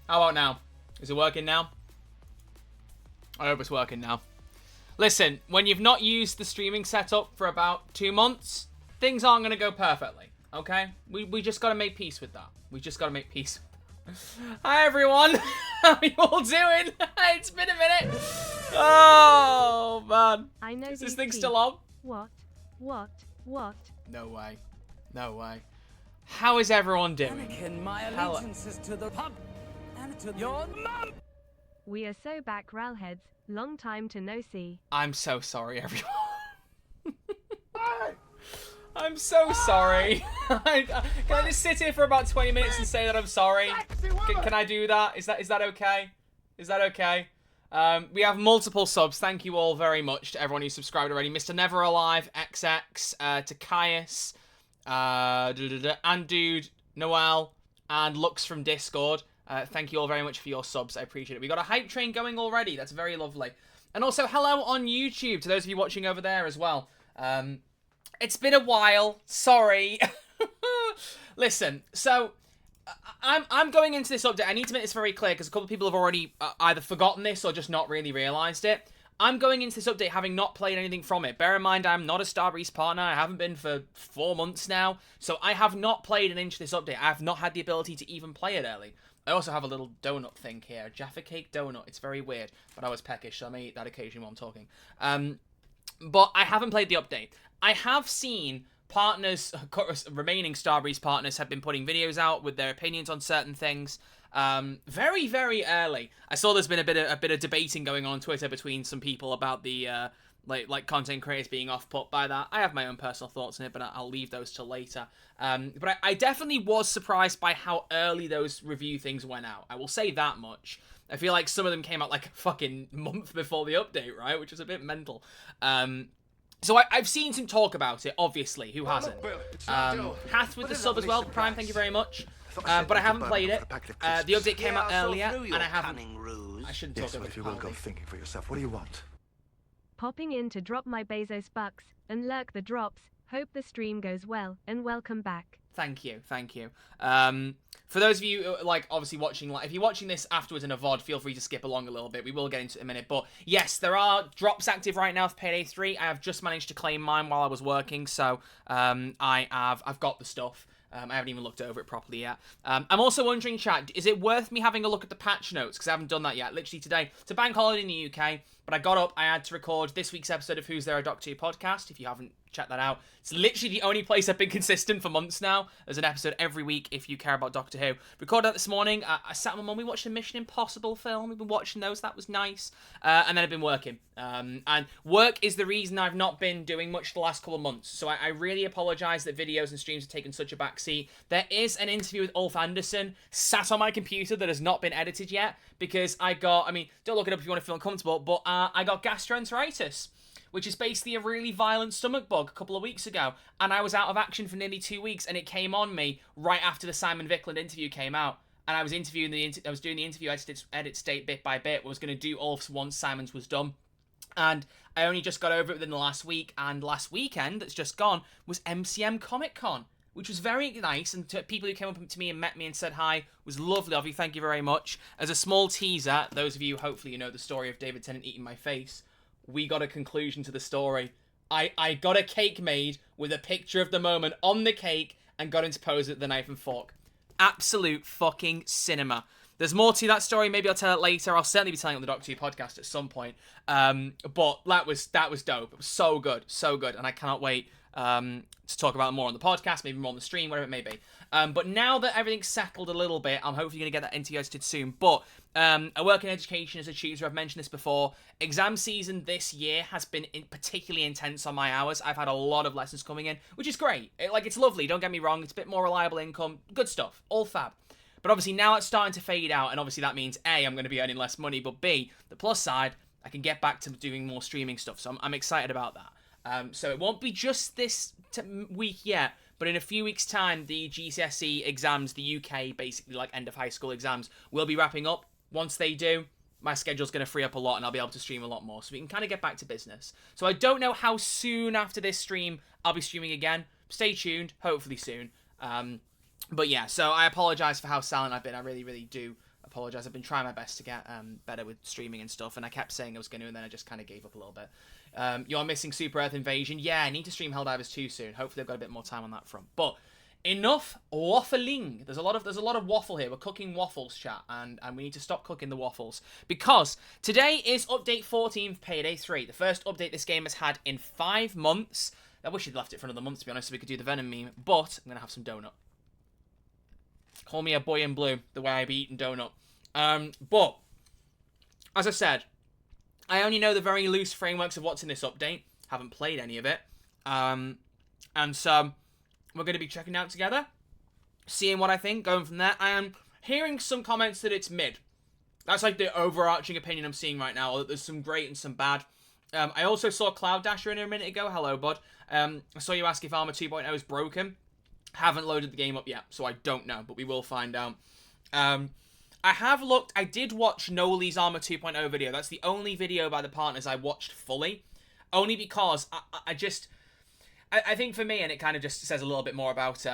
How about now? Is it working now? I hope it's working now. Listen, when you've not used the streaming setup for about 2 months, things aren't going to go perfectly, okay? We just got to make peace with that. We just got to make peace. Hi, everyone. How are you all doing? It's been a minute. Oh, man. I know Is this thing still on? What? No way. No way. How is everyone doing? Anakin, my allegiance is to the pub and to your mum. We are so back, Ralheads. Long time to no see. I'm so sorry, everyone. I'm so sorry. Can I just sit here for about 20 minutes and say that I'm sorry? Can I do that? Is that okay? Is that okay? We have multiple subs. Thank you all very much to everyone who subscribed already. Mr. Never Alive, XX, to Caius, and Dude, Noel, and Lux from Discord. Thank you all very much for your subs. I appreciate it. We got a hype train going already. That's very lovely. And also, hello on YouTube to those of you watching over there as well. It's been a while. Sorry. Listen, so I'm going into this update. I need to make this very clear because a couple of people have already either forgotten this or just not really realised it. I'm going into this update having not played anything from it. Bear in mind, I'm not a Starbreeze partner. I haven't been for 4 months now. So I have not played an inch of this update. I have not had the ability to even play it early. I also have a little donut thing here. Jaffa Cake donut. It's very weird, but I was peckish, so I may eat that occasionally while I'm talking. But I haven't played the update. I have seen partners, remaining Starbreeze partners, have been putting videos out with their opinions on certain things. Very, very early. I saw there's been a bit of debating going on Twitter between some people about the like content creators being off-put by that. I have my own personal thoughts on it, but I'll leave those till later. But I definitely was surprised by how early those review things went out. I will say that much. I feel like some of them came out like a fucking month before the update, right? Which is a bit mental. So I've seen some talk about it, obviously. Who hasn't? Hath with the sub as well. Prime, thank you very much. But I haven't played it. The update came out earlier, and I haven't. I shouldn't talk about it. If you will go thinking for yourself, what do you want? Popping in to drop my Bezos bucks and lurk the drops. Hope the stream goes well, and welcome back. Thank you. For those of you, like, obviously watching, like, if you're watching this afterwards in a VOD, feel free to skip along a little bit. We will get into it in a minute. But, yes, there are drops active right now for Payday 3. I have just managed to claim mine while I was working, so I've got the stuff. I haven't even looked over it properly yet. I'm also wondering, chat, is it worth me having a look at the patch notes? Because I haven't done that yet. Literally today, it's a bank holiday in the UK, but I got up, I had to record this week's episode of Who's There, a Doctor Who podcast. If you haven't checked that out, it's literally the only place I've been consistent for months now. There's an episode every week if you care about Doctor Who. Recorded that this morning. I sat with my mum, we watched a Mission Impossible film. We've been watching those, that was nice. And then I've been working. And work is the reason I've not been doing much the last couple of months. So I really apologise that videos and streams have taken such a backseat. There is an interview with Ulf Anderson sat on my computer that has not been edited yet because I got, I mean, don't look it up if you want to feel uncomfortable, but I got gastroenteritis, which is basically a really violent stomach bug a couple of weeks ago, and I was out of action for nearly 2 weeks, and it came on me right after the Simon Vickland interview came out, and I was doing the interview, I just edit state bit by bit, was going to do Ulf's once Simon's was done, and I only just got over it within the last week, and last weekend that's just gone was MCM Comic Con, which was very nice, and to people who came up to me and met me and said hi, was lovely of you, thank you very much. As a small teaser, those of you, hopefully you know the story of David Tennant eating my face, we got a conclusion to the story. I got a cake made with a picture of the moment on the cake and got into pose with the knife and fork. Absolute fucking cinema. There's more to that story. Maybe I'll tell it later. I'll certainly be telling it on the Doctor Who podcast at some point. But that was dope. It was so good, and I cannot wait to talk about it more on the podcast, maybe more on the stream, whatever it may be. But now that everything's settled a little bit, I'm hopefully going to get that interview edited soon. But I work in education as a tutor. I've mentioned this before. Exam season this year has been particularly intense on my hours. I've had a lot of lessons coming in, which is great. It's lovely. Don't get me wrong. It's a bit more reliable income. Good stuff. All fab. But obviously now it's starting to fade out, and obviously that means A, I'm going to be earning less money, but B, the plus side, I can get back to doing more streaming stuff. So I'm excited about that. So it won't be just this week yet, but in a few weeks' time, the GCSE exams, the UK, basically like end of high school exams, will be wrapping up. Once they do, my schedule's going to free up a lot and I'll be able to stream a lot more. So we can kind of get back to business. So I don't know how soon after this stream I'll be streaming again. Stay tuned, hopefully soon. But yeah, so I apologise for how silent I've been. I really, really do apologize. I've been trying my best to get better with streaming and stuff, and I kept saying I was going to, and then I just kind of gave up a little bit. You're missing Super Earth Invasion. Yeah, I need to stream Helldivers 2 soon. Hopefully I've got a bit more time on that front. But enough waffling. There's a lot of waffle here. We're cooking waffles, chat, and we need to stop cooking the waffles because today is update 14 of Payday 3, the first update this game has had in 5 months. I wish you'd left it for another month, to be honest, so we could do the Venom meme. But I'm gonna have some donut. Call me a boy in blue, the way I be eating donut. But as I said, I only know the very loose frameworks of what's in this update. Haven't played any of it, and so we're going to be checking out together, seeing what I think, going from there. I am hearing some comments that it's mid. That's like the overarching opinion I'm seeing right now, that there's some great and some bad. I also saw Cloud Dasher in a minute ago. Hello, bud. I saw you ask if Armor 2.0 is broken. Haven't loaded the game up yet, so I don't know, but we will find out. I have looked. I did watch Noli's Armor 2.0 video. That's the only video by the partners I watched fully. Only because I think for me, and it kind of just says a little bit more about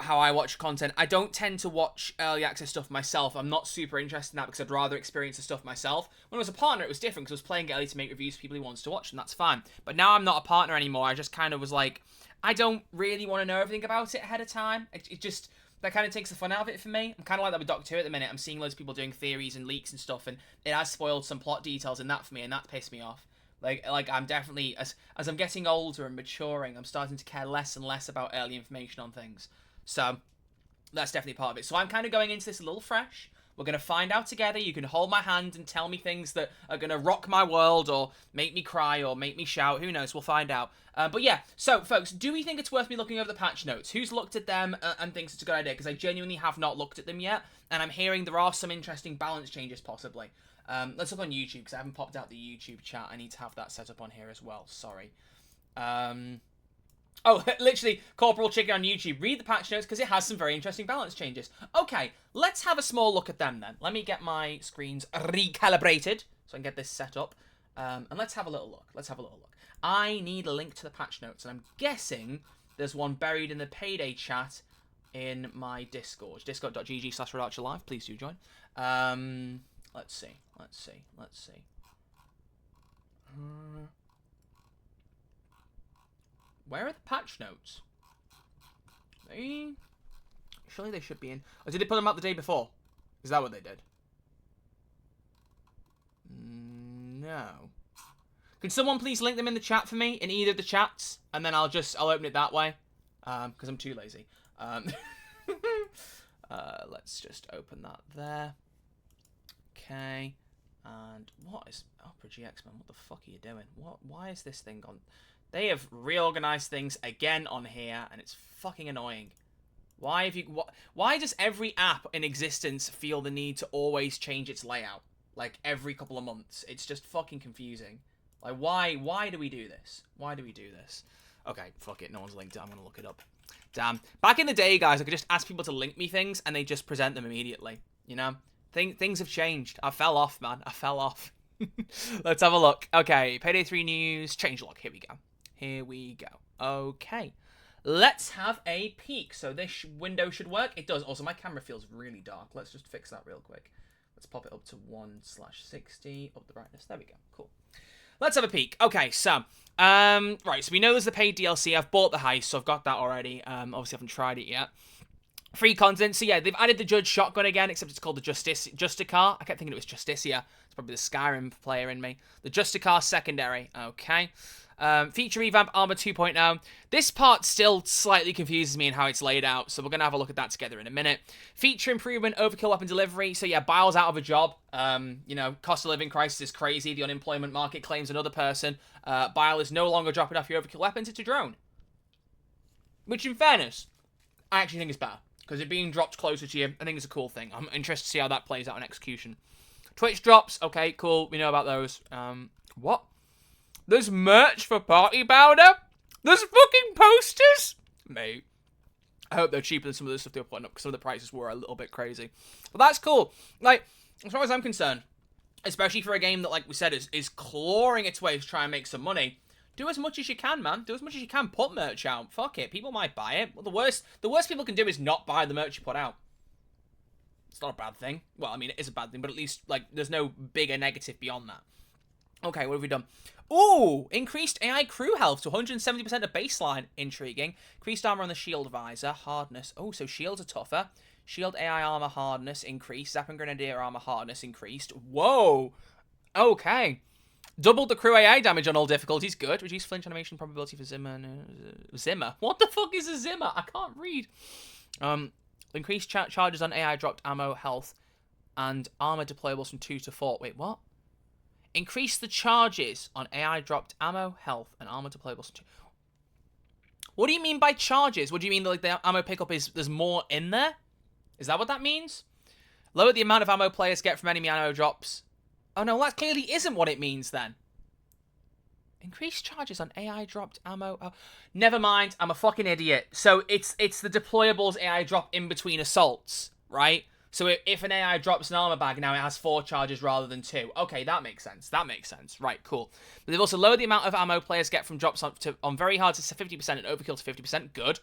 how I watch content. I don't tend to watch early access stuff myself. I'm not super interested in that because I'd rather experience the stuff myself. When I was a partner, it was different because I was playing it early to make reviews for people who wanted to watch, and that's fine. But now I'm not a partner anymore. I just kind of was like, I don't really want to know everything about it ahead of time. It just, that kind of takes the fun out of it for me. I'm kind of like that with Doctor Who at the minute. I'm seeing loads of people doing theories and leaks and stuff, and it has spoiled some plot details in that for me, and that pissed me off. Like I'm definitely, as I'm getting older and maturing, I'm starting to care less and less about early information on things. So that's definitely part of it. So I'm kind of going into this a little fresh. We're going to find out together. You can hold my hand and tell me things that are going to rock my world or make me cry or make me shout. Who knows? We'll find out. But yeah, so folks, do we think it's worth me looking over the patch notes? Who's looked at them and thinks it's a good idea? Because I genuinely have not looked at them yet. And I'm hearing there are some interesting balance changes possibly. Let's look on YouTube because I haven't popped out the YouTube chat. I need to have that set up on here as well. Sorry. Oh, literally, Corporal Chicken on YouTube. Read the patch notes because it has some very interesting balance changes. Okay, let's have a small look at them then. Let me get my screens recalibrated so I can get this set up. And let's have a little look. Let's have a little look. I need a link to the patch notes, and I'm guessing there's one buried in the Payday chat in my Discord. Discord.gg/RedArcherLive. Please do join. Let's see. Where are the patch notes? Surely they should be in. Or did they put them out the day before? Is that what they did? No. Can someone please link them in the chat for me, in either of the chats? And then I'll open it that way. Because I'm too lazy. Let's just open that there. Okay. And what is Opera GX, man? What the fuck are you doing? Why is this thing gone? They have reorganized things again on here, and it's fucking annoying. Why does every app in existence feel the need to always change its layout? Like, every couple of months. It's just fucking confusing. Like, why do we do this? Why do we do this? Okay, fuck it. No one's linked it. I'm gonna look it up. Damn. Back in the day, guys, I could just ask people to link me things, and they just present them immediately. You know? Things have changed. I fell off, man. I fell off. Let's have a look. Okay, Payday 3 news. Changelog. Here we go. Here we go. Okay. Let's have a peek. So this window should work. It does. Also, my camera feels really dark. Let's just fix that real quick. Let's pop it up to 1/60. Up the brightness. There we go. Cool. Let's have a peek. Okay, so, right, so we know there's the paid DLC. I've bought the heist, so I've got that already. Obviously, I haven't tried it yet. Free content. So, yeah, they've added the Judge Shotgun again, except it's called the Justicar. I kept thinking it was Justicia. It's probably the Skyrim player in me. The Justicar secondary. Okay. Feature revamp Armor 2.0. This part still slightly confuses me in how it's laid out, so we're going to have a look at that together in a minute. Feature improvement, overkill weapon delivery. So yeah, Bile's out of a job. You know, cost of living crisis is crazy. The unemployment market claims another person. Bile is no longer dropping off your overkill weapons. It's a drone. Which, in fairness, I actually think is better. Because it being dropped closer to you, I think it's a cool thing. I'm interested to see how that plays out in execution. Twitch drops. Okay, cool. We know about those. What? There's merch for Party Powder? There's fucking posters? Mate. I hope they're cheaper than some of the stuff they were putting up, because some of the prices were a little bit crazy. But that's cool. Like, as far as I'm concerned, especially for a game that, like we said, is clawing its way to try and make some money, do as much as you can, man. Do as much as you can. Put merch out. Fuck it. People might buy it. Well, the worst people can do is not buy the merch you put out. It's not a bad thing. Well, I mean, it is a bad thing, but at least, like, there's no bigger negative beyond that. Okay, what have we done? Ooh, increased AI crew health to 170% of baseline. Intriguing. Increased armor on the shield visor. Hardness. Oh, so shields are tougher. Shield AI armor hardness increased. Zap and Grenadier armor hardness increased. Whoa. Okay. Doubled the crew AI damage on all difficulties. Good. Reduced flinch animation probability for Zimmer. Zimmer? What the fuck is a Zimmer? I can't read. Increased charges on AI dropped ammo, health, and armor deployables from 2 to 4. Wait, what? Increase the charges on AI dropped ammo, health, and armor deployables from 2. What do you mean by charges? What do you mean that, like, the ammo pickup is there's more in there? Is that what that means? Lower the amount of ammo players get from enemy ammo drops. Oh no, that clearly isn't what it means then. Increased charges on AI dropped ammo. Oh, never mind, I'm a fucking idiot. So it's the deployables AI drop in between assaults, right? So if an AI drops an armor bag, now it has 4 charges rather than 2. Okay, that makes sense. That makes sense. Right, cool. But they've also lowered the amount of ammo players get from drops on very hard to 50% and overkill to 50%. Good.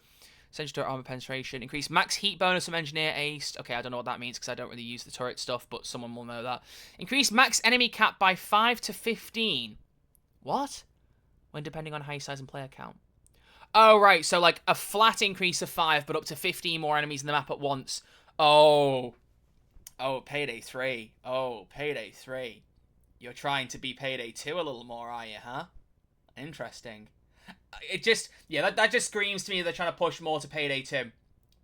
Essential turret armor penetration. Increase max heat bonus from engineer aced. Okay, I don't know what that means because I don't really use the turret stuff, but someone will know that. Increase max enemy cap by 5 to 15. What? When depending on how you size and player count. Oh, right. So, like, a flat increase of 5, but up to 15 more enemies in the map at once. Oh. Oh, Payday 3. Oh, Payday 3. You're trying to be Payday 2 a little more, are you, huh? Interesting. It just, yeah, that just screams to me they're trying to push more to Payday 2.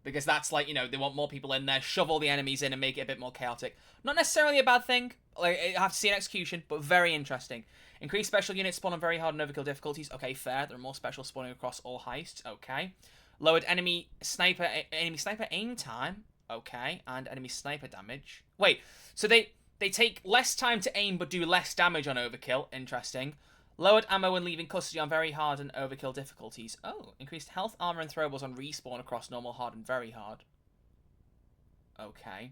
Because that's like, you know, they want more people in there, shove all the enemies in and make it a bit more chaotic. Not necessarily a bad thing. Like, I have to see an execution, but very interesting. Increased special units spawn on very hard and overkill difficulties. Okay, fair. There are more special spawning across all heists. Okay. Lowered enemy sniper aim time. Okay. And enemy sniper damage. Wait, so they take less time to aim but do less damage on overkill. Interesting. Lowered ammo when leaving custody on very hard and overkill difficulties. Oh, increased health, armor, and throwables on respawn across normal, hard, and very hard. Okay.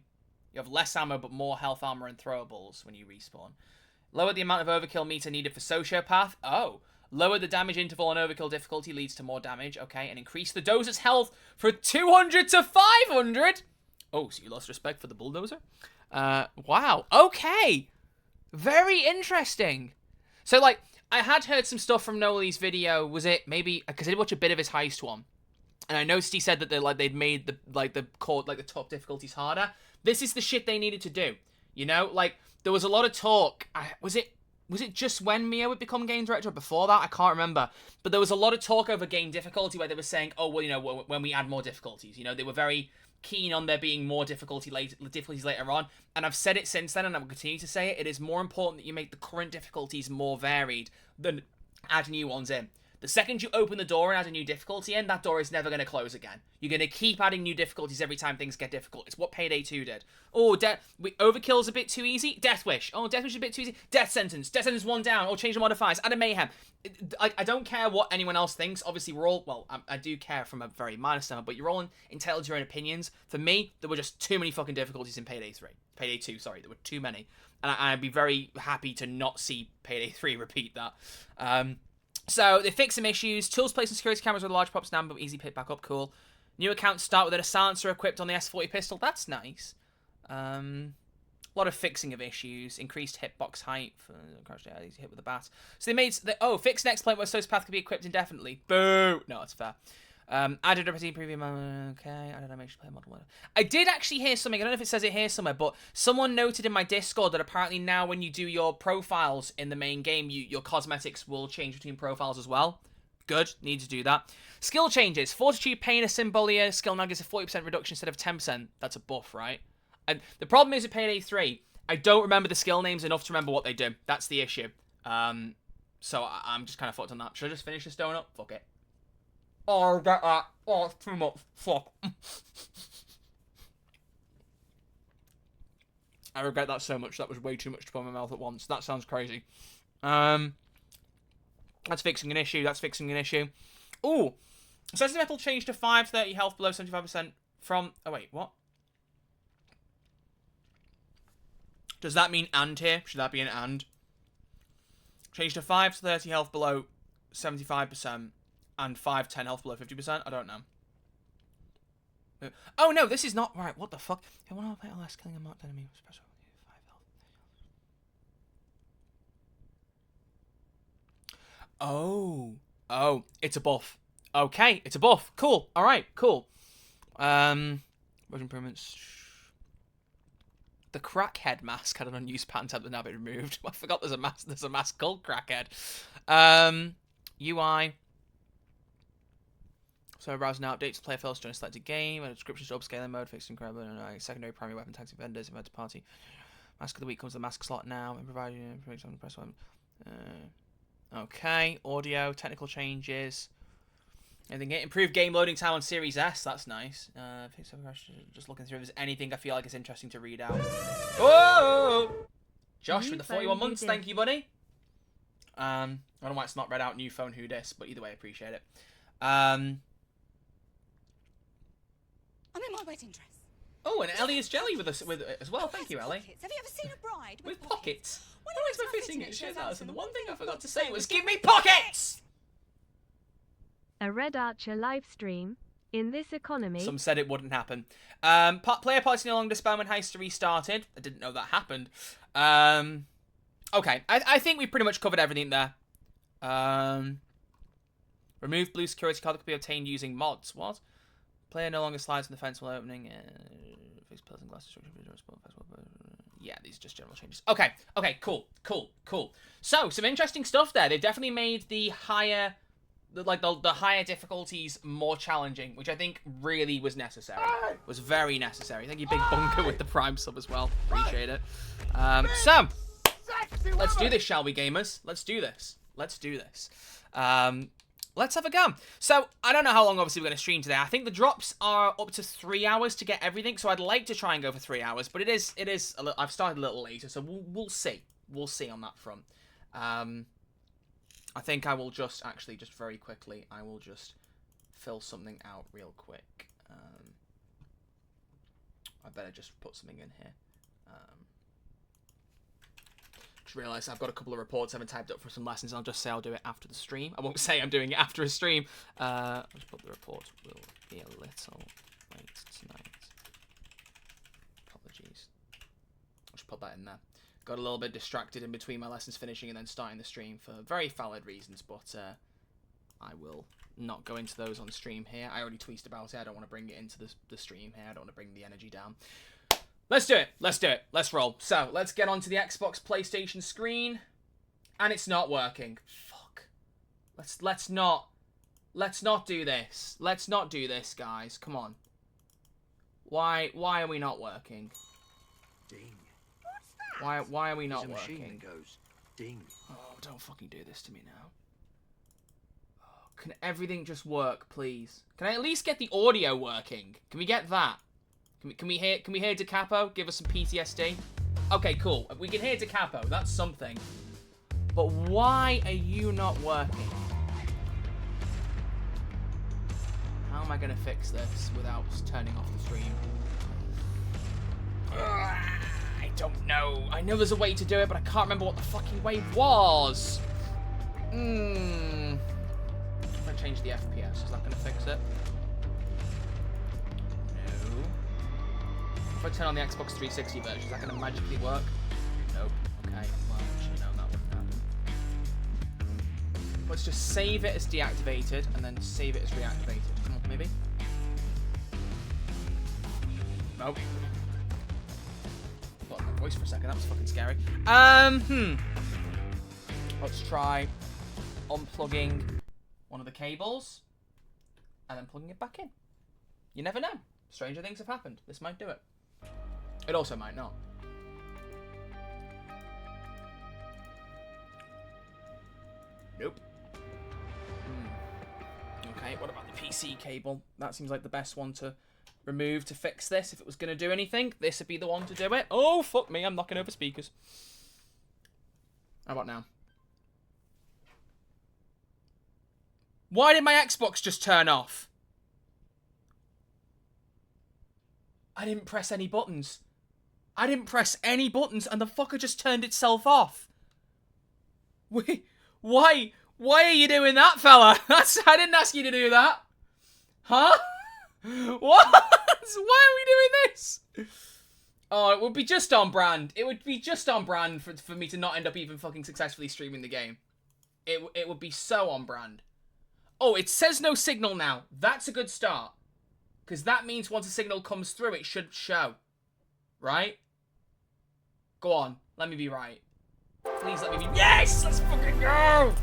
You have less ammo but more health, armor, and throwables when you respawn. Lower the amount of overkill meter needed for Sociopath. Oh. Lower the damage interval on overkill difficulty leads to more damage. Okay. And increase the dozer's health from 200 to 500. Oh, so you lost respect for the bulldozer? Wow. Okay. Very interesting. So, like, I had heard some stuff from Noli's video. Was it maybe because I did watch a bit of his heist one, and I noticed he said that they'd made the top difficulties harder. This is the shit they needed to do. You know, like there was a lot of talk. Was it just when Mio would become game director or before that? I can't remember. But there was a lot of talk over game difficulty where they were saying, oh, well, you know, when we add more difficulties, you know, they were very keen on there being more difficulties later on. And I've said it since then, and I will continue to say it. It is more important that you make the current difficulties more varied than add new ones in. The second you open the door and add a new difficulty in, that door is never going to close again. You're going to keep adding new difficulties every time things get difficult. It's what Payday 2 did. Oh, Overkill's a bit too easy. Death Wish. Oh, Death Wish is a bit too easy. Death Sentence. Death Sentence 1 down. Or change the modifiers. Add a Mayhem. I don't care what anyone else thinks. Obviously, we're all... Well, I do care from a very minor standpoint, but you're all entitled to your own opinions. For me, there were just too many fucking difficulties in Payday 3. Payday 2, sorry. There were too many. And I'd be very happy to not see Payday 3 repeat that. So, they fix some issues. Tools placed on security cameras with a large pop stand, but easy pick back up. Cool. New accounts start with a silencer equipped on the S40 pistol. That's nice. A lot of fixing of issues. Increased hitbox height. Easy hit with a bat. So they made... fixed an exploit where Sociopath could be equipped indefinitely. Boo! No, that's fair. Added a preview. Okay, added animation player model. I did actually hear something. I don't know if it says it here somewhere, but someone noted in my Discord that apparently now when you do your profiles in the main game, your cosmetics will change between profiles as well. Good, need to do that. Skill changes. Fortitude, Pain, Symbolia. Skill now gives a 40% reduction instead of 10%. That's a buff, right? And the problem is with Payday 3, I don't remember the skill names enough to remember what they do. That's the issue. So I'm just kind of fucked on that. Should I just finish this donut? Fuck it. Oh, get that. Oh, it's too much. Fuck. I regret that so much. That was way too much to put in my mouth at once. That sounds crazy. That's fixing an issue. Ooh. Sensitive metal changed to 530 health below 75% from... Oh, wait. What? Does that mean and here? Should that be an and? Changed to 5 to 30 health below 75%. And 510 health below 50%? I don't know. Oh no, this is not right. What the fuck? I want to play less killing a marked enemy with special 5 health. Oh, it's a buff. Okay, it's a buff. Cool. All right, cool. Version improvements. The crackhead mask had an unused pattern tab that now been removed. I forgot there's a mask. There's a mask called crackhead. UI. So browsing updates, player fails to join a selected game, and descriptions to upscaling mode, fixed incredible, and secondary primary weapon tags vendors, event party. Mask of the week comes to the mask slot now, and providing information on the press one. Okay, audio, technical changes. Anything improved game loading time on Series S, that's nice. Just looking through if there's anything I feel like is interesting to read out. Whoa! Josh with the 41 months, thank you, buddy. I don't know why it's not read out new phone who dis, but either way, I appreciate it. I'm in my wedding dress. Oh, and Ellie is jelly with us as well. Thank you, Ellie. Pockets. Have you ever seen a bride With pockets. When Always I my went to fitting my it fitting shares it, us, and the one thing I forgot to say was give me pockets! A Red Archer live stream. In this economy. Some said it wouldn't happen. Player party no longer dispelled when heist restarted. I didn't know that happened. Okay, I think we've pretty much covered everything there. Remove blue security card that could be obtained using mods. What? Player no longer slides on the fence while opening. Fix pillars and glass destruction. Yeah, these are just general changes. Okay, cool. So, some interesting stuff there. They've definitely made the higher, the higher difficulties more challenging, which I think really was necessary. Was very necessary. Thank you, Big Bunker, with the Prime sub as well. Appreciate it. So, let's do this, shall we, gamers? Let's do this. Let's have a go. So, I don't know how long, obviously, we're going to stream today. I think the drops are up to 3 hours to get everything, so I'd like to try and go for 3 hours, but it is I've started a little later, so we'll see. We'll see on that front. I think I will just very quickly, I will just fill something out real quick. I better just put something in here. Just realised I've got a couple of reports I haven't typed up for some lessons. I'll just say I'll do it after the stream. I won't say I'm doing it after a stream. I'll just put the report will be a little late tonight. Apologies. I'll just put that in there. Got a little bit distracted in between my lessons finishing and then starting the stream for very valid reasons, but I will not go into those on stream here. I already tweeted about it. I don't want to bring it into the stream here. I don't want to bring the energy down. Let's do it. Let's roll. So, let's get onto the Xbox PlayStation screen. And it's not working. Fuck. Let's not do this. Let's not do this, guys. Come on. Why are we not working? Ding. Why are we not There's a machine working? that goes ding. Oh, don't fucking do this to me now. Oh, can everything just work, please? Can I at least get the audio working? Can we get that? Can we hear Da Capo? Give us some PTSD. Okay, cool. We can hear Da Capo. That's something. But why are you not working? How am I gonna fix this without turning off the stream? I don't know. I know there's a way to do it, but I can't remember what the fucking way was. I'm gonna change the FPS. Is that gonna fix it? No. If I turn on the Xbox 360 version, is that gonna magically work? Nope. Okay. Well, actually, no, that wouldn't happen. Let's just save it as deactivated and then save it as reactivated. Maybe. Nope. Got my voice for a second. That was fucking scary. Let's try unplugging one of the cables and then plugging it back in. You never know. Stranger things have happened. This might do it. It also might not. Nope. Okay, what about the PC cable? That seems like the best one to remove to fix this. If it was going to do anything, this would be the one to do it. Oh, fuck me. I'm knocking over speakers. How about now? Why did my Xbox just turn off? I didn't press any buttons. And the fucker just turned itself off. Wait, why are you doing that, fella? I didn't ask you to do that. Huh? What? Why are we doing this? Oh, it would be just on brand. It would be just on brand for me to not end up even fucking successfully streaming the game. It would be so on brand. Oh, it says no signal now. That's a good start. Because that means once a signal comes through, it should show. Right? Go on. Let me be right. Please let me be... Yes! Let's fucking go!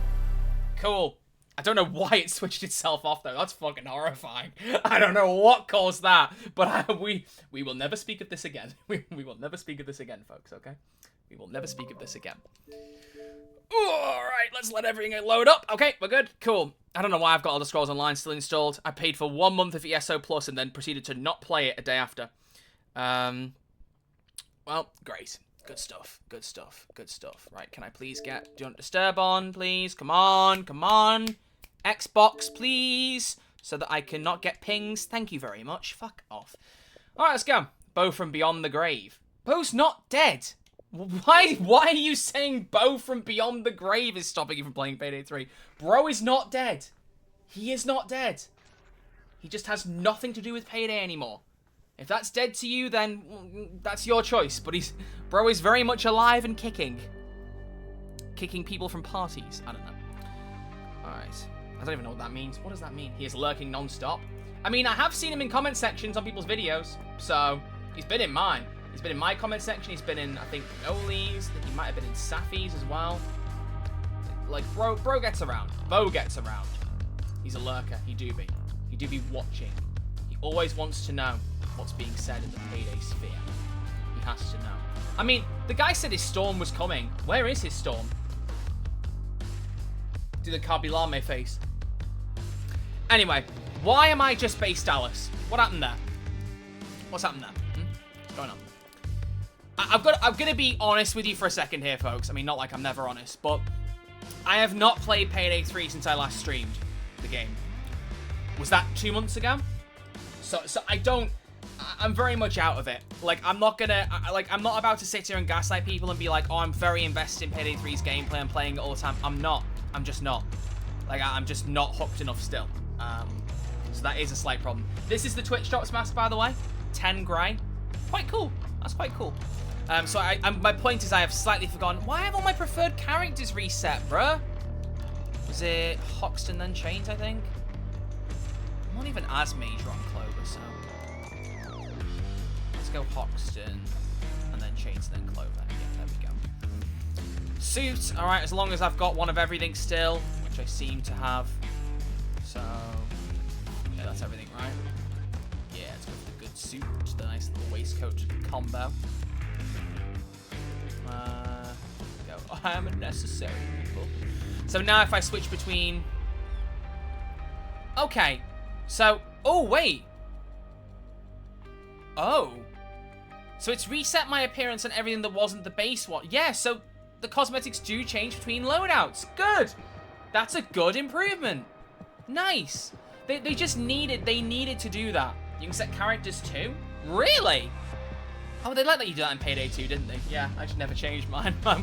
Cool. I don't know why it switched itself off, though. That's fucking horrifying. I don't know what caused that. But we will never speak of this again. We will never speak of this again, folks, okay? We will never speak of this again. Alright, let's let everything load up. Okay, we're good. Cool. I don't know why I've got Elder Scrolls Online still installed. I paid for 1 month of ESO Plus and then proceeded to not play it a day after. Well, great. Good stuff. Good stuff. Good stuff. Right, can I please get Do Not Disturb on, please? Come on. Come on. Xbox, please. So that I cannot get pings. Thank you very much. Fuck off. Alright, let's go. Bo from Beyond the Grave. Bo's not dead. Why are you saying Bo from Beyond the Grave is stopping you from playing Payday 3? Bro is not dead. He is not dead. He just has nothing to do with Payday anymore. If that's dead to you, then that's your choice. But Bro is very much alive and kicking. Kicking people from parties. I don't know. Alright. I don't even know what that means. What does that mean? He is lurking non-stop. I mean, I have seen him in comment sections on people's videos. So, he's been in mine. He's been in my comment section. He's been in, I think, Noli's. I think he might have been in Safi's as well. Like, bro gets around. Bo gets around. He's a lurker. He do be. He do be watching. He always wants to know what's being said in the Payday sphere. He has to know. I mean, the guy said his storm was coming. Where is his storm? Do the Kabilame face. Anyway, why am I just based Alice? What happened there? What's happened there? What's going on? I'm gonna be honest with you for a second here, folks. I mean, not like I'm never honest, but I have not played Payday 3 since I last streamed the game. Was that 2 months ago? So I'm very much out of it. Like, I'm not about to sit here and gaslight people and be like, oh, I'm very invested in Payday 3's gameplay. I'm playing it all the time. I'm not. I'm just not. Like, I'm just not hooked enough still. So that is a slight problem. This is the Twitch Drops mask, by the way. 10 grey. Quite cool. That's quite cool. So my point is I have slightly forgotten. Why have all my preferred characters reset, bruh? Was it Hoxton then Chains, I think? I'm not even as major on Clover, so... Let's go Hoxton, and then Chains, and then Clover. Yeah, there we go. Suit, alright, as long as I've got one of everything still, which I seem to have. So... Yeah, that's everything, right? Yeah, let's go for the good suit, the nice little waistcoat combo. Go. I am unnecessary, people. So now if I switch between... Okay. So... Oh, wait. Oh. So it's reset my appearance and everything that wasn't the base one. Yeah, so the cosmetics do change between loadouts. Good. That's a good improvement. Nice. They just needed to do that. You can set characters too? Really? Oh, they let you do that in Payday 2, didn't they? Yeah, I just never changed mine. Mine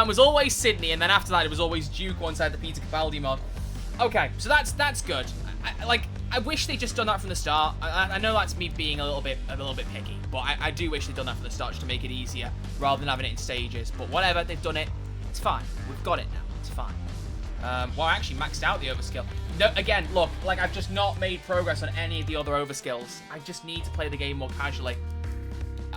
was always Sydney, and then after that it was always Duke once I had the Peter Capaldi mod. Okay, so that's good. I wish they'd just done that from the start. I know that's me being a little bit picky, but I do wish they'd done that from the start just to make it easier, rather than having it in stages. But whatever, they've done it. It's fine. We've got it now. It's fine. Well, I actually maxed out the overskill. No, again, look, like I've just not made progress on any of the other overskills. I just need to play the game more casually.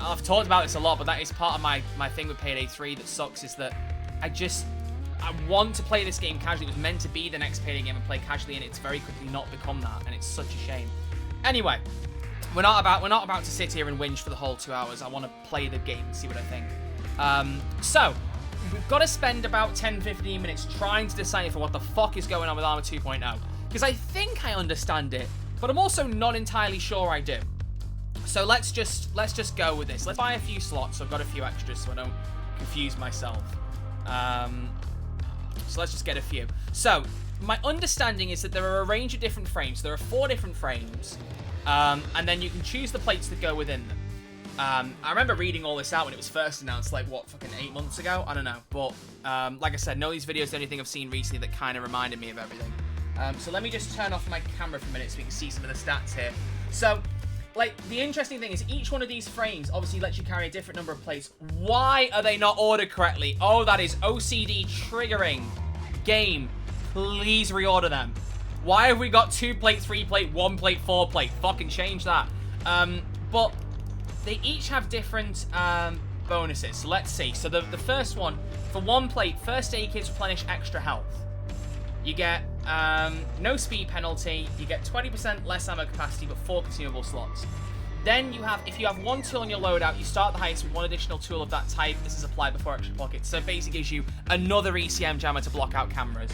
I've talked about this a lot, but that is part of my thing with Payday 3 that sucks, is that I want to play this game casually. It was meant to be the next Payday game and play casually, and it's very quickly not become that, and it's such a shame. Anyway, we're not about to sit here and whinge for the whole 2 hours. I want to play the game and see what I think. So, we've got to spend about 10-15 minutes trying to decipher what the fuck is going on with Armor 2.0. Because I think I understand it, but I'm also not entirely sure I do. So let's just go with this. Let's buy a few slots. So I've got a few extras so I don't confuse myself. So let's just get a few. So my understanding is that there are a range of different frames. There are 4 different frames, and then you can choose the plates that go within them. I remember reading all this out when it was first announced, like, what, fucking 8 months ago? I don't know. But, like I said, none of these videos are anything I've seen recently that kind of reminded me of everything. So let me just turn off my camera for a minute so we can see some of the stats here. So, like, the interesting thing is each one of these frames obviously lets you carry a different number of plates. Why are they not ordered correctly? Oh, that is OCD triggering. Game, please reorder them. Why have we got 2 plate, 3 plate, 1 plate, 4 plate? Fucking change that. But they each have different bonuses. So let's see. So the first one, for 1 plate, first aid kits replenish extra health. You get no speed penalty. You get 20% less ammo capacity, but 4 consumable slots. Then you have, if you have 1 tool in your loadout, you start the heist with 1 additional tool of that type. This is applied before extra pockets. So it basically gives you another ECM jammer to block out cameras.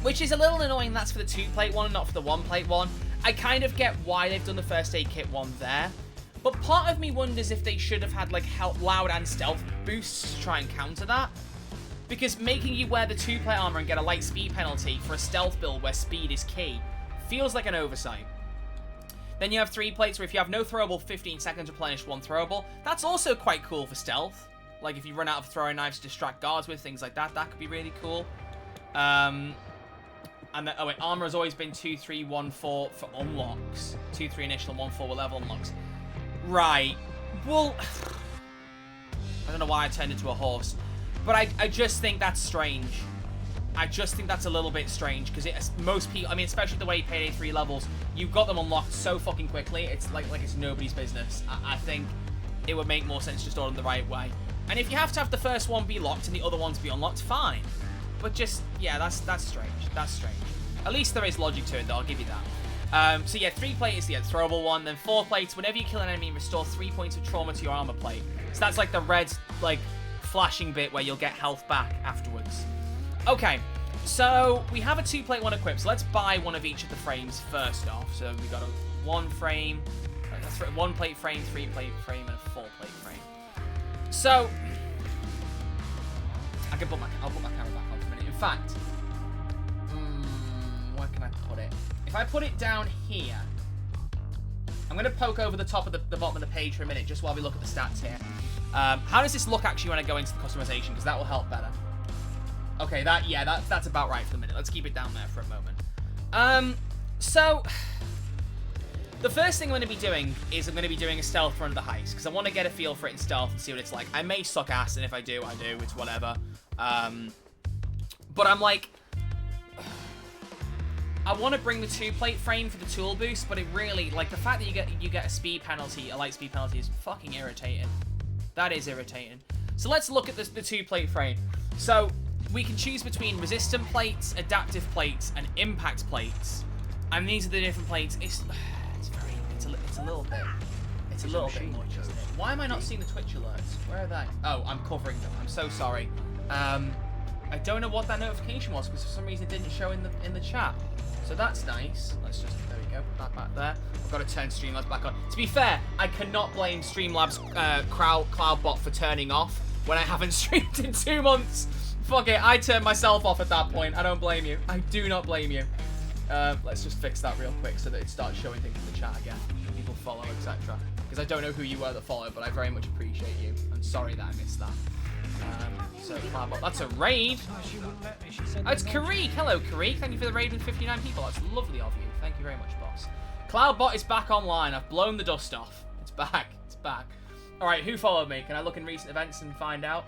Which is a little annoying. That's for the 2 plate one and not for the 1 plate one. I kind of get why they've done the first aid kit one there. But part of me wonders if they should have had like loud and stealth boosts to try and counter that. Because making you wear the 2 plate armor and get a light speed penalty for a stealth build where speed is key feels like an oversight. Then you have 3 plates where if you have no throwable, 15 seconds replenish 1 throwable. That's also quite cool for stealth. Like if you run out of throwing knives to distract guards with, things like that, that could be really cool. And then, oh wait, armor has always been 2, 3, 1, 4 for unlocks. 2, 3 initial, 1, 4 with level unlocks. Right. Well, I don't know why I turned into a horse. But I just think that's strange. I just think that's a little bit strange because most people, I mean, especially the way Payday 3 levels, you've got them unlocked so fucking quickly. It's like it's nobody's business. I think it would make more sense just order them the right way. And if you have to have the first one be locked and the other ones be unlocked, fine. But just, yeah, that's strange. That's strange. At least there is logic to it, though. I'll give you that. So yeah, 3 plate is the throwable one. Then 4 plates. Whenever you kill an enemy, restore 3 points of trauma to your armor plate. So that's like the red, like, flashing bit where you'll get health back afterwards. Okay, so we have a 2 plate one equipped. So let's buy one of each of the frames first off. So we got a 1 frame, 1 plate frame, 3 plate frame, and a 4 plate frame. So I'll put my camera back on for a minute. In fact, where can I put it? If I put it down here, I'm going to poke over the top of the bottom of the page for a minute, just while we look at the stats here. How does this look actually when I go into the customization? Because that will help better. Okay, that's about right for the minute. Let's keep it down there for a moment. So the first thing I'm going to be doing is I'm going to be doing a stealth run of the heist, because I want to get a feel for it in stealth and see what it's like. I may suck ass, and if I do, I do. It's whatever. But I'm like, I want to bring the 2 plate frame for the tool boost, but it really, like, the fact that you get a speed penalty, a light speed penalty, is fucking irritating. That is irritating. So let's look at the 2 plate frame. So we can choose between resistant plates, adaptive plates, and impact plates. And these are the different plates. It's a little bit much, isn't it? Why am I not seeing the Twitch alerts? Where are they? Oh, I'm covering them. I'm so sorry. I don't know what that notification was, because for some reason it didn't show in the chat. So that's nice. Let's just, there we go, put that back there. I've got to turn Streamlabs back on. To be fair, I cannot blame Streamlabs CloudBot for turning off when I haven't streamed in 2 months. Fuck it, I turned myself off at that point. I don't blame you. I do not blame you. Let's just fix that real quick so that it starts showing things in the chat again. People follow, etc. Because I don't know who you were that followed, but I very much appreciate you. I'm sorry that I missed that. So, CloudBot, that's a raid. Oh, it's Kareek. Hello, Kareek. Thank you for the raid with 59 people. That's lovely of you. Thank you very much, boss. CloudBot is back online. I've blown the dust off. It's back. It's back. All right, who followed me? Can I look in recent events and find out?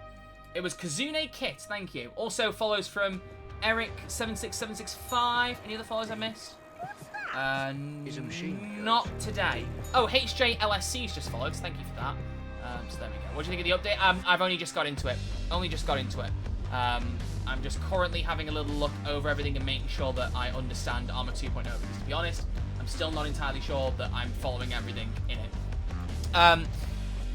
It was Kazune Kit. Thank you. Also follows from Eric76765. Any other follows I missed? Not today. Oh, HJLSC's just followed. So thank you for that. So there we go. What do you think of the update? I've only just got into it. I'm just currently having a little look over everything and making sure that I understand Armor 2.0, because to be honest, I'm still not entirely sure that I'm following everything in it.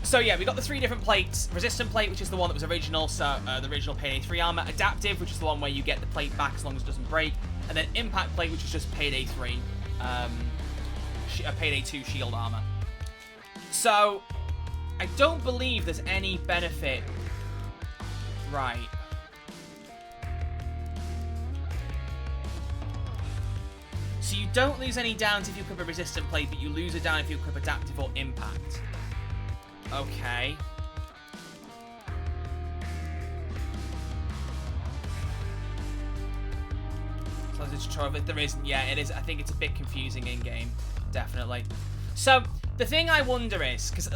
So yeah, we got the 3 different plates. Resistant plate, which is the one that was original, so the original Payday 3 armor. Adaptive, which is the one where you get the plate back as long as it doesn't break. And then Impact plate, which is just Payday 3, Payday 2 shield armor. So I don't believe there's any benefit. Right. So you don't lose any downs if you equip a resistant plate, but you lose a down if you equip adaptive or impact. Okay. So there's a tutorial, if there isn't, yeah, it is. I think it's a bit confusing in game. definitely. So, the thing I wonder is, because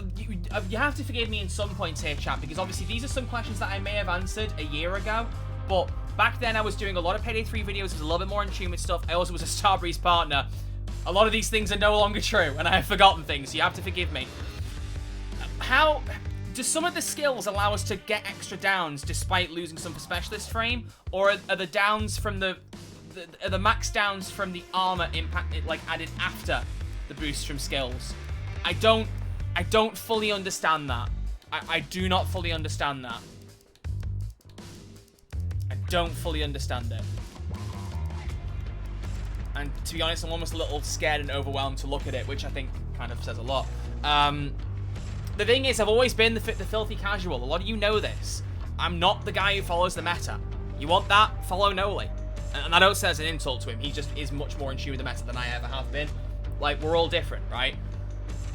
you have to forgive me in some points here, chat, because obviously these are some questions that I may have answered a year ago, but back then I was doing a lot of Payday 3 videos, was a little bit more in tune with stuff. I also was a Starbreeze partner. A lot of these things are no longer true, and I have forgotten things, so you have to forgive me. How do some of the skills allow us to get extra downs despite losing some for specialist frame, or are the downs from the max downs from the armor impact like added after the boost from skills? I don't fully understand that. I do not fully understand that. I don't fully understand it. And to be honest, I'm almost a little scared and overwhelmed to look at it, which I think kind of says a lot. The thing is, I've always been the filthy casual. A lot of you know this. I'm not the guy who follows the meta. You want that? Follow Noli. And I don't say as an insult to him. He just is much more in tune with the meta than I ever have been. Like, we're all different, right?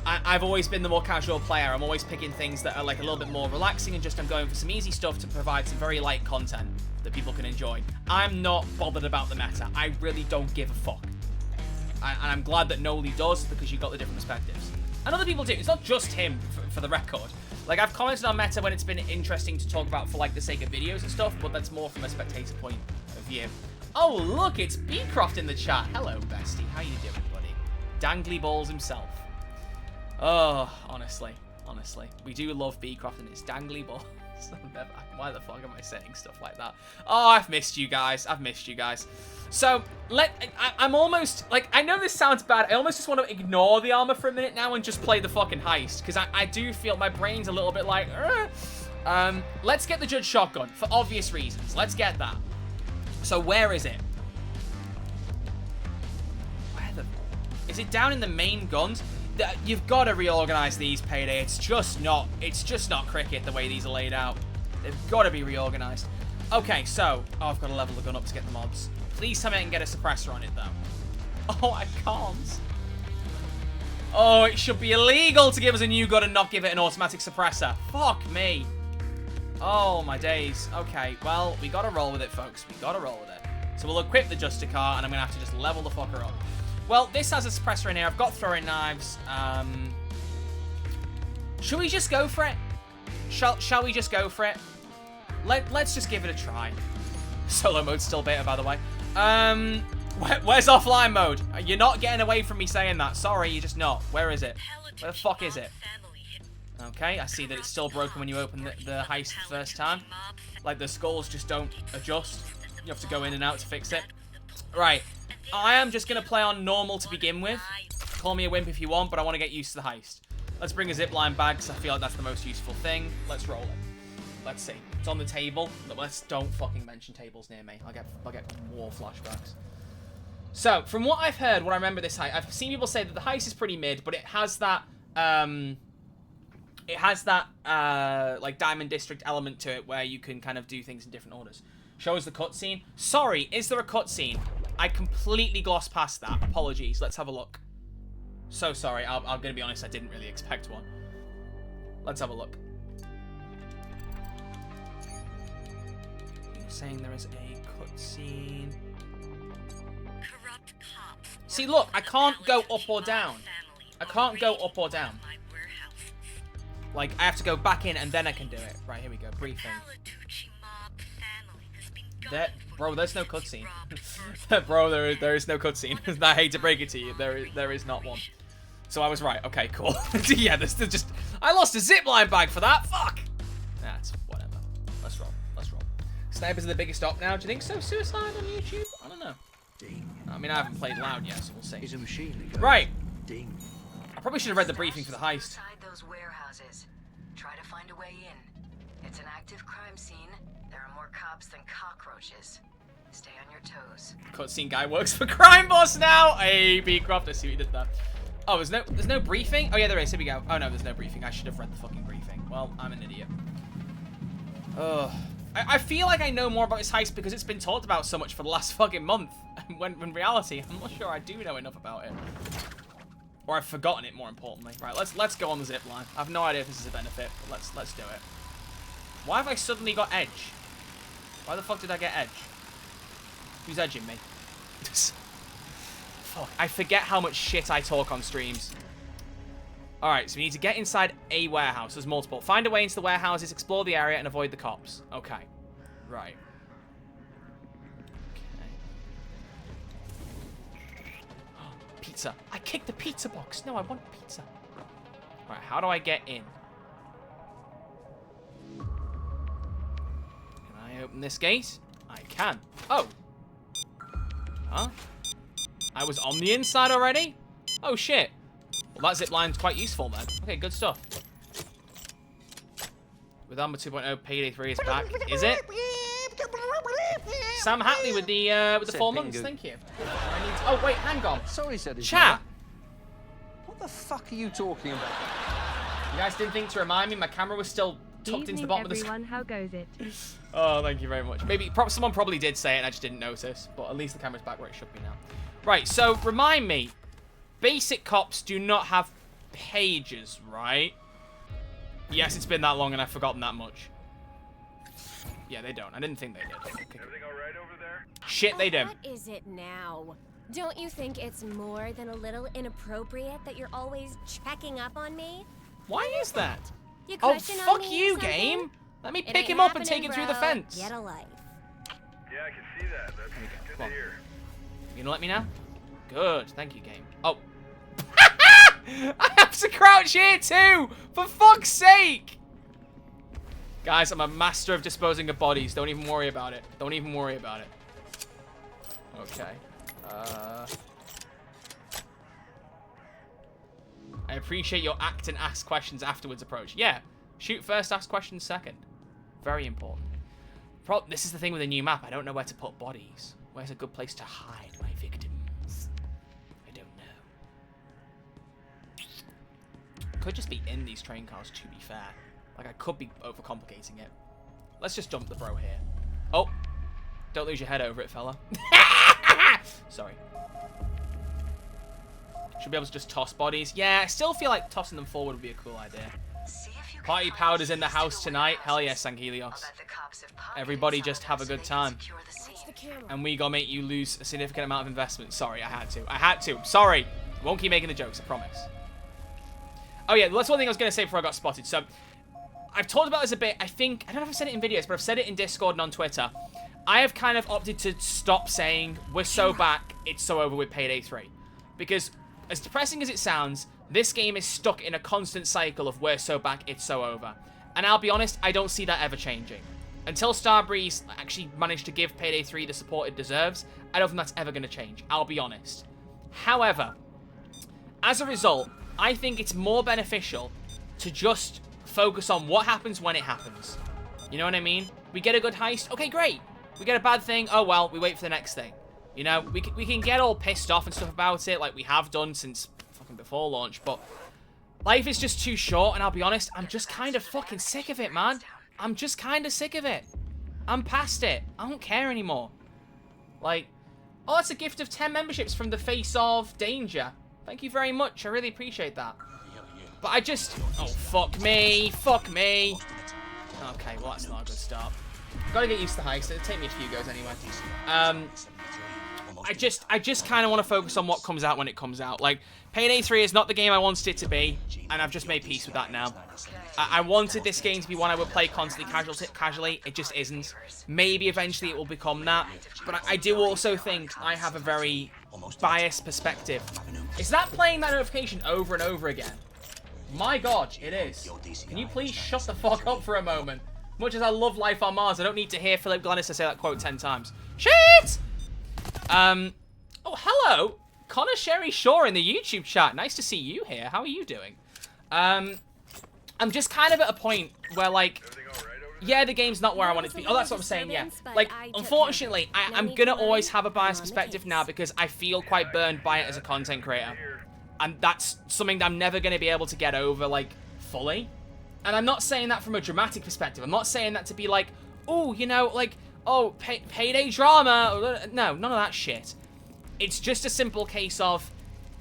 I've always been the more casual player. I'm always picking things that are like a little bit more relaxing and just I'm going for some easy stuff to provide some very light content that people can enjoy. I'm not bothered about the meta. I really don't give a fuck. And I'm glad that Noli does, because you've got the different perspectives. And other people do. It's not just him, for the record. Like, I've commented on meta when it's been interesting to talk about for, like, the sake of videos and stuff, but that's more from a spectator point of view. Oh, look, it's Beecroft in the chat. Hello, bestie. How you doing, buddy? Dangly Balls himself. Oh, honestly. We do love Beecroft and his dangly balls. Why the fuck am I saying stuff like that? Oh, I've missed you guys. So, I'm almost, like, I know this sounds bad. I almost just want to ignore the armor for a minute now and just play the fucking heist. Because I do feel my brain's a little bit like, let's get the Judge Shotgun for obvious reasons. Let's get that. So, where is it? Is it down in the main guns? You've got to reorganize these, Payday. It's just not cricket the way these are laid out. They've got to be reorganized. Okay, so, I've got to level the gun up to get the mods. Please tell me I can get a suppressor on it, though. Oh, I can't. Oh, it should be illegal to give us a new gun and not give it an automatic suppressor. Fuck me. Oh, my days. Okay, well, we got to roll with it, folks. We got to roll with it. So we'll equip the Justicar, and I'm going to have to just level the fucker up. Well, this has a suppressor in here. I've got throwing knives. Should we just go for it? Shall we just go for it? Let's just give it a try. Solo mode's still beta, by the way. Where's offline mode? You're not getting away from me saying that. Sorry, you're just not. Where is it? Where the fuck is it? Okay, I see that it's still broken when you open the heist the first time. Like, the skulls just don't adjust. You have to go in and out to fix it. Right. I am just going to play on normal to begin with. Call me a wimp if you want, but I want to get used to the heist. Let's bring a zipline bag, because I feel like that's the most useful thing. Let's roll it. Let's see. It's on the table. Don't fucking mention tables near me. I'll get war flashbacks. So, from what I've heard, what I remember this heist, I've seen people say that the heist is pretty mid, but it has that, like, Diamond District element to it, where you can kind of do things in different orders. Show us the cutscene. Sorry, is there a cutscene? I completely glossed past that. Apologies. Let's have a look. So sorry. I'm going to be honest. I didn't really expect one. Let's have a look. You're saying there is a cutscene. See, look. I can't go up or down. I can't go up or down. Like, I have to go back in and then I can do it. Right, here we go. Briefing. Bro, there's no cutscene. Bro, there is no cutscene. I hate to break it to you. There is not one. So I was right. Okay, cool. Yeah, there's just... I lost a zipline bag for that. Fuck. That's whatever. Let's roll. Snipers are the biggest op now. Do you think so? Suicide on YouTube? I don't know. Ding. I mean, I haven't played loud yet, so we'll see. Is a machine that goes Right. Ding. I probably should have read the briefing for the heist. Inside those warehouses. Try to find a way in. It's an active crime scene. There are more cops than cockroaches. Stay on your toes. Cutscene guy works for Crime Boss now. Hey, Beecroft, I see what you did there. Oh, there's no briefing? Oh yeah, there is. Here we go. Oh no, there's no briefing. I should have read the fucking briefing. Well, I'm an idiot. Ugh. I feel like I know more about this heist because it's been talked about so much for the last fucking month. When in reality, I'm not sure I do know enough about it. Or I've forgotten it, more importantly. Right, let's go on the zip line. I have no idea if this is a benefit, but let's do it. Why have I suddenly got edge? Why the fuck did I get edge? Who's edging me? Fuck, I forget how much shit I talk on streams. Alright, so we need to get inside a warehouse. There's multiple. Find a way into the warehouses, explore the area, and avoid the cops. Okay. Right. Pizza. I kicked the pizza box. No, I want pizza. Alright, how do I get in? Can I open this gate? I can. Oh. Huh? I was on the inside already? Oh, shit. Well, that zip line's quite useful, then. Okay, good stuff. With Armor 2.0, Payday 3 is back. Is it? Sam Hatley with the 4 months. Thank you. Oh, wait, hang on. Sorry, said his Chat. What the fuck are you talking about? You guys didn't think to remind me? My camera was still tucked into the bottom of the everyone, how goes it? Oh, thank you very much. Maybe someone probably did say it and I just didn't notice. But at least the camera's back where it should be now. Right, so remind me. Basic cops do not have pages, right? Yes, it's been that long and I've forgotten that much. Yeah, they don't. I didn't think they did. Okay. Everything all right over there? Shit, they do. What is it now? Don't you think it's more than a little inappropriate that you're always checking up on me? Why is that? You Oh, crushing on fuck me or you, something? game. Let me It pick ain't him up and happening, take him through the bro. fence. Get a life. Yeah, I can see that. That's good Come on. to hear. You gonna let me now? Good. Thank you, game. Oh. I have to crouch here too! For fuck's sake! Guys, I'm a master of disposing of bodies. Don't even worry about it. Don't even worry about it. Okay. I appreciate your act and ask questions afterwards approach. Yeah. Shoot first, ask questions second. Very important. This is the thing with a new map. I don't know where to put bodies. Where's a good place to hide my victims? I don't know. Could just be in these train cars, to be fair. Like, I could be overcomplicating it. Let's just jump the bro here. Oh. Don't lose your head over it, fella. Sorry. Should be able to just toss bodies. Yeah, I still feel like tossing them forward would be a cool idea. Party powder's in the house tonight. Hell yes, Sanghelios. Everybody just have a good time. And we gonna make you lose a significant amount of investment. Sorry, I had to. I had to. Sorry. I won't keep making the jokes, I promise. Oh yeah, that's one thing I was going to say before I got spotted. So, I've talked about this a bit. I don't know if I've said it in videos, but I've said it in Discord and on Twitter. I have kind of opted to stop saying, we're so back, it's so over with Payday 3. Because, as depressing as it sounds, this game is stuck in a constant cycle of we're so back, it's so over. And I'll be honest, I don't see that ever changing. Until Starbreeze actually managed to give Payday 3 the support it deserves, I don't think that's ever going to change. I'll be honest. However, as a result, I think it's more beneficial to just focus on what happens when it happens. You know what I mean? We get a good heist, okay, great. We get a bad thing, oh well, we wait for the next thing. You know, we can get all pissed off and stuff about it, like we have done since fucking before launch, but life is just too short, and I'll be honest, I'm just kind of fucking sick of it, man. I'm just kind of sick of it. I'm past it. I don't care anymore. Like, oh, it's a gift of 10 memberships from the face of Danger. Thank you very much. I really appreciate that. But I just... Oh, fuck me. Fuck me. Okay, well, that's not a good start. Gotta get used to the heist. It'll take me a few goes anyway. I just kind of want to focus on what comes out when it comes out. Like, Payday 3 is not the game I wanted it to be, and I've just made peace with that now. I wanted this game to be one I would play constantly, casually. It just isn't. Maybe eventually it will become that, but I do also think I have a very biased perspective. Is that playing that notification over and over again? My God, it is. Can you please shut the fuck up for a moment? Much as I love Life on Mars, I don't need to hear Philip Glennis say that quote 10 times. Shit! Oh, hello! Connor Sherry Shaw in the YouTube chat. Nice to see you here. How are you doing? I'm just kind of at a point where, like, yeah, the game's not where I want it to be. Oh, that's what I'm saying, yeah. Like, unfortunately, I'm gonna always have a biased perspective now because I feel quite burned by it as a content creator. And that's something that I'm never gonna be able to get over, like, fully. And I'm not saying that from a dramatic perspective. I'm not saying that to be like, oh, you know, like, oh, payday drama. No, none of that shit. It's just a simple case of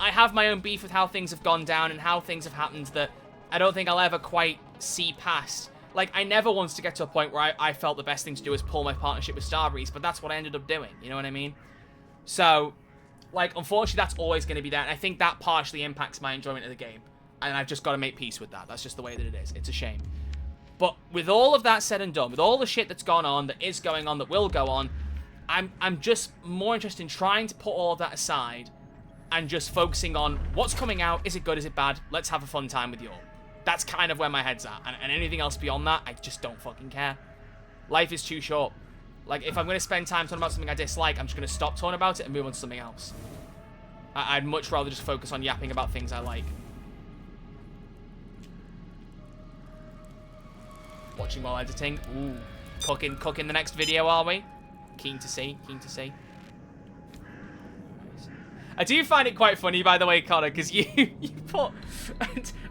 I have my own beef with how things have gone down and how things have happened that I don't think I'll ever quite see past. Like, I never wanted to get to a point where I felt the best thing to do is pull my partnership with Starbreeze, but that's what I ended up doing. You know what I mean? So, Like, unfortunately, that's always going to be there. And I think that partially impacts my enjoyment of the game. And I've just got to make peace with that. That's just the way that it is. It's a shame. But with all of that said and done, with all the shit that's gone on, that is going on, that will go on, I'm just more interested in trying to put all of that aside and just focusing on what's coming out. Is it good? Is it bad? Let's have a fun time with you all. That's kind of where my head's at. And anything else beyond that, I just don't fucking care. Life is too short. Like, if I'm going to spend time talking about something I dislike, I'm just going to stop talking about it and move on to something else. I'd much rather just focus on yapping about things I like. Watching while editing. Ooh. Cooking the next video, are we? Keen to see. I do find it quite funny, by the way, Connor, because you put...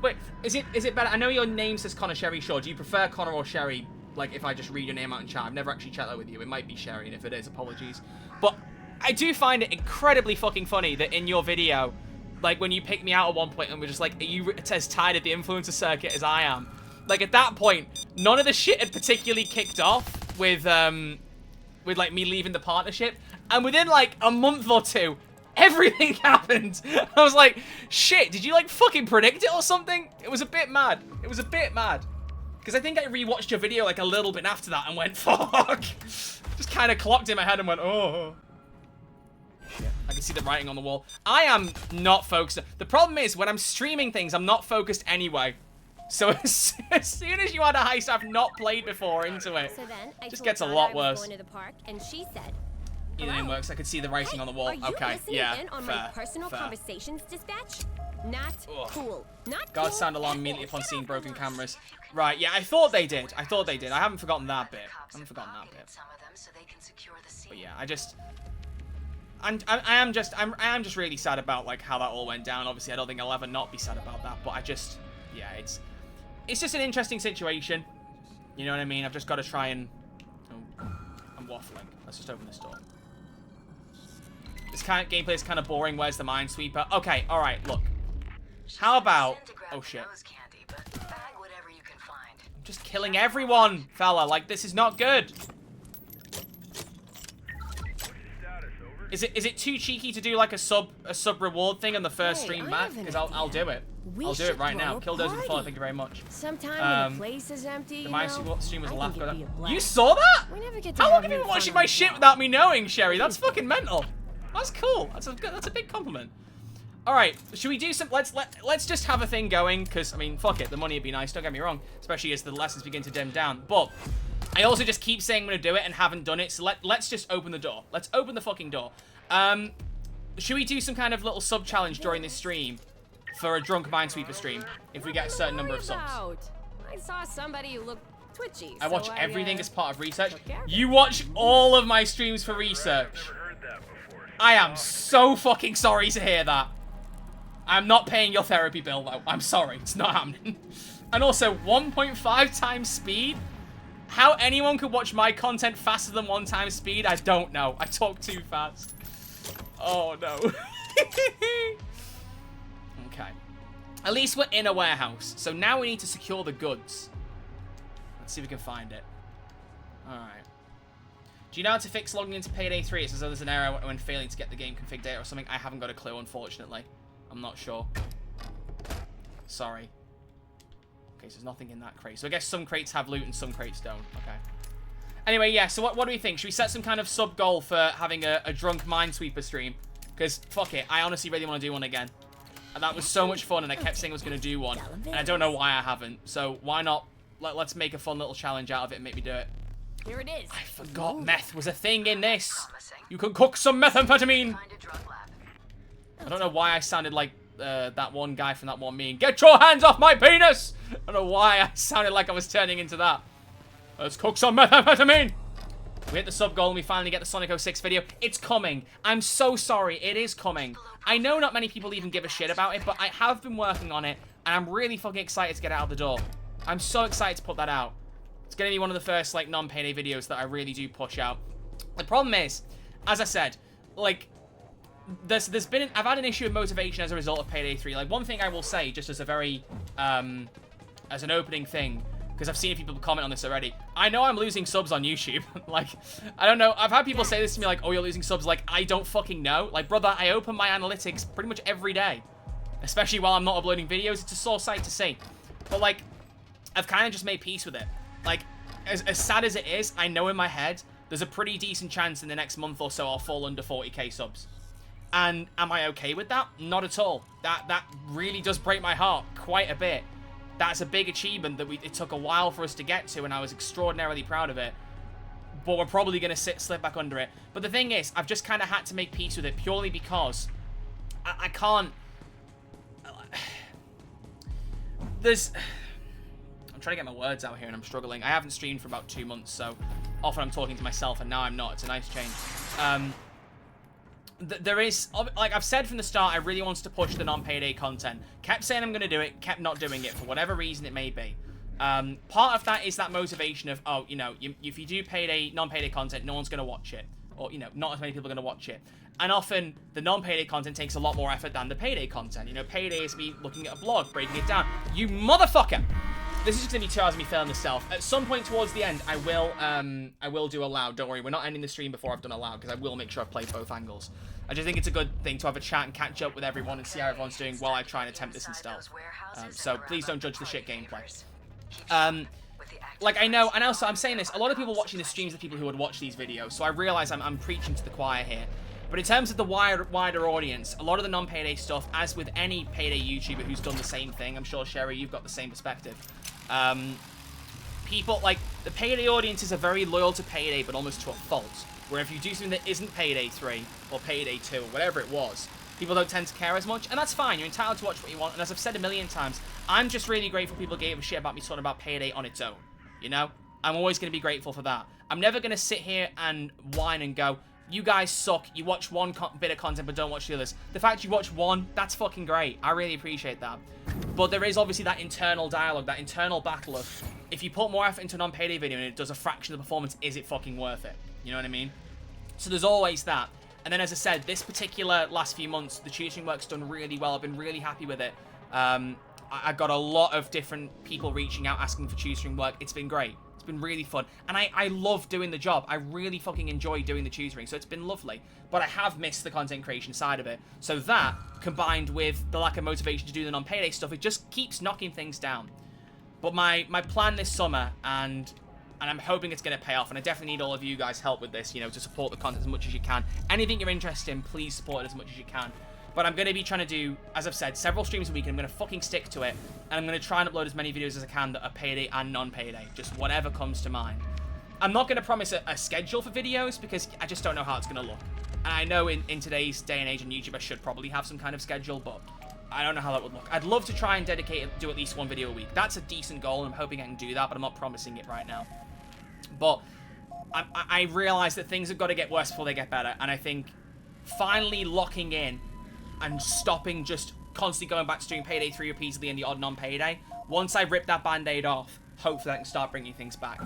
Wait, is it better? I know your name says Connor Sherry Shaw. Do you prefer Connor or Sherry? Like, if I just read your name out in chat. I've never actually chatted with you. It might be Sherry, and if it is, apologies. But I do find it incredibly fucking funny that in your video, like, when you picked me out at one point and were just like, are you as tired of the influencer circuit as I am? Like, at that point, none of the shit had particularly kicked off with like, me leaving the partnership. And within, like, a month or two, everything happened. I was like, shit, did you, like, fucking predict it or something? It was a bit mad. Because I think I rewatched your video, like, a little bit after that and went, fuck. Just kind of clocked in my head and went, oh. Shit. I can see the writing on the wall. I am not focused. The problem is, when I'm streaming things, I'm not focused anyway. So as soon as you add a heist I've not played before into it, So then I just told gets a Donna lot I was worse. going to the park, and she said, Either name works. I could see the writing on the wall. Are you Okay, listening yeah, in on fair, my personal fair. conversations dispatch? Not cool. Not Guard cool sound alarm at immediately all. upon seeing broken cameras. Right, yeah, I thought they did. I haven't forgotten that bit. But yeah, I am just really sad about, like, how that all went down. Obviously, I don't think I'll ever not be sad about that, but yeah, it's just an interesting situation. You know what I mean? I've just got to try and... Oh, I'm waffling. Let's just open this door. This kind of gameplay is kind of boring. Where's the minesweeper? Okay, alright, look. How about... Oh, shit. I'm just killing everyone, fella. Like, this is not good. Is it too cheeky to do, like, a sub reward thing on the first stream back? Because I'll do it. I'll do it right now. Killdozer and follow, thank you very much. Sometime when the place is empty, The minesweeper stream was a laugh. you You saw that? We never get to How long have have you any been fun watching on my the shit farm. without me knowing, Sherry? That's fucking mental. That's cool. That's a big compliment. All right, should we do some? Let's just have a thing going, because I mean, fuck it. The money would be nice. Don't get me wrong, especially as the lessons begin to dim down. But I also just keep saying I'm gonna do it and haven't done it. So let's just open the door. Let's open the fucking door. Should we do some kind of little sub challenge during this stream for a drunk minesweeper stream if we get a certain number of subs? I saw somebody who looked twitchy. I watch so everything as part of research. took care of it. You watch all of my streams for research. Never heard that before. I am so fucking sorry to hear that. I'm not paying your therapy bill, though. I'm sorry. It's not happening. And also, 1.5 times speed? How anyone could watch my content faster than 1 times speed, I don't know. I talk too fast. Oh, no. Okay. At least we're in a warehouse. So now we need to secure the goods. Let's see if we can find it. Alright. Do you know how to fix logging into Payday 3? It says there's an error when failing to get the game config data or something. I haven't got a clue, unfortunately. I'm not sure. Sorry. Okay, so there's nothing in that crate. So I guess some crates have loot and some crates don't. Okay. Anyway, yeah, so what do we think? Should we set some kind of sub goal for having a drunk minesweeper stream? Because, fuck it, I honestly really want to do one again. And that was so much fun, and I kept saying I was going to do one. And I don't know why I haven't. So why not? Let's make a fun little challenge out of it and make me do it. Here it is. I forgot meth was a thing in this. You can cook some methamphetamine. I don't know why I sounded like that one guy from that one meme. Get your hands off my penis! I don't know why I sounded like I was turning into that. Let's cook some methamphetamine. We hit the sub goal and we finally get the Sonic 06 video. It's coming. I'm so sorry. It is coming. I know not many people even give a shit about it, but I have been working on it, and I'm really fucking excited to get it out the door. I'm so excited to put that out. It's going to be one of the first, like, non-Payday videos that I really do push out. The problem is, as I said, like, I've had an issue of motivation as a result of Payday 3. Like, one thing I will say, just as a very, as an opening thing, because I've seen people comment on this already. I know I'm losing subs on YouTube. Like, I don't know. I've had people say this to me like, oh, you're losing subs. Like, I don't fucking know. Like, brother, I open my analytics pretty much every day. Especially while I'm not uploading videos. It's a sore sight to see. But, like, I've kind of just made peace with it. Like, as sad as it is, I know in my head, there's a pretty decent chance in the next month or so I'll fall under 40k subs. And am I okay with that? Not at all. That really does break my heart quite a bit. That's a big achievement that it took a while for us to get to, and I was extraordinarily proud of it. But we're probably going to slip back under it. But the thing is, I've just kind of had to make peace with it purely because I can't... I'm trying to get my words out here and I'm struggling. I haven't streamed for about 2 months, so often I'm talking to myself and now I'm not. It's a nice change. There is, like I've said from the start, I really wanted to push the non-Payday content. Kept saying I'm going to do it, kept not doing it for whatever reason it may be. Part of that is that motivation of, oh, you know, if you do Payday, non-Payday content, no one's going to watch it. Or, you know, not as many people are going to watch it. And often, the non-Payday content takes a lot more effort than the Payday content. You know, Payday is me looking at a blog, breaking it down. You motherfucker! This is just going to be 2 hours of me failing myself. At some point towards the end, I will do a loud. Don't worry, we're not ending the stream before I've done a loud, because I will make sure I've played both angles. I just think it's a good thing to have a chat and catch up with everyone and see how everyone's doing while I try and attempt this in stealth. So please don't judge the shit gameplay. Like, I know, and also I'm saying this, a lot of people watching the streams are people who would watch these videos, so I realize I'm preaching to the choir here. But in terms of the wider audience, a lot of the non-Payday stuff, as with any Payday YouTuber who's done the same thing, I'm sure, Sherry, you've got the same perspective. People, like, the Payday audiences are very loyal to Payday, but almost to a fault. Where if you do something that isn't Payday 3, or Payday 2, or whatever it was, people don't tend to care as much, and that's fine. You're entitled to watch what you want, and as I've said a million times, I'm just really grateful people gave a shit about me talking about Payday on its own, you know? I'm always going to be grateful for that. I'm never going to sit here and whine and go, you guys suck, you watch one bit of content but don't watch the others. The fact you watch one, that's fucking great. I really appreciate that. But there is obviously that internal dialogue, that internal battle of, if you put more effort into a non-Payday video and it does a fraction of the performance, is it fucking worth it? You know what I mean? So there's always that. And then, as I said, this particular last few months, the tutoring work's done really well. I've been really happy with it. I got a lot of different people reaching out asking for tutoring work. It's been great. It's been really fun. And I love doing the job. I really fucking enjoy doing the tutoring. So it's been lovely. But I have missed the content creation side of it. So that, combined with the lack of motivation to do the non-Payday stuff, it just keeps knocking things down. But my plan this summer, and I'm hoping it's going to pay off, and I definitely need all of you guys' help with this, you know, to support the content as much as you can. Anything you're interested in, please support it as much as you can. But I'm going to be trying to do, as I've said, several streams a week, and I'm going to fucking stick to it. And I'm going to try and upload as many videos as I can that are Payday and non-Payday. Just whatever comes to mind. I'm not going to promise a schedule for videos, because I just don't know how it's going to look. And I know in today's day and age on YouTube, I should probably have some kind of schedule, but I don't know how that would look. I'd love to try and do at least one video a week. That's a decent goal, and I'm hoping I can do that, but I'm not promising it right now. But I realize that things have got to get worse before they get better. And I think finally locking in and stopping just constantly going back to doing Payday 3 repeatedly and the odd non-Payday, once I rip that band-aid off, hopefully I can start bringing things back.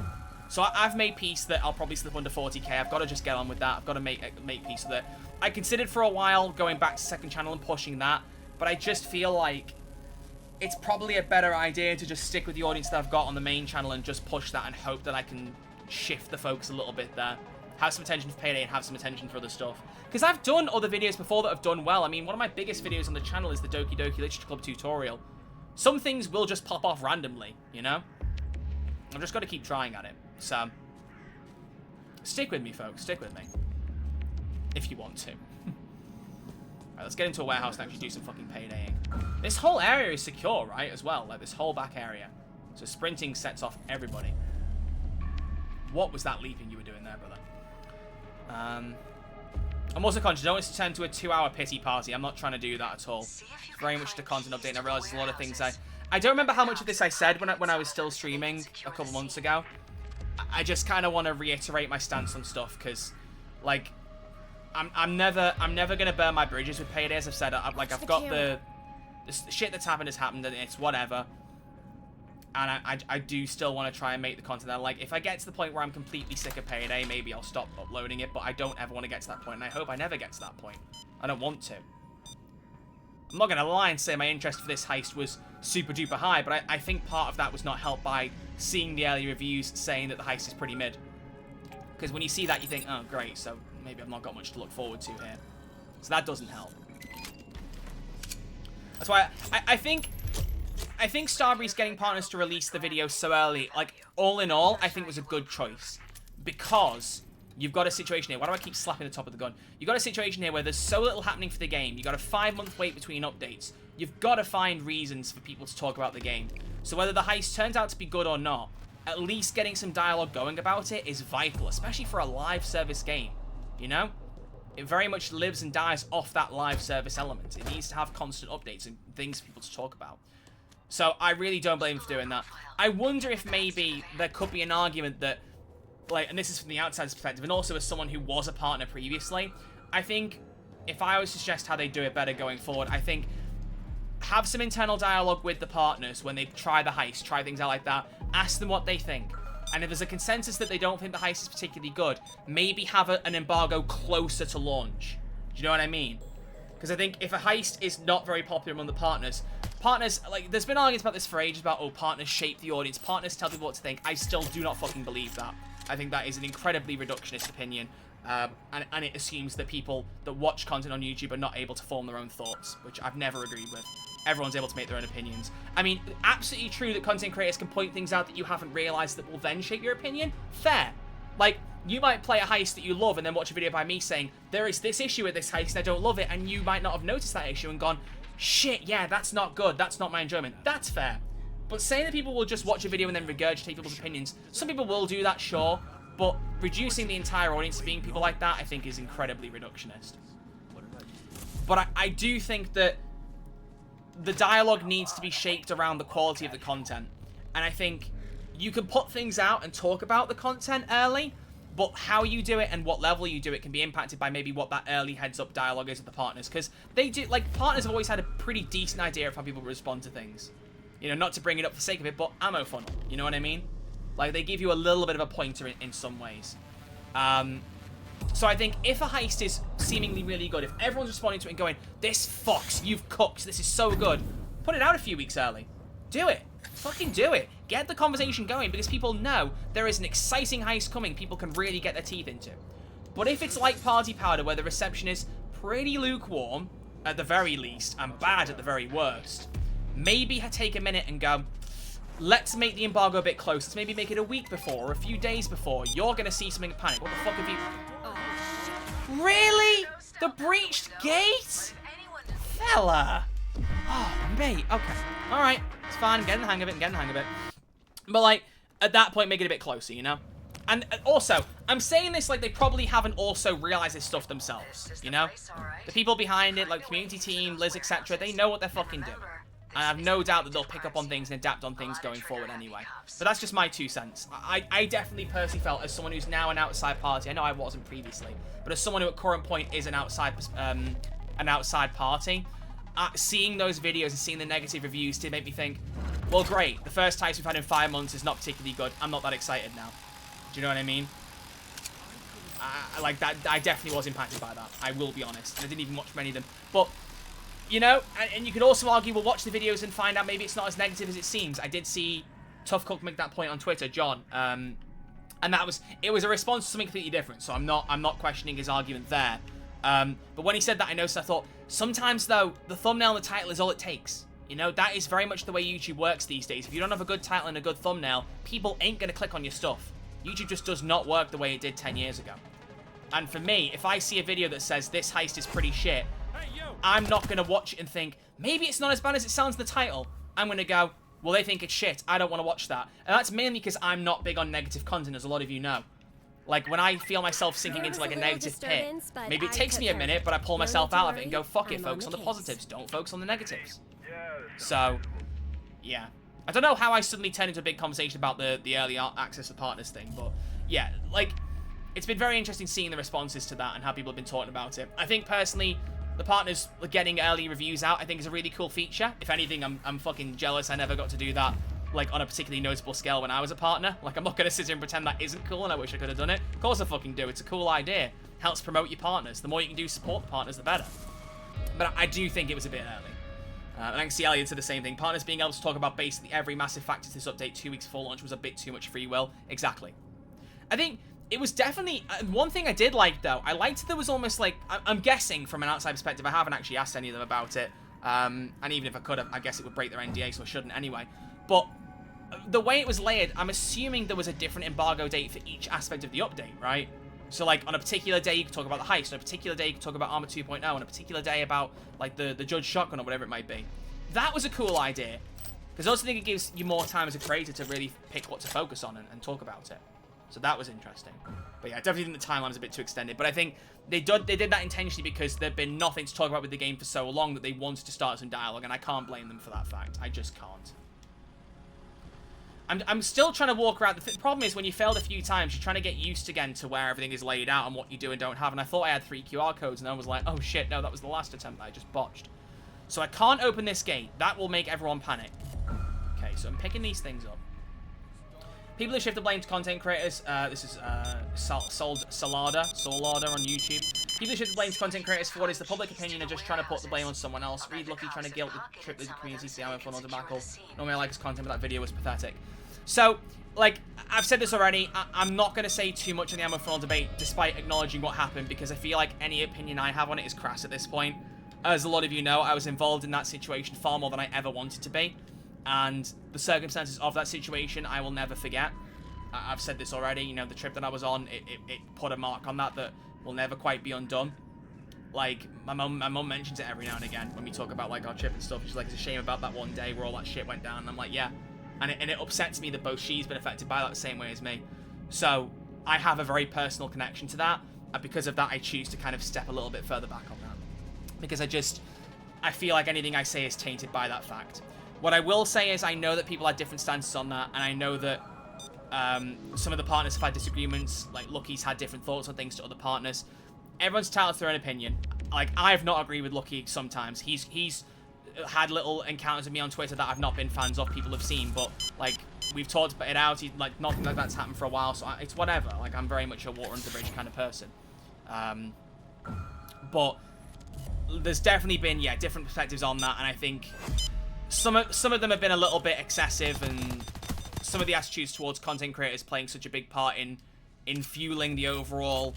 So I've made peace that I'll probably slip under 40k. I've got to just get on with that. I've got to make peace with it. I considered for a while going back to second channel and pushing that, but I just feel like it's probably a better idea to just stick with the audience that I've got on the main channel and just push that and hope that I can shift the focus a little bit there. Have some attention for Payday and have some attention for other stuff. Because I've done other videos before that have done well. I mean, one of my biggest videos on the channel is the Doki Doki Literature Club tutorial. Some things will just pop off randomly, you know? I've just got to keep trying at it. So, stick with me, folks. Stick with me. If you want to. Alright, let's get into a warehouse and actually do some fucking paydaying. This whole area is secure, right, as well? Like, this whole back area. So sprinting sets off everybody. What was that leaping you were doing there, brother? I'm also conscious, I don't want this to turn to a 2-hour pity party. I'm not trying to do that at all. Very much the content update, and I realize there's a lot of things I don't remember how much of this I said when I was still streaming a couple months ago. I just kind of want to reiterate my stance on stuff, because, like, I'm never gonna burn my bridges with Payday. As I've said, I've got the shit that's happened has happened, and it's whatever. And I do still want to try and make the content that, like, if I get to the point where I'm completely sick of Payday, maybe I'll stop uploading it, but I don't ever want to get to that point, and I hope I never get to that point. I don't want to. I'm not going to lie and say my interest for this heist was super duper high, but I think part of that was not helped by seeing the early reviews saying that the heist is pretty mid. Because when you see that, you think, oh, great, so maybe I've not got much to look forward to here. So that doesn't help. That's why I think Starbreeze getting partners to release the video so early, like, all in all, I think was a good choice. Because you've got a situation here. Why do I keep slapping the top of the gun? You've got a situation here where there's so little happening for the game. You've got a 5-month wait between updates. You've got to find reasons for people to talk about the game. So whether the heist turns out to be good or not, at least getting some dialogue going about it is vital, especially for a live service game, you know? It very much lives and dies off that live service element. It needs to have constant updates and things for people to talk about. So I really don't blame him for doing that. I wonder if maybe there could be an argument that, like, and this is from the outsider's perspective, and also as someone who was a partner previously, I think if I would suggest how they do it better going forward, I think have some internal dialogue with the partners when they try the heist, try things out like that, ask them what they think. And if there's a consensus that they don't think the heist is particularly good, maybe have an embargo closer to launch. Do you know what I mean? Because I think if a heist is not very popular among the partners, like, there's been arguments about this for ages about, oh, partners shape the audience, partners tell people what to think. I still do not fucking believe that. I think that is an incredibly reductionist opinion, and it assumes that people that watch content on YouTube are not able to form their own thoughts, which I've never agreed with. Everyone's able to make their own opinions. I mean, absolutely true that content creators can point things out that you haven't realized that will then shape your opinion. Fair. Like, you might play a heist that you love and then watch a video by me saying, there is this issue with this heist and I don't love it, and you might not have noticed that issue and gone, shit, yeah, that's not good, that's not my enjoyment. That's fair. But saying that people will just watch a video and then regurgitate people's opinions, some people will do that, sure, but reducing the entire audience to being people like that, I think, is incredibly reductionist. But I do think that the dialogue needs to be shaped around the quality of the content. And I think you can put things out and talk about the content early, but how you do it and what level you do it can be impacted by maybe what that early heads-up dialogue is with the partners. Because they do, like, partners have always had a pretty decent idea of how people respond to things. You know, not to bring it up for the sake of it, but ammo funnel. You know what I mean? Like, they give you a little bit of a pointer in some ways. So I think if a heist is seemingly really good, if everyone's responding to it and going, this fucks, you've cooked, this is so good, put it out a few weeks early. Do it. Fucking do it. Get the conversation going, because people know there is an exciting heist coming people can really get their teeth into. But if it's like Party Powder, where the reception is pretty lukewarm, at the very least, and bad at the very worst, maybe take a minute and go, let's make the embargo a bit close. Let's maybe make it a week before or a few days before. You're going to see something and panic. What the fuck have you... Really? The breached gate? Fella. Oh, mate. Okay. Alright. It's fine. I'm getting the hang of it. But, like, at that point, make it a bit closer, you know? And also, I'm saying this like they probably haven't also realized this stuff themselves, you know? The people behind it, like community team, Liz, etc., they know what they're fucking doing. And I have no doubt that they'll pick up on things and adapt on things going forward anyway. But that's just my 2 cents. I definitely personally felt, as someone who's now an outside party, I know I wasn't previously, but as someone who at current point is an outside party, seeing those videos and seeing the negative reviews did make me think, well, great, the first heist we've had in 5 months is not particularly good. I'm not that excited now. Do you know what I mean? Like, that, I definitely was impacted by that. I will be honest. And I didn't even watch many of them. But... you know, and you could also argue, we'll watch the videos and find out maybe it's not as negative as it seems. I did see Tough Cook make that point on Twitter, John, and it was a response to something completely different. So I'm not questioning his argument there. But when he said that, I noticed, I thought, sometimes though, the thumbnail and the title is all it takes. You know, that is very much the way YouTube works these days. If you don't have a good title and a good thumbnail, people ain't gonna click on your stuff. YouTube just does not work the way it did 10 years ago. And for me, if I see a video that says this heist is pretty shit, I'm not going to watch it and think, maybe it's not as bad as it sounds in the title. I'm going to go, well, they think it's shit. I don't want to watch that. And that's mainly because I'm not big on negative content, as a lot of you know. Like, when I feel myself sinking into, like, a negative pit, maybe it takes me a minute, but I pull myself out of it and go, fuck it, focus on the positives. Don't focus on the negatives. So, yeah. I don't know how I suddenly turned into a big conversation about the early access to partners thing, but, yeah, like, it's been very interesting seeing the responses to that and how people have been talking about it. I think, personally... the partners getting early reviews out, I think, is a really cool feature. If anything, I'm fucking jealous I never got to do that, like, on a particularly noticeable scale when I was a partner. Like, I'm not going to sit here and pretend that isn't cool and I wish I could have done it. Of course I fucking do. It's a cool idea. Helps promote your partners. The more you can do support the partners, the better. But I do think it was a bit early. And I can see Elliot said the same thing. Partners being able to talk about basically every massive factor to this update 2 weeks before launch was a bit too much free will. Exactly. I think it was definitely... one thing I did like, though, I liked there was almost like... I'm guessing from an outside perspective, I haven't actually asked any of them about it. And even if I could have, I guess it would break their NDA, so I shouldn't anyway. But the way it was layered, I'm assuming there was a different embargo date for each aspect of the update, right? So, like, on a particular day, you could talk about the heist. On a particular day, you could talk about Armor 2.0. On a particular day, about, like, the Judge Shotgun or whatever it might be. That was a cool idea. Because I also think it gives you more time as a creator to really pick what to focus on and talk about it. So that was interesting. But yeah, I definitely think the timeline was a bit too extended. But I think they did that intentionally because there'd been nothing to talk about with the game for so long that they wanted to start some dialogue. And I can't blame them for that fact. I just can't. I'm still trying to walk around. The problem is when you failed a few times, you're trying to get used again to where everything is laid out and what you do and don't have. And I thought I had 3 QR codes, and I was like, oh shit, no, that was the last attempt that I just botched. So I can't open this gate. That will make everyone panic. Okay, so I'm picking these things up. People who shift the blame to content creators. This is Solada on YouTube. People who shift the blame to content creators for what is the public opinion are just trying to put the blame on someone else. Read Lucky trying to guilt the trip with the community, see how I fun on debacle. Normally I like his content, but that video was pathetic. So, like, I've said this already, I'm not going to say too much on the Ammo Funnel debate, despite acknowledging what happened, because I feel like any opinion I have on it is crass at this point. As a lot of you know, I was involved in that situation far more than I ever wanted to be, and the circumstances of that situation I will never forget. I've said this already, you know, the trip that I was on, it put a mark on that will never quite be undone. Like, my mum mentions it every now and again when we talk about, like, our trip and stuff. She's like, it's a shame about that one day where all that shit went down, and I'm like, yeah. And it upsets me that both she's been affected by that the same way as me. So, I have a very personal connection to that. And because of that, I choose to kind of step a little bit further back on that. Because I feel like anything I say is tainted by that fact. What I will say is I know that people had different stances on that. And I know that some of the partners have had disagreements. Like, Lucky's had different thoughts on things to other partners. Everyone's entitled to their own opinion. Like, I've not agreed with Lucky sometimes. He's had little encounters with me on Twitter that I've not been fans of, people have seen, but, like, we've talked about it out. Like, nothing like that's happened for a while, so it's whatever. Like, I'm very much a water under the bridge kind of person. But there's definitely been, yeah, different perspectives on that, and I think some of them have been a little bit excessive, and some of the attitudes towards content creators playing such a big part in fueling the overall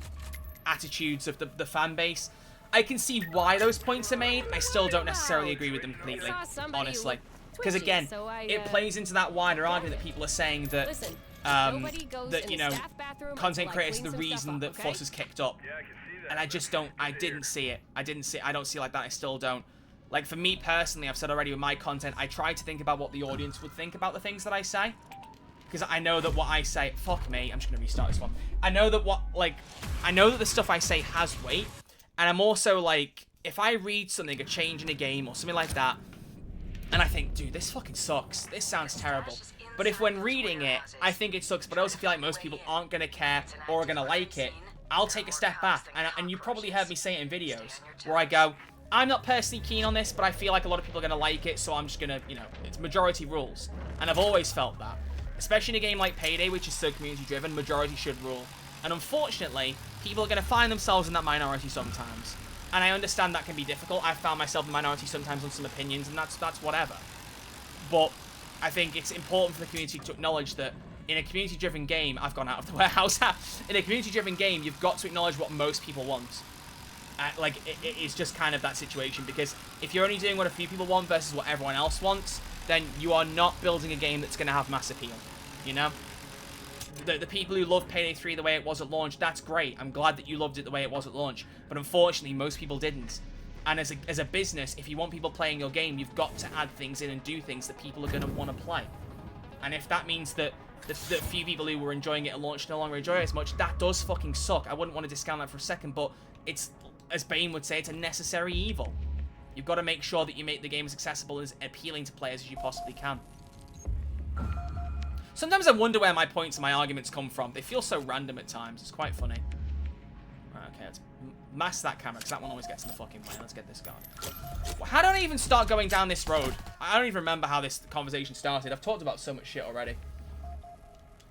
attitudes of the fan base. I can see why those points are made. I still don't necessarily agree with them completely, honestly. Because again, it plays into that wider argument that people are saying that, that, you know, content creators are the reason that Fuss is kicked up. Yeah, I can see that. And I just don't, I didn't see it. I don't see it like that. I still don't. Like, for me personally, I've said already with my content, I try to think about what the audience would think about the things that I say. Because I know that what I say, fuck me, I'm just going to restart this one. I know that the stuff I say has weight. And I'm also like, if I read something, a change in a game or something like that, and I think, dude, this fucking sucks. This sounds terrible. But if when reading it, I think it sucks, but I also feel like most people aren't going to care or are going to like it, I'll take a step back. And you probably heard me say it in videos where I go, I'm not personally keen on this, but I feel like a lot of people are going to like it, so I'm just going to, you know, it's majority rules. And I've always felt that. Especially in a game like Payday, which is so community-driven, majority should rule. And unfortunately, people are going to find themselves in that minority sometimes. And I understand that can be difficult. I've found myself in the minority sometimes on some opinions, and that's whatever. But I think it's important for the community to acknowledge that in a community-driven game, I've gone out of the warehouse. In a community-driven game, you've got to acknowledge what most people want. Like, it's just kind of that situation, because if you're only doing what a few people want versus what everyone else wants, then you are not building a game that's going to have mass appeal, you know? The people who love Payday 3 the way it was at launch, that's great. I'm glad that you loved it the way it was at launch. But unfortunately, most people didn't. And as a business, if you want people playing your game, you've got to add things in and do things that people are going to want to play. And if that means that the few people who were enjoying it at launch no longer enjoy it as much, that does fucking suck. I wouldn't want to discount that for a second, but it's, as Bane would say, it's a necessary evil. You've got to make sure that you make the game as accessible and as appealing to players as you possibly can. Sometimes I wonder where my points and my arguments come from. They feel so random at times. It's quite funny. Right, okay, let's mask that camera, because that one always gets in the fucking way. Let's get this going. How did I even start going down this road? I don't even remember how this conversation started. I've talked about so much shit already.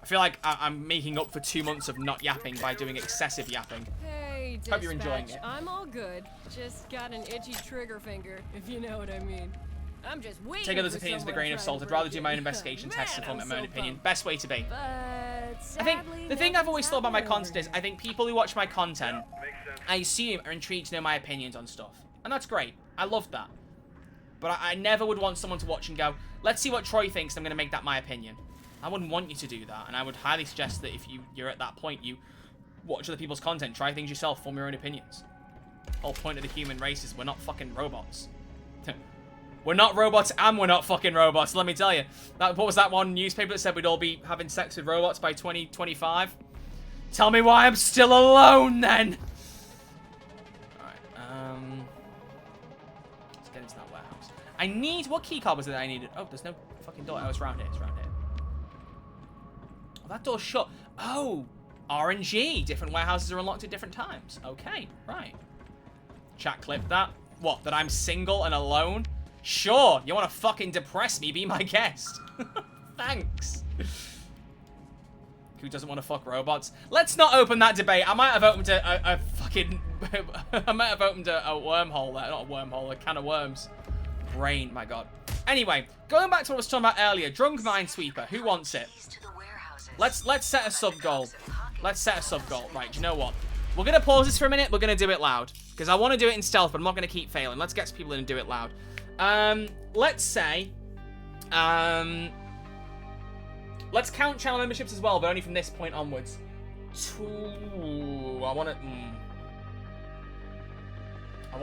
I feel like I'm making up for 2 months of not yapping by doing excessive yapping. Hey, dispatch. Hope you're enjoying it. I'm all good. Just got an itchy trigger finger, if you know what I mean. I'm just waiting. Take others' for opinions with a someone grain to of try salt. to I'd rather break do in. my own investigation tests and Man, form I'm my own so opinion. pumped. Best way to be. But I think sadly, the thing I've always thought about my nothing's content is I happening. think people who watch my content, Makes sense. I assume, are intrigued to know my opinions on stuff. And that's great. I love that. But I never would want someone to watch and go, let's see what Troy thinks, I'm going to make that my opinion. I wouldn't want you to do that. And I would highly suggest that if you're at that point, you watch other people's content, try things yourself, form your own opinions. Whole point of the human race is we're not fucking robots. We're not robots and we're not fucking robots, let me tell you. What was that one newspaper that said we'd all be having sex with robots by 2025? Tell me why I'm still alone then! Alright, let's get into that warehouse. I need... What key card was it that I needed? Oh, there's no fucking door. Oh, it's around here. It's around here. Oh, that door's shut. Oh! RNG. Different warehouses are unlocked at different times. Okay, right. Chat clip that. What, that I'm single and alone? Sure, you want to fucking depress me, be my guest. Thanks. Who doesn't want to fuck robots? Let's not open that debate. I might have opened a fucking... I might have opened a wormhole there. Not a wormhole, a can of worms. Brain, my god. Anyway, going back to what I was talking about earlier. Drunk Minesweeper. Who wants it? Let's set a sub goal. Let's set a sub goal. Right, do you know what? We're going to pause this for a minute. We're going to do it loud. Because I want to do it in stealth, but I'm not going to keep failing. Let's get some people in and do it loud. Let's say... let's count channel memberships as well, but only from this point onwards. I want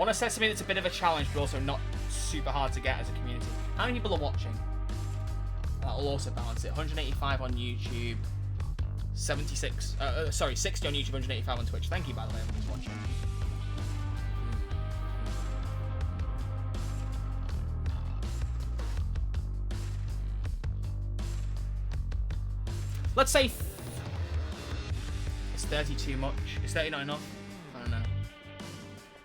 to set something that's a bit of a challenge, but also not super hard to get as a community. How many people are watching? That'll also balance it. 185 on YouTube. 60 on YouTube, 185 on Twitch. Thank you, by the way, everyone's watching. Let's say... Is 30 too much? Is 30 not enough? I don't know.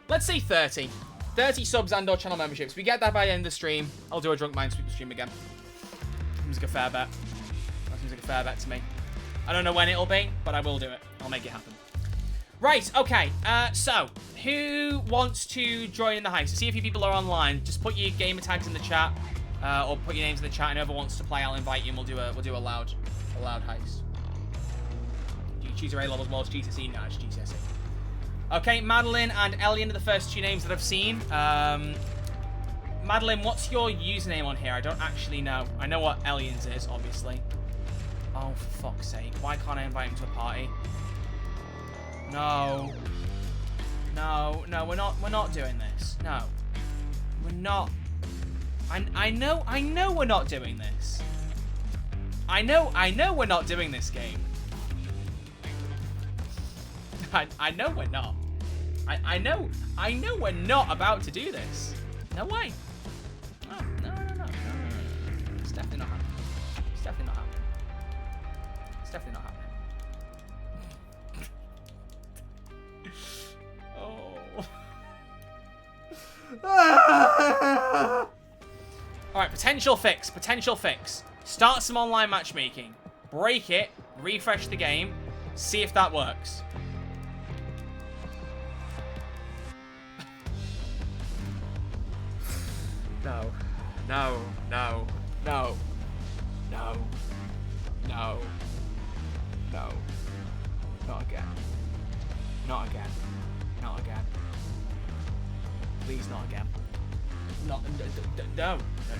Let's say 30. 30 subs and or channel memberships. We get that by the end of the stream. I'll do a Drunk Minesweeper stream again. Seems like a fair bet. That seems like a fair bet to me. I don't know when it'll be, but I will do it. I'll make it happen. Right, okay. So, who wants to join in the heist? See if you people are online. Just put your gamer tags in the chat. Or put your names in the chat. And whoever wants to play, I'll invite you and we'll do a loud heist. Do you choose your A level as well as GCSE? No, it's GCSE. Okay, Madeline and Elian are the first two names that I've seen. Madeline, what's your username on here? I don't actually know. I know what Elian's is, obviously. Oh, for fuck's sake. Why can't I invite him to a party? No. No, we're not doing this. No. We're not. I know we're not doing this. I know we're not doing this game. I know we're not. I know we're not about to do this. No way. Oh, no. It's definitely not happening. It's definitely not happening. It's definitely not happening. Oh. Alright, potential fix. Start some online matchmaking. Break it. Refresh the game. See if that works. No. Not again. Please, not again. No,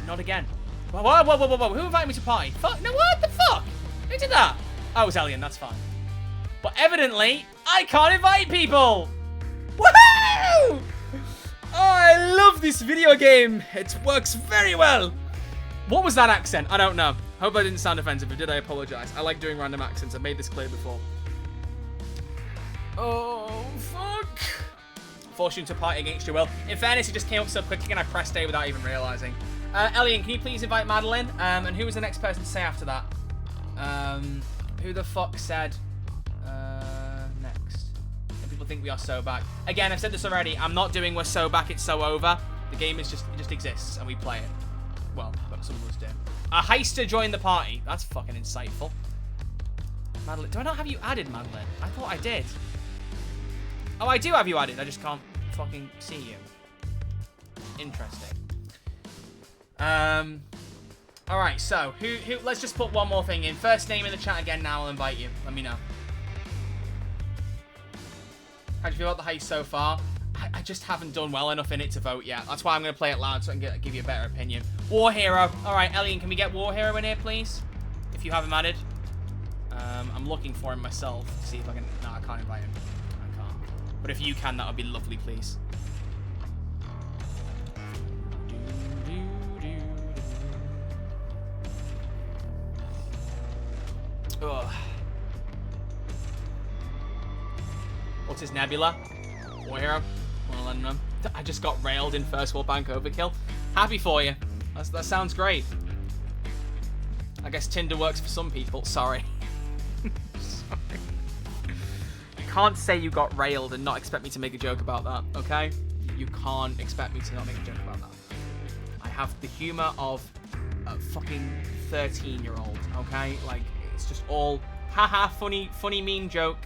not again. Whoa. Who invited me to party? Fuck, no, what the fuck? Who did that? Oh, it was Alien, that's fine. But evidently, I can't invite people! Woohoo! Oh, I love this video game. It works very well. What was that accent? I don't know. Hope I didn't sound offensive. If I did, I apologize. I like doing random accents. I've made this clear before. Oh, fuck. Forced you into a party against your will. In fairness, it just came up so quickly and I pressed A without even realizing. Elian, can you please invite Madeline? And who was the next person to say after that? Who the fuck said next? And people think we are so back. Again, I've said this already. I'm not doing we're so back, it's so over. The game is just exists and we play it. Well, but some of us do. A heister joined the party. That's fucking insightful. Madeline, do I not have you added, Madeline? I thought I did. Oh, I do have you added. I just can't fucking see you. Interesting. All right. So who? Let's just put one more thing in. First name in the chat again. Now I'll invite you. Let me know. How do you feel about the heist so far? I just haven't done well enough in it to vote yet. That's why I'm going to play it loud so I can give you a better opinion. War Hero. All right, Elian, can we get War Hero in here, please? If you have him added. I'm looking for him myself to see if I can... No, I can't invite him. I can't. But if you can, that would be lovely, please. Ugh. What's his Nebula? War Hero? Wanna let him know? I just got railed in first world bank overkill. Happy for you. That sounds great. I guess Tinder works for some people. Sorry. Sorry. You can't say you got railed and not expect me to make a joke about that, okay? You can't expect me to not make a joke about that. I have the humor of a fucking 13-year-old, okay? Like, it's just all, haha, funny meme joke.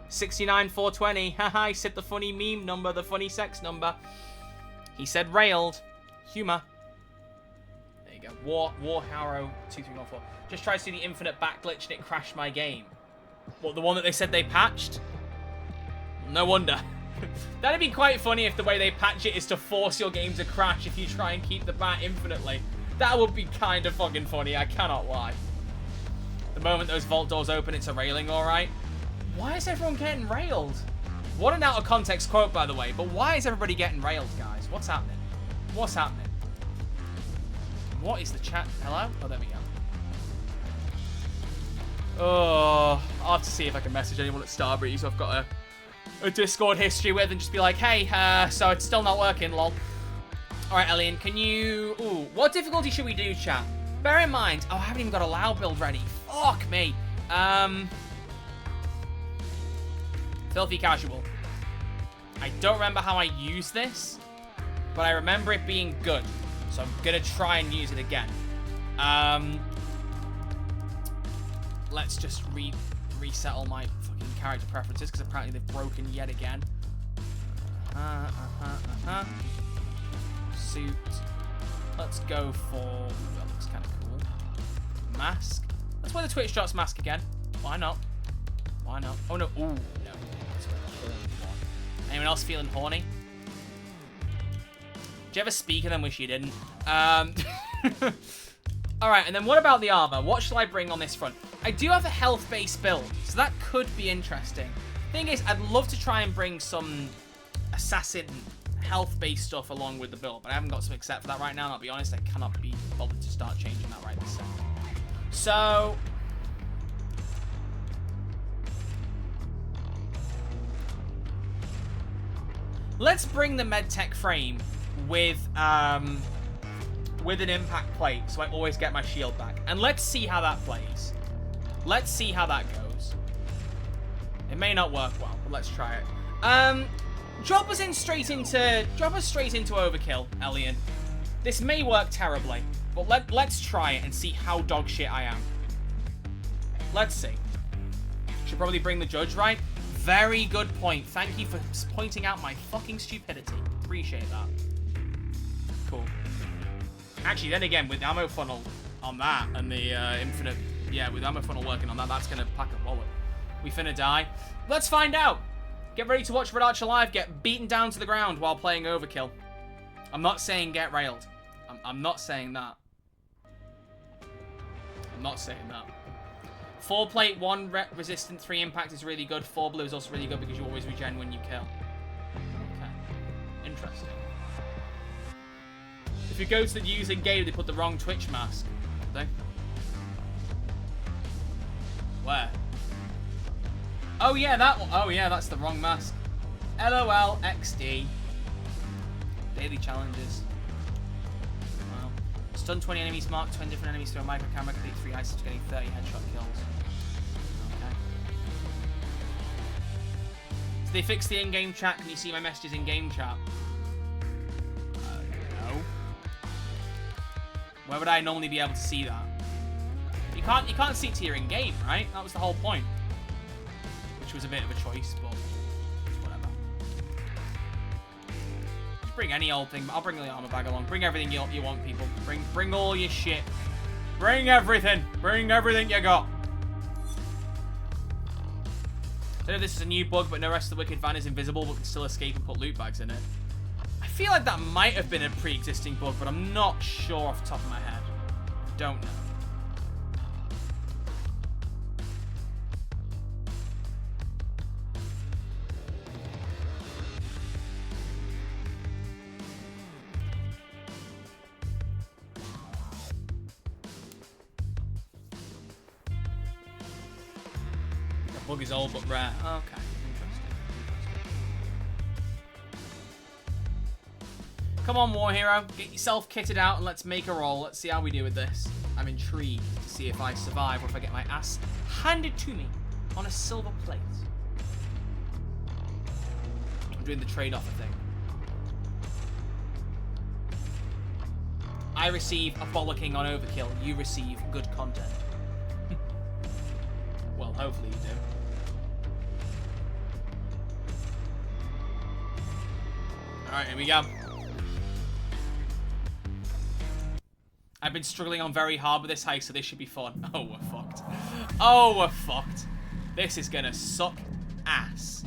69,420. Haha, I said the funny meme number, the funny sex number. He said railed. Humor. There you go. War Harrow 2314. Just tried to do the infinite back glitch and it crashed my game. What, the one that they said they patched? No wonder. That'd be quite funny if the way they patch it is to force your game to crash if you try and keep the bat infinitely. That would be kind of fucking funny, I cannot lie. The moment those vault doors open, it's a railing, alright? Why is everyone getting railed? What an out of context quote, by the way, but why is everybody getting railed, guys? What's happening? What's happening? What is the chat? Hello? Oh, there we go. Oh, I'll have to see if I can message anyone at Starbreeze who I've got a Discord history with and just be like, hey, so it's still not working, lol. Alright, Elian, can you... Ooh, what difficulty should we do, chat? Bear in mind... Oh, I haven't even got a loud build ready. Fuck me. Filthy Casual. I don't remember how I use this, but I remember it being good. So I'm going to try and use it again. Let's just reset all my fucking character preferences, because apparently they've broken yet again. Suit. Let's go for... That looks kind of cool. Mask. Let's wear the Twitch Shots mask again. Why not? Why not? Oh, no. Ooh, no. Let's wear the horny one. Anyone else feeling horny? Do you have a speaker then wish you didn't? Alright, and then what about the armor? What shall I bring on this front? I do have a health-based build, so that could be interesting. Thing is, I'd love to try and bring some assassin health-based stuff along with the build, but I haven't got something set for that right now, and I'll be honest, I cannot be bothered to start changing that right this second. So... let's bring the medtech frame with an impact plate, so I always get my shield back. And let's see how that plays. Let's see how that goes. It may not work well, but let's try it. Drop us straight into overkill, Elian. This may work terribly, but let's try it and see how dog shit I am. Let's see. Should probably bring the judge, right? Very good point. Thank you for pointing out my fucking stupidity. Appreciate that. Cool. Actually, then again, with the ammo funnel on that and the infinite... Yeah, with ammo funnel working on that, that's going to pack a wallet. We finna die. Let's find out. Get ready to watch Red Archer Live get beaten down to the ground while playing Overkill. I'm not saying get railed. I'm not saying that. I'm not saying that. 4 plate, 1 resistant, 3 impact is really good. 4 blue is also really good because you always regen when you kill. Okay. Interesting. If you go to the using game, they put the wrong Twitch mask. Don't they? Where? Oh yeah, that one. Oh yeah, that's the wrong mask. LOL XD. Daily challenges. Wow. Stun 20 enemies, mark 20 different enemies through a micro camera, complete 3 items, getting 30 headshot kills. Okay. So they fixed the in-game chat. Can you see my messages in game chat? No. Where would I normally be able to see that? You can't see it to your in-game, right? That was the whole point. Which was a bit of a choice, but whatever. bring any old thing. I'll bring the armor bag along. Bring everything you want, people. Bring all your shit. Bring everything. Bring everything you got. I don't know if this is a new bug, but no rest of the Wicked Van is invisible, but can still escape and put loot bags in it. I feel like that might have been a pre-existing bug, but I'm not sure off the top of my head. Don't know. Bug is old but rare. Okay, interesting. Come on, War Hero. Get yourself kitted out and let's make a roll. Let's see how we do with this. I'm intrigued to see if I survive or if I get my ass handed to me on a silver plate. I'm doing the trade-off thing. I receive a bollocking on overkill. You receive good content. Well, hopefully you do. Alright, here we go. I've been struggling on very hard with this heist, so this should be fun. Oh, we're fucked. Oh, we're fucked. This is gonna suck ass.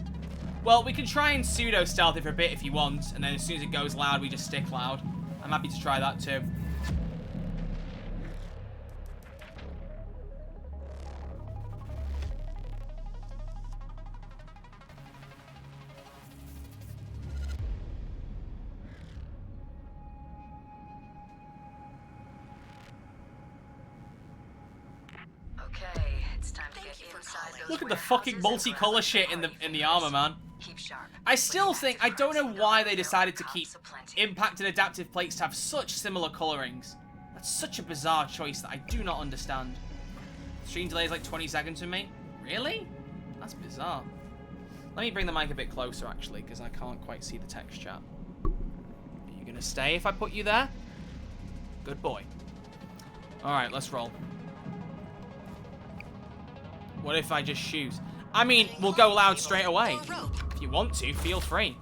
Well, we can try and pseudo-stealth it for a bit if you want, and then as soon as it goes loud, we just stick loud. I'm happy to try that too. Look at the fucking multicolour shit in the armor, man. I still think, I don't know why they decided to keep impact and adaptive plates to have such similar colorings. That's such a bizarre choice that I do not understand. Stream delay is like 20 seconds for me? Really? That's bizarre. Let me bring the mic a bit closer, actually, because I can't quite see the text chat. Are you going to stay if I put you there? Good boy. Alright, let's roll. What if I just shoot? I mean, we'll go loud straight away. If you want to, feel free.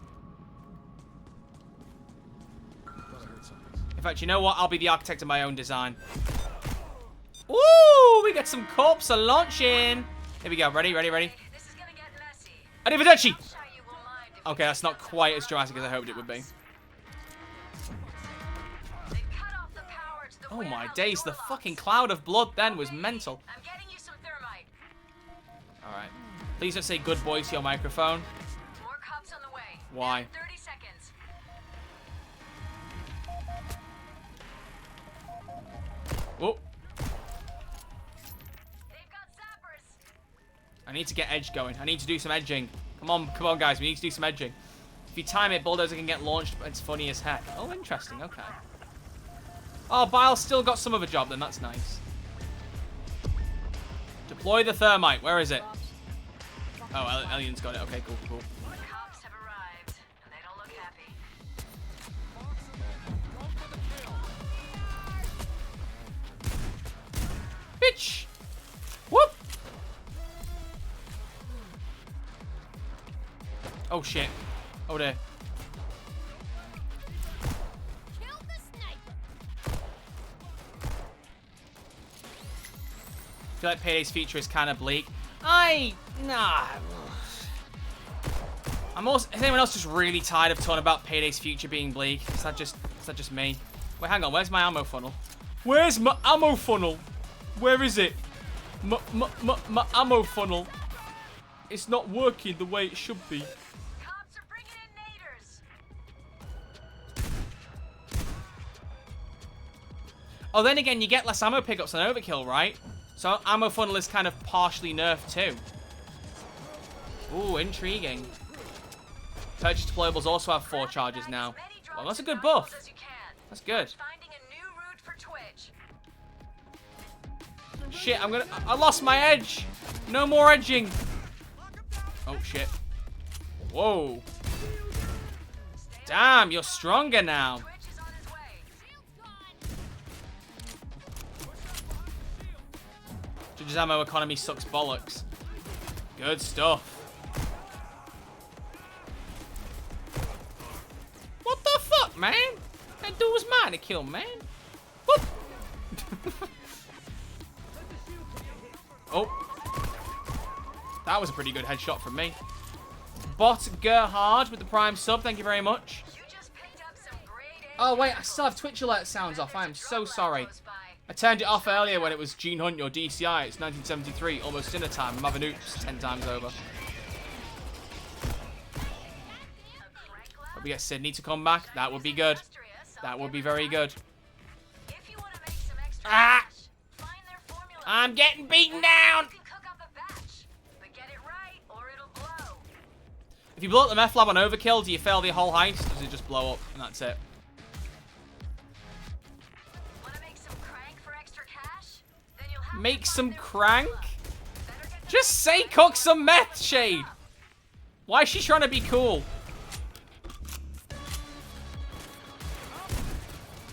In fact, you know what? I'll be the architect of my own design. Ooh, we got some corpse launching. Here we go. Ready, ready, ready. Arrivederci. Okay, that's not quite as dramatic as I hoped it would be. Oh my days, the fucking cloud of blood then was mental. Alright. Please don't say good boy to your microphone. More cops on the way. Why? 30 seconds. Oh. They've got zappers. I need to get edge going. I need to do some edging. Come on, guys. We need to do some edging. If you time it, Bulldozer can get launched, but it's funny as heck. Oh, interesting. Okay. Oh, Bile's still got some of a job then. That's nice. Deploy the thermite. Where is it? Oh, Alien's got it. Okay, cool, cool. The cops have arrived, and they don't look happy. Bitch! Whoop! Oh, shit. Oh, dear. Kill the sniper. I feel like Payday's future is kind of bleak. Nah. Is anyone else just really tired of talking about Payday's future being bleak? Is that just me? Wait, hang on. Where's my ammo funnel? Where's my ammo funnel? Where is it? My ammo funnel. It's not working the way it should be. Cops are bringing in naders. Oh, then again, you get less ammo pickups on overkill, right? So ammo funnel is kind of partially nerfed too. Ooh, intriguing. Purchased deployables also have 4 charges now. Well, that's a good buff. That's good. Finding a new route for Twitch. Shit, I lost my edge. No more edging. Oh, shit. Whoa. Damn, you're stronger now. Twitch is on his way. Judge's ammo economy sucks bollocks. Good stuff. What the fuck? fuck, man? That dude was mine to kill, man. Whoop. Oh. That was a pretty good headshot from me. Bot Gerhard with the prime sub. Thank you very much. Oh, wait. I still have Twitch alert sounds off. I am so sorry. I turned it off earlier when it was Gene Hunt, your DCI. It's 1973. Almost dinner time. I'm having oops 10 times over. Hope we get Sydney to come back. That would be good. That would be very good. Ah! I'm getting beaten down! If you blow up the meth lab on overkill, do you fail the whole heist? Or does it just blow up and that's it? Make some crank? Just say cook some meth, Shade. Why is she trying to be cool?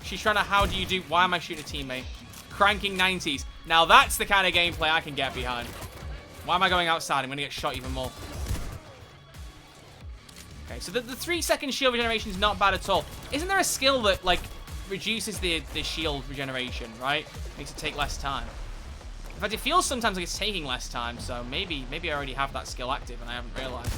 She's trying to, how do you do, why am I shooting a teammate? Cranking 90s. Now that's the kind of gameplay I can get behind. Why am I going outside? I'm going to get shot even more. Okay, so the 3-second shield regeneration is not bad at all. Isn't there a skill that, like, reduces the shield regeneration, right? Makes it take less time. In fact, it feels sometimes like it's taking less time, so maybe I already have that skill active and I haven't realized.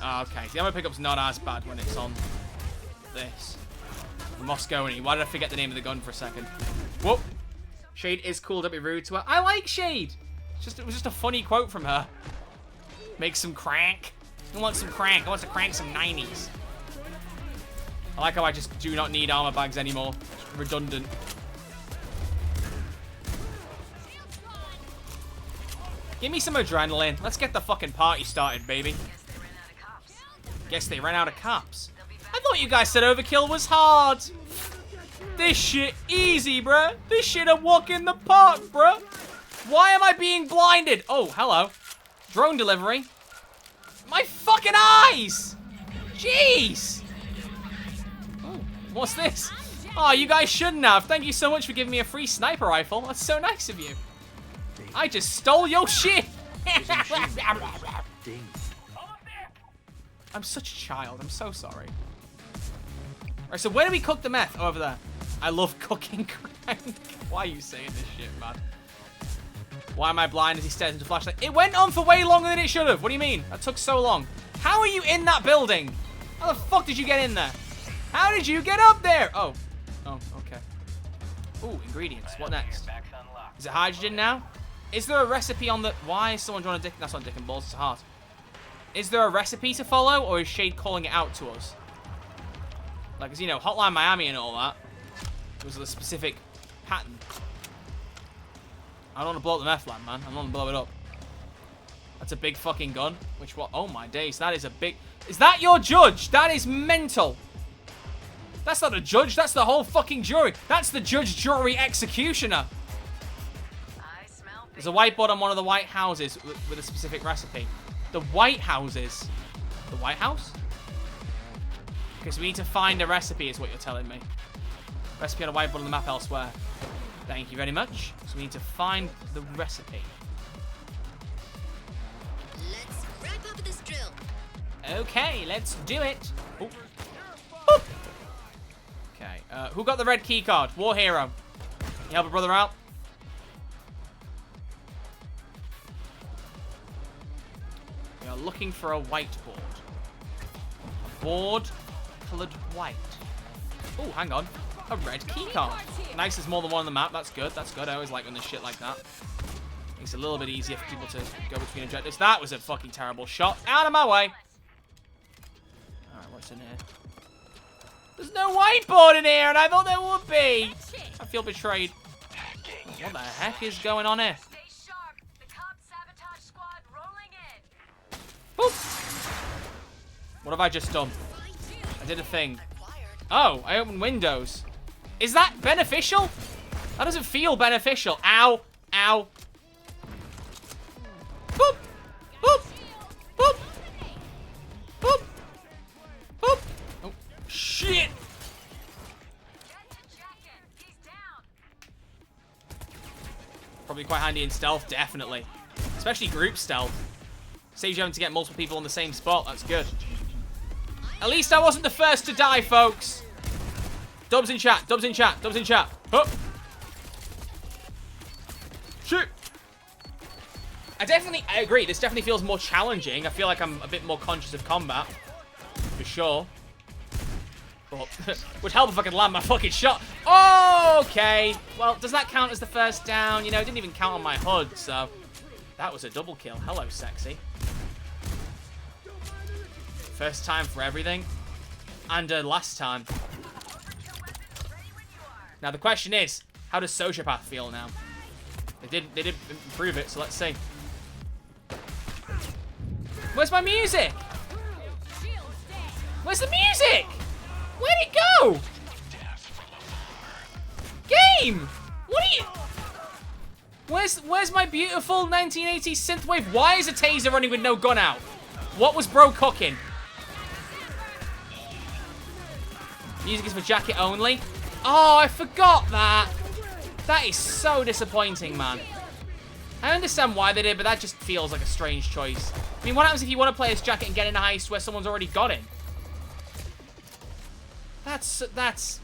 Okay, the ammo pickup's not as bad when it's on this. Mosconi. Why did I forget the name of the gun for a second? Whoop. Shade is cool, don't be rude to her. I like Shade. It was just a funny quote from her. Make some crank. I want some crank. I want to crank some 90s. I like how I just do not need armor bags anymore. It's redundant. Give me some adrenaline. Let's get the fucking party started, baby. Guess they ran out of cops. I thought you guys said overkill was hard. This shit easy, bruh. This shit a walk in the park, bruh. Why am I being blinded? Oh, hello. Drone delivery. My fucking eyes. Jeez. Oh, what's this? Oh, you guys shouldn't have. Thank you so much for giving me a free sniper rifle. That's so nice of you. I just stole your shit. I'm such a child. I'm so sorry. Alright, so where do we cook the meth? Oh, over there. I love cooking crank. Why are you saying this shit, man? Why am I blind as he stares into the flashlight? It went on for way longer than it should have. What do you mean? That took so long. How are you in that building? How the fuck did you get in there? How did you get up there? Oh. Oh, okay. Ooh, ingredients. What next? Is it hydrogen now? Is there a recipe on the... Why is someone drawing a dick... That's not dick and balls. It's a heart. Is there a recipe to follow, or is Shade calling it out to us? Like, as you know, Hotline Miami and all that. It was a specific pattern. I don't want to blow up the meth lab, man. I don't want to blow it up. That's a big fucking gun. Which what? Oh my days, that is a big... Is that your judge? That is mental. That's not a judge. That's the whole fucking jury. That's the judge, jury, executioner. There's a whiteboard on one of the White Houses with a specific recipe. The White Houses. The White House? Okay, so we need to find a recipe is what you're telling me. Recipe on a whiteboard on the map elsewhere. Thank you very much. So we need to find the recipe. Let's wrap up this drill. Okay, let's do it. Oh. Boop. Okay, who got the red key card? War Hero. You help a brother out? We are looking for a whiteboard. A board coloured white. Oh, hang on. A red key card. Nice, there's more than one on the map. That's good. That's good. I always like when there's shit like that. Makes it a little bit easier for people to go between objectives. That was a fucking terrible shot. Out of my way. Alright, what's in here? There's no whiteboard in here, and I thought there would be. I feel betrayed. What the heck is going on here? Boop. What have I just done? I did a thing. Oh, I opened Windows. Is that beneficial? That doesn't feel beneficial. Ow. Ow. Boop. Boop. Boop. Boop. Boop. Oh, shit. Probably quite handy in stealth, definitely. Especially group stealth. Saves you having to get multiple people in the same spot. That's good. At least I wasn't the first to die, folks. Dubs in chat. Dubs in chat. Dubs in chat. Hup. Shoot. I agree. This definitely feels more challenging. I feel like I'm a bit more conscious of combat. For sure. But would help if I could land my fucking shot. Okay. Well, does that count as the first down? You know, it didn't even count on my HUD, so that was a double kill. Hello, sexy. First time for everything. And last time. Now, the question is, how does Sociopath feel now? They did improve it, so let's see. Where's my music? Where's the music? Where'd it go? Game! What are you... Where's my beautiful 1980s synthwave? Why is a taser running with no gun out? What was bro cooking? Music is for jacket only. Oh, I forgot that. That is so disappointing, man. I understand why they did, but that just feels like a strange choice. I mean, what happens if you want to play as jacket and get in a heist where someone's already got in? That's...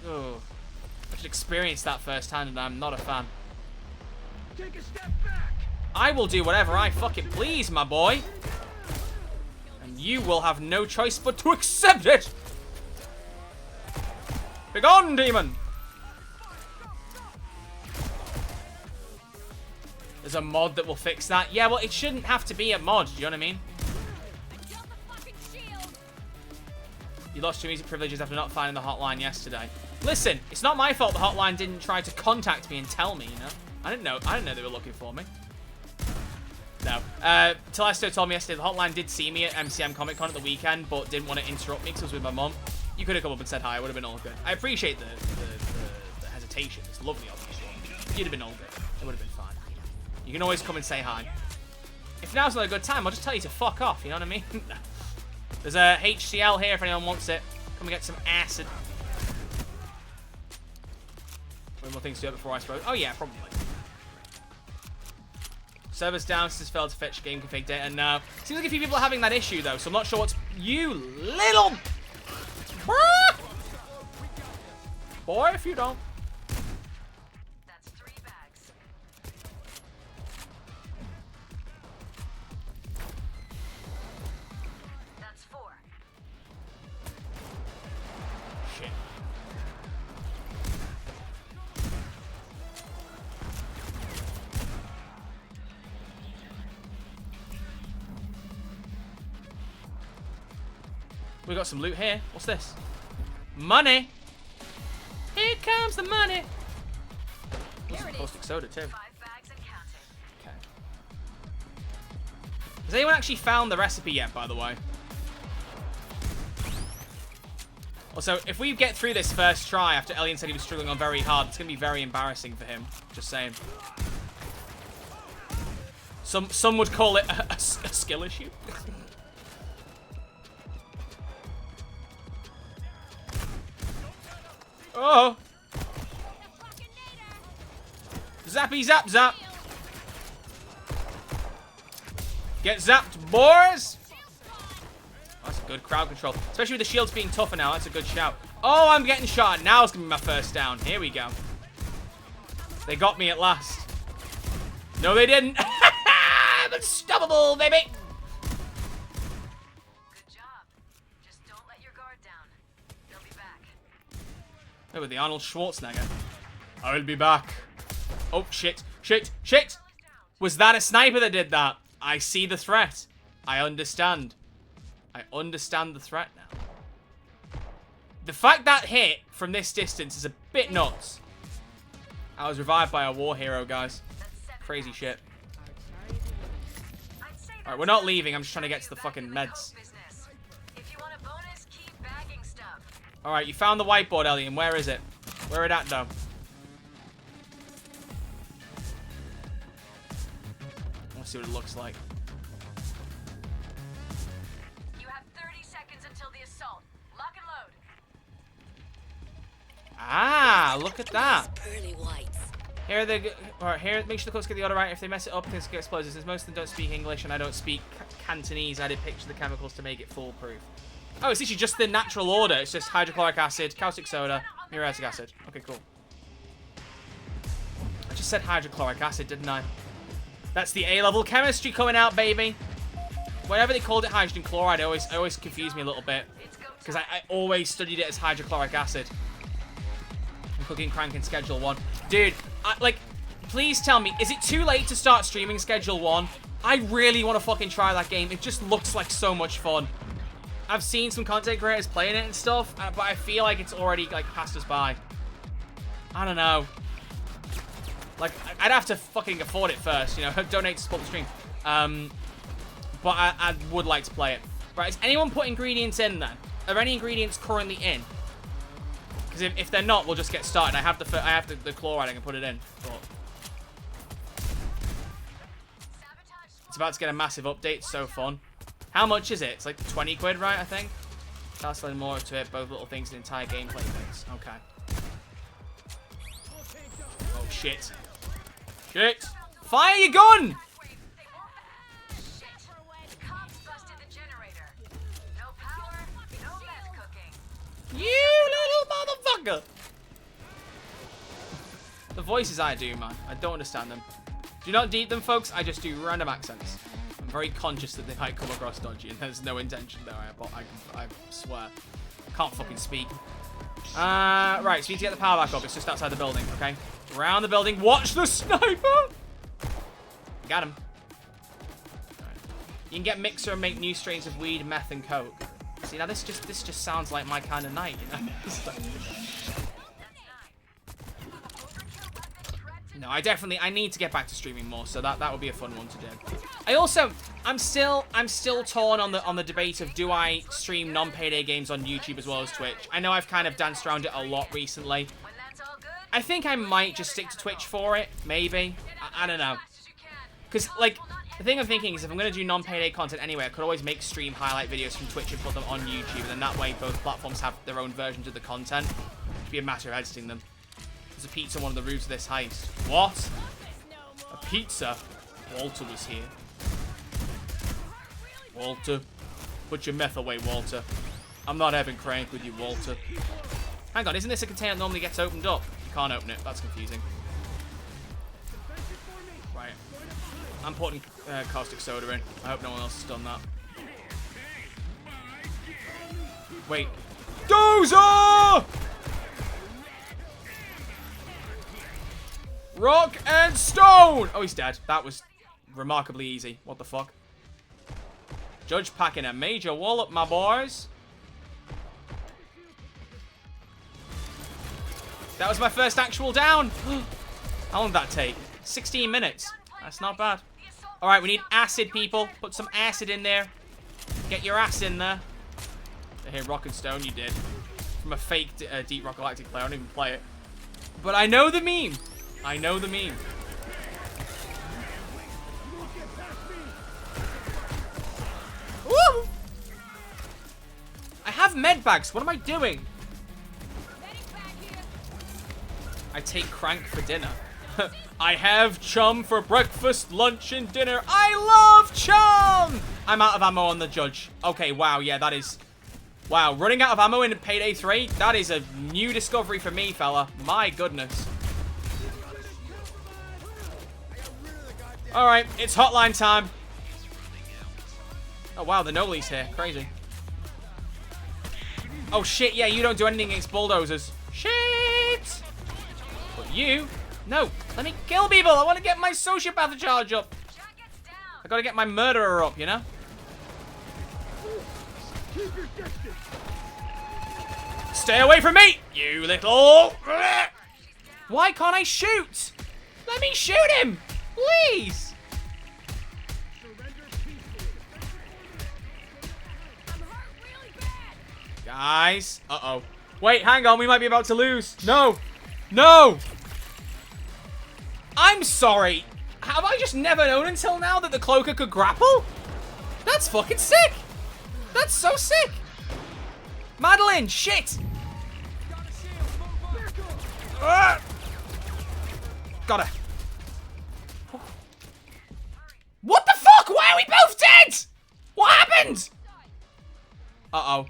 Oh. I should experience that firsthand, and I'm not a fan. Take a step back. I will do whatever I fucking please, my boy. And you will have no choice but to accept it. Begone, demon. There's a mod that will fix that. Yeah, well, it shouldn't have to be a mod. Do you know what I mean? You lost your music privileges after not finding the hotline yesterday. Listen, it's not my fault the hotline didn't try to contact me and tell me, you know? I didn't know they were looking for me. No. Telesto told me yesterday the hotline did see me at MCM Comic Con at the weekend, but didn't want to interrupt me because I was with my mom. You could have come up and said hi. It would have been all good. I appreciate the hesitation. It's lovely of you. You'd have been all good. It would have been fine. You can always come and say hi. If now's not a good time, I'll just tell you to fuck off. You know what I mean? There's a HCL here if anyone wants it. Come and get some acid. One more things to do before I suppose. Oh yeah, probably. Servers down since failed to fetch game config data. No. Seems like a few people are having that issue though, so I'm not sure what's... You little... Boy, if you don't. That's 3 bags. That's 4. Shit. We got some loot here. What's this? Money. Here comes the money. There's some caustic soda too. 5 bags and counting. Okay. Has anyone actually found the recipe yet, by the way? Also, if we get through this first try after Elian said he was struggling on very hard, it's going to be very embarrassing for him. Just saying. Some would call it a skill issue. Oh! Zappy zap zap! Get zapped, boys! That's a good crowd control. Especially with the shields being tougher now, that's a good shout. Oh, I'm getting shot. Now it's going to be my first down. Here we go. They got me at last. No, they didn't. I'm unstoppable, baby! Good job. Just don't let your guard down. They'll be back. Oh, with the Arnold Schwarzenegger. I'll be back. Oh, shit. Shit. Shit! Was that a sniper that did that? I see the threat. I understand. I understand the threat now. The fact that hit from this distance is a bit nuts. I was revived by a war hero, guys. Crazy shit. Alright, we're not leaving. I'm just trying to get to the fucking meds. If you want a bonus, keep bagging stuff. Alright, you found the whiteboard, Elian. Where is it? Where it at, though? Let's see what it looks like. You have 30 seconds until the assault. Lock and load. Ah, look at that. Pearly whites. Here they alright, here make sure the cooks get the order right. If they mess it up, things get explosives. Since most of them don't speak English and I don't speak Cantonese, I did picture the chemicals to make it foolproof. Oh, it's literally just the natural order. It's just hydrochloric acid, caustic soda, muriatic acid. Okay, cool. I just said hydrochloric acid, didn't I? That's the A-level chemistry coming out, baby. Whenever they called it hydrogen chloride, it always confused me a little bit. Because I always studied it as hydrochloric acid. I'm cooking Crank in Schedule 1. Dude, like, please tell me, is it too late to start streaming Schedule 1? I really want to fucking try that game. It just looks like so much fun. I've seen some content creators playing it and stuff, but I feel like it's already, like, passed us by. I don't know. Like, I'd have to fucking afford it first, you know, donate to support the stream. But I would like to play it. Right, has anyone put ingredients in then? Are there any ingredients currently in? Because if they're not, we'll just get started. I have the chloride, I can put it in. But it's about to get a massive update, it's so fun. How much is it? It's like 20 quid, right, I think? That's a little more to it, both little things, the entire gameplay things. Okay. Oh, shit. Shit! Fire your gun! You little motherfucker! The voices I do, man. I don't understand them. Do not deep them, folks. I just do random accents. I'm very conscious that they might come across dodgy, and there's no intention there. I swear. Can't fucking speak. Right, so we need to get the power back up. It's just outside the building, okay? Around the building. Watch the sniper! Got him. Right. You can get mixer and make new strains of weed, meth, and coke. See, now this just sounds like my kind of night, you know? No, I need to get back to streaming more, so that would be a fun one to do. I'm still torn on the debate of do I stream non-Payday games on YouTube as well as Twitch. I know I've kind of danced around it a lot recently. I think I might just stick to Twitch for it, maybe. I don't know. Because, like, the thing I'm thinking is if I'm going to do non-Payday content anyway, I could always make stream highlight videos from Twitch and put them on YouTube, and then that way both platforms have their own versions of the content. It'd be a matter of editing them. There's a pizza on one of the roofs of this heist. What? A pizza? Walter was here. Walter. Put your meth away, Walter. I'm not having crank with you, Walter. Hang on, isn't this a container that normally gets opened up? You can't open it. That's confusing. Right. I'm putting caustic soda in. I hope no one else has done that. Wait. Dozer! Rock and stone! Oh, he's dead. That was remarkably easy. What the fuck? Judge packing a major wallop, my boys. That was my first actual down. How long did that take? 16 minutes. That's not bad. Alright, we need acid, people. Put some acid in there. Get your ass in there. Hey, Rock and Stone, you did. From a fake Deep Rock Galactic player. I don't even play it. But I know the meme. I know the meme. Woo! I have med bags. What am I doing? I take crank for dinner. I have chum for breakfast, lunch, and dinner. I love chum! I'm out of ammo on the Judge. Okay, wow, yeah, that is... Wow, running out of ammo in Payday 3? That is a new discovery for me, fella. My goodness. Alright, it's hotline time. Oh, wow, the Noli's here. Crazy. Oh, shit, yeah, you don't do anything against bulldozers. Shit! But you... No, let me kill people. I want to get my sociopath charge up. I gotta get my murderer up, you know? Stay away from me, you little... Why can't I shoot? Let me shoot him, please. Guys, uh-oh. Wait, hang on, we might be about to lose. No, no. I'm sorry. Have I just never known until now that the cloaker could grapple? That's fucking sick. That's so sick. Madeline, shit. Got her. What the fuck? Why are we both dead? What happened? Uh-oh.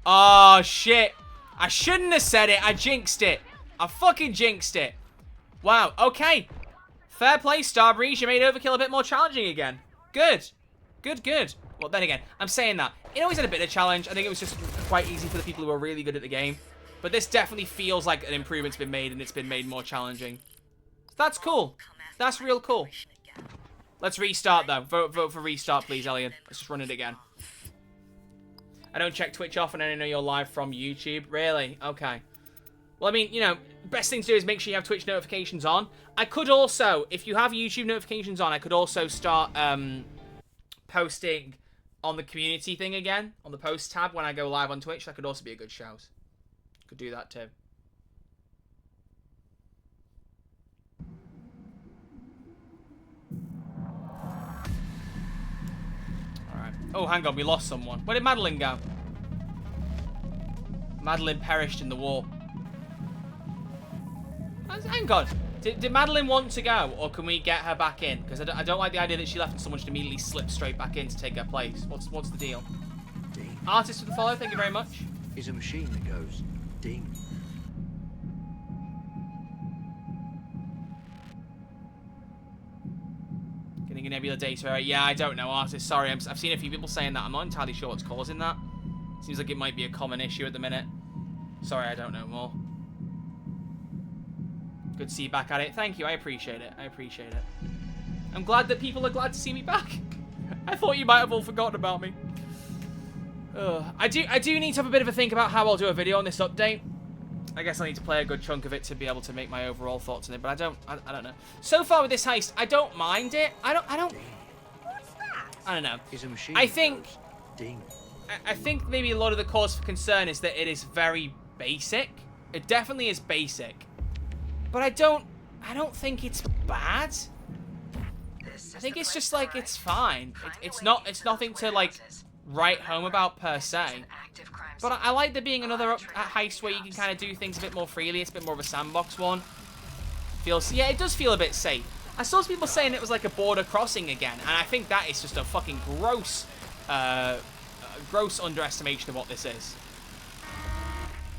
Oh, shit. I shouldn't have said it. I jinxed it. I fucking jinxed it. Wow. Okay. Fair play, Starbreeze. You made Overkill a bit more challenging again. Good. Good, good. Well, then again, I'm saying that. It always had a bit of a challenge. I think it was just quite easy for the people who are really good at the game. But this definitely feels like an improvement's been made and it's been made more challenging. That's cool. That's real cool. Let's restart, though. Vote for restart, please, Elian. Let's just run it again. I don't check Twitch off and I know you're live from YouTube. Really? Okay. Well, I mean, you know, best thing to do is make sure you have Twitch notifications on. I could also, if you have YouTube notifications on, I could also start posting on the community thing again, on the post tab when I go live on Twitch. That could also be a good shout. Could do that too. Alright. Oh, hang on, we lost someone. Where did Madeline go? Madeline perished in the war. Hang on. Did Madeline want to go, or can we get her back in? Because I don't like the idea that she left and someone should immediately slip straight back in to take her place. What's the deal? Ding. Artist with the follow, thank you very much. Is a machine that goes ding. Getting a nebula data. Yeah, I don't know, Artist. Sorry, I've seen a few people saying that. I'm not entirely sure what's causing that. Seems like it might be a common issue at the minute. Sorry, I don't know more. Good to see you back at it. Thank you, I appreciate it. I appreciate it. I'm glad that people are glad to see me back. I thought you might have all forgotten about me. I do need to have a bit of a think about how I'll do a video on this update. I guess I need to play a good chunk of it to be able to make my overall thoughts on it, but I don't know. So far with this heist, I don't mind it. I don't know. Is a machine I think that goes ding. I think maybe a lot of the cause for concern is that it is very basic. It definitely is basic. But I don't think it's bad. I think it's just like it's fine. It's nothing to like write home about per se. But I like there being another heist where you can kind of do things a bit more freely. It's a bit more of a sandbox one. Yeah, it does feel a bit safe. I saw some people saying it was like a border crossing again, and I think that is just a fucking gross underestimation of what this is.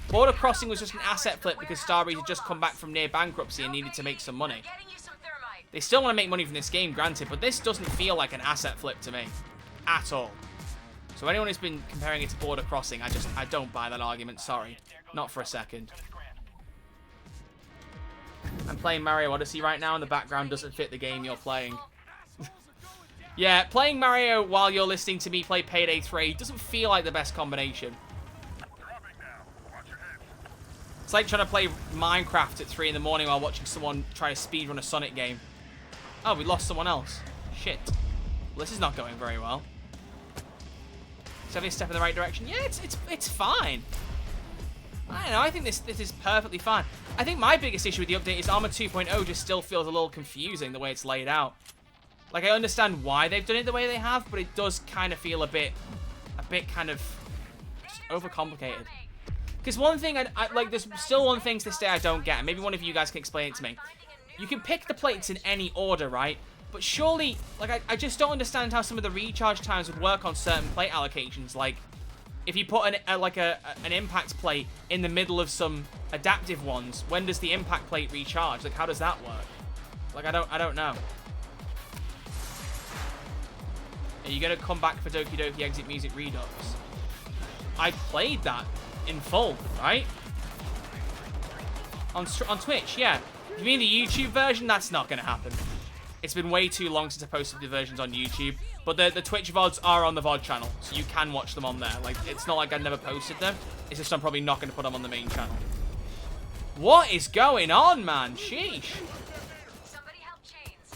Border crossing was just an asset flip because Starbreeze had just come back from near bankruptcy and needed to make some money. They still want to make money from this game, granted, but this doesn't feel like an asset flip to me. At all. So anyone who's been comparing it to border crossing, I don't buy that argument, sorry. Not for a second. I'm playing Mario Odyssey right now and the background doesn't fit the game you're playing. Yeah, playing Mario while you're listening to me play Payday 3 doesn't feel like the best combination. It's like trying to play Minecraft at 3 in the morning while watching someone try to speedrun a Sonic game. Oh, we lost someone else. Shit. Well, this is not going very well. Is every step in the right direction? Yeah, it's fine. I don't know, I think this is perfectly fine. I think my biggest issue with the update is Armor 2.0 just still feels a little confusing the way it's laid out. Like, I understand why they've done it the way they have, but it does kind of feel a bit kind of just overcomplicated. Because one thing, like, there's still one thing to this day I don't get, and maybe one of you guys can explain it to me. You can pick the plates in any order, right? But surely, like, I just don't understand how some of the recharge times would work on certain plate allocations. Like, if you put an impact plate in the middle of some adaptive ones, when does the impact plate recharge? Like, how does that work? Like, I don't know. Are you gonna come back for Doki Doki Exit Music Redux? I played that in full, right? On Twitch, yeah. You mean the YouTube version? That's not gonna happen. It's been way too long since I posted the versions on YouTube, but the Twitch VODs are on the VOD channel, so you can watch them on there. Like, it's not like I never posted them. It's just I'm probably not gonna put them on the main channel. What is going on, man? Sheesh. Somebody help Chains.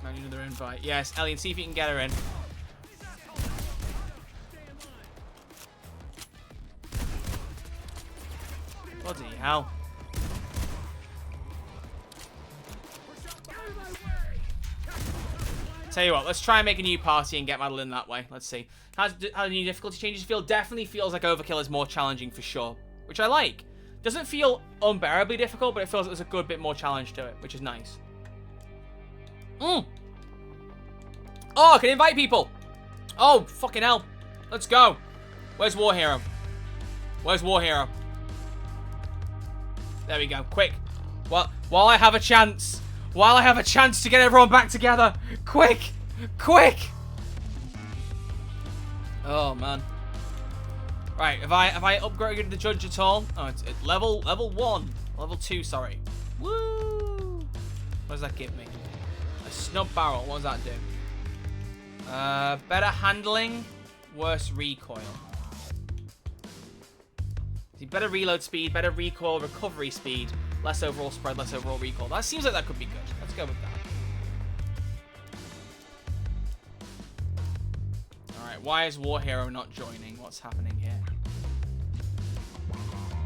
I need another invite. Yes, Ellie, see if you can get her in. Bloody hell. Tell you what, let's try and make a new party and get Madeline that way. Let's see. How do new difficulty changes feel? Definitely feels like Overkill is more challenging for sure, which I like. Doesn't feel unbearably difficult, but it feels like there's a good bit more challenge to it, which is nice. Oh, I can invite people. Oh, fucking hell. Let's go. Where's War Hero? Where's War Hero? There we go. Quick. While I have a chance. While I have a chance to get everyone back together. Quick. Quick. Oh, man. Right, have I upgraded the judge at all? Oh, it's level 1. Level 2, sorry. Woo! What does that give me? A snub barrel. What does that do? Better handling, worse recoil. See, better reload speed, better recoil, recovery speed, less overall spread, less overall recoil. That seems like that could be good. Let's go with that. Alright, why is War Hero not joining? What's happening here?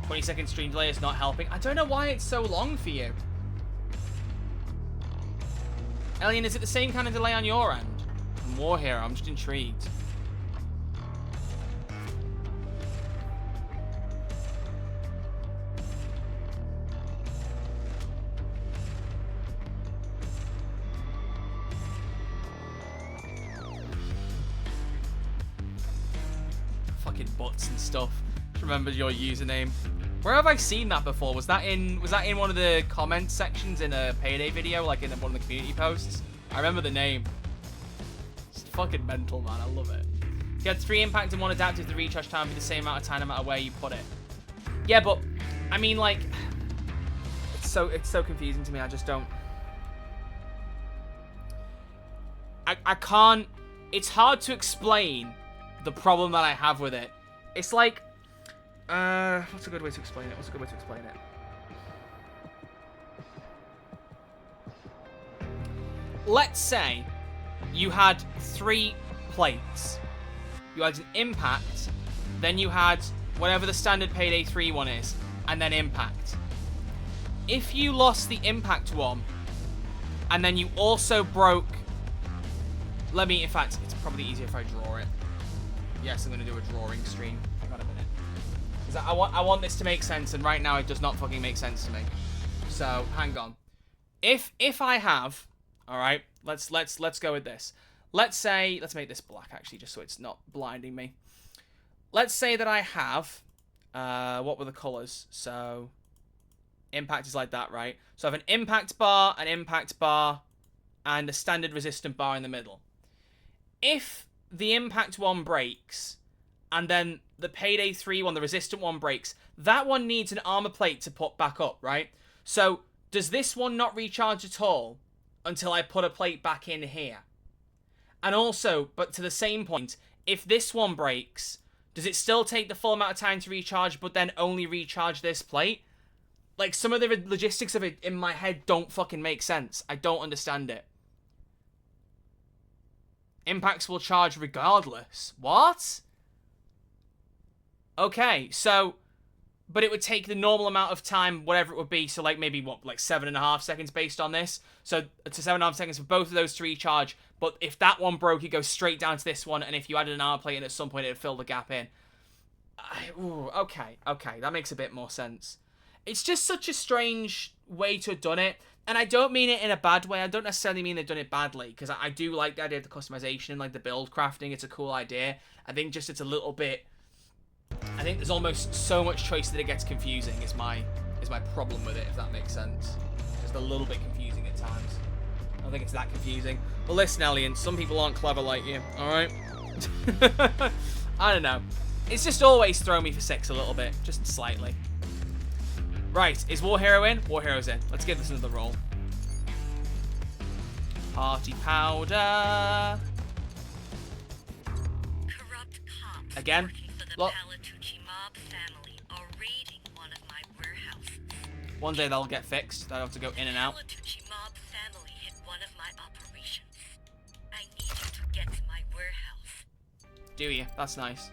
20-second stream delay is not helping. I don't know why it's so long for you. Alien, is it the same kind of delay on your end? From War Hero, I'm just intrigued. Fucking bots and stuff. Just remembered your username. Where have I seen that before? Was that in one of the comment sections in a Payday video, like in one of the community posts? I remember the name. It's fucking mental, man. I love it. If you had 3 impact and 1 adaptive, the recharge time would be the same amount of time no matter where you put it. Yeah, but I mean, like, it's so confusing to me. I just don't. I can't. It's hard to explain the problem that I have with it. It's like, what's a good way to explain it? Let's say you had 3 plates. You had an impact, then you had whatever the standard Payday 3 one is, and then impact. If you lost the impact one, and then you also broke... in fact, it's probably easier if I draw it. Yes, I'm going to do a drawing stream. Hang on a minute. I want this to make sense, and right now it does not fucking make sense to me. So, hang on. If I have... Alright, let's go with this. Let's make this black, actually, just so it's not blinding me. Let's say that I have... what were the colours? So... Impact is like that, right? So I have an impact bar, and a standard resistant bar in the middle. If the impact one breaks, and then the Payday 3 one, the resistant one breaks, that one needs an armor plate to put back up, right? So, does this one not recharge at all until I put a plate back in here? And also, but to the same point, if this one breaks, does it still take the full amount of time to recharge, but then only recharge this plate? Like, some of the logistics of it in my head don't fucking make sense. I don't understand it. Impacts will charge regardless. What? Okay, so... But it would take the normal amount of time, whatever it would be. So, like, maybe, what, like 7.5 seconds based on this? So, to 7.5 seconds for both of those to recharge. But if that one broke, it goes straight down to this one. And if you added an armor plate in at some point, it would fill the gap in. Okay. That makes a bit more sense. It's just such a strange way to have done it. And I don't mean it in a bad way. I don't necessarily mean they've done it badly. Because I do like the idea of the customization and like the build crafting. It's a cool idea. I think just it's a little bit... I think there's almost so much choice that it gets confusing is my problem with it, if that makes sense. Just a little bit confusing at times. I don't think it's that confusing. But listen, Alien, some people aren't clever like you, alright? I don't know. It's just always thrown me for 6 a little bit. Just slightly. Right, is War Hero in? War Hero's in. Let's give this another roll. Party powder. Corrupt cops again. working for the Look. Palatucci mob family are raiding one of my warehouses. One day they'll get fixed. They'll have to go in and out. Palatucci mob family hit one of my operations. I need you to get to my warehouse. Do you? That's nice.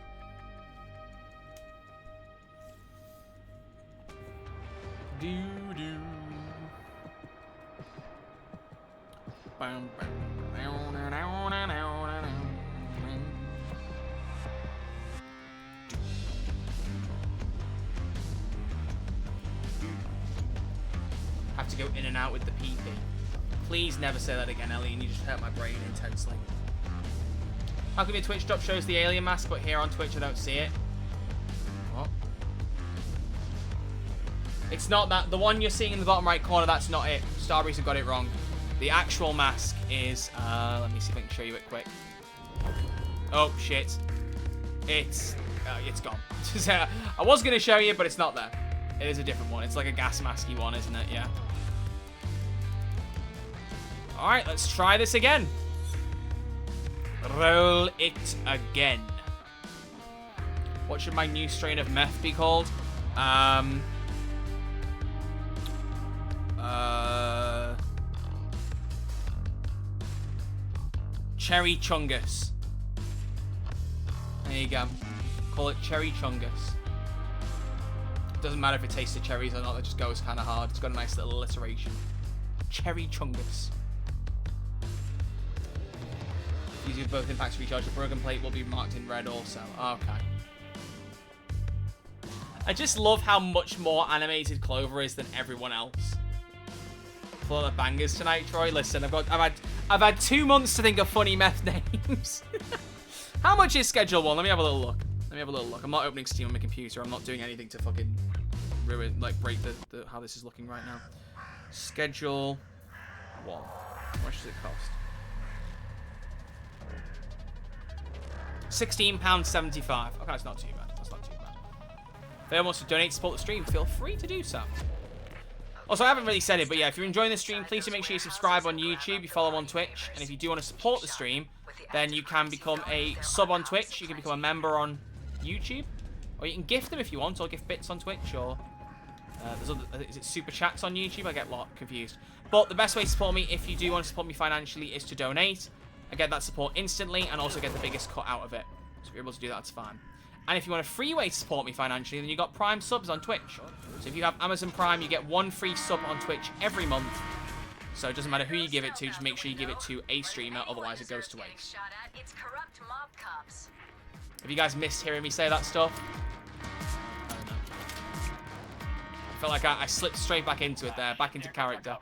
to go in and out with the PP. Please never say that again, Ellie, and you just hurt my brain intensely. How come your Twitch drop shows the alien mask, but here on Twitch I don't see it? What? It's not that. The one you're seeing in the bottom right corner, that's not it. Starbreeze have got it wrong. The actual mask is, let me see if I can show you it quick. Oh, shit. It's gone. I was going to show you, but it's not there. It is a different one. It's like a gas masky one, isn't it? Yeah. Alright, let's try this again. Roll it again. What should my new strain of meth be called? Cherry Chungus. There you go. Call it Cherry Chungus. Doesn't matter if it tastes of cherries or not, it just goes kind of hard. It's got a nice little alliteration. Cherry Chungus. Using both impacts to recharge. The broken plate will be marked in red also. Okay. I just love how much more animated Clover is than everyone else. Full of bangers tonight, Troy. Listen, I've had 2 months to think of funny meth names. How much is Schedule 1? Let me have a little look. I'm not opening Steam on my computer. I'm not doing anything to fucking ruin, like, break the how this is looking right now. Schedule 1. How much does it cost? £16.75. Okay, that's not too bad. If anyone wants to donate to support the stream, feel free to do so. Also, I haven't really said it, but yeah, if you're enjoying the stream, please do make sure you subscribe on YouTube, you follow on Twitch, and if you do want to support the stream, then you can become a sub on Twitch, you can become a member on YouTube, or you can gift them if you want, or gift bits on Twitch, or there's other, is it super chats on YouTube? I get a lot confused. But the best way to support me, if you do want to support me financially, is to donate. I get that support instantly, and also get the biggest cut out of it. So if you're able to do that, that's fine. And if you want a free way to support me financially, then you got Prime subs on Twitch. So if you have Amazon Prime, you get 1 free sub on Twitch every month. So it doesn't matter who you give it to, just make sure you give it to a streamer, otherwise it goes to waste. Have you guys missed hearing me say that stuff? I don't know. I felt like I slipped straight back into it there, back into character.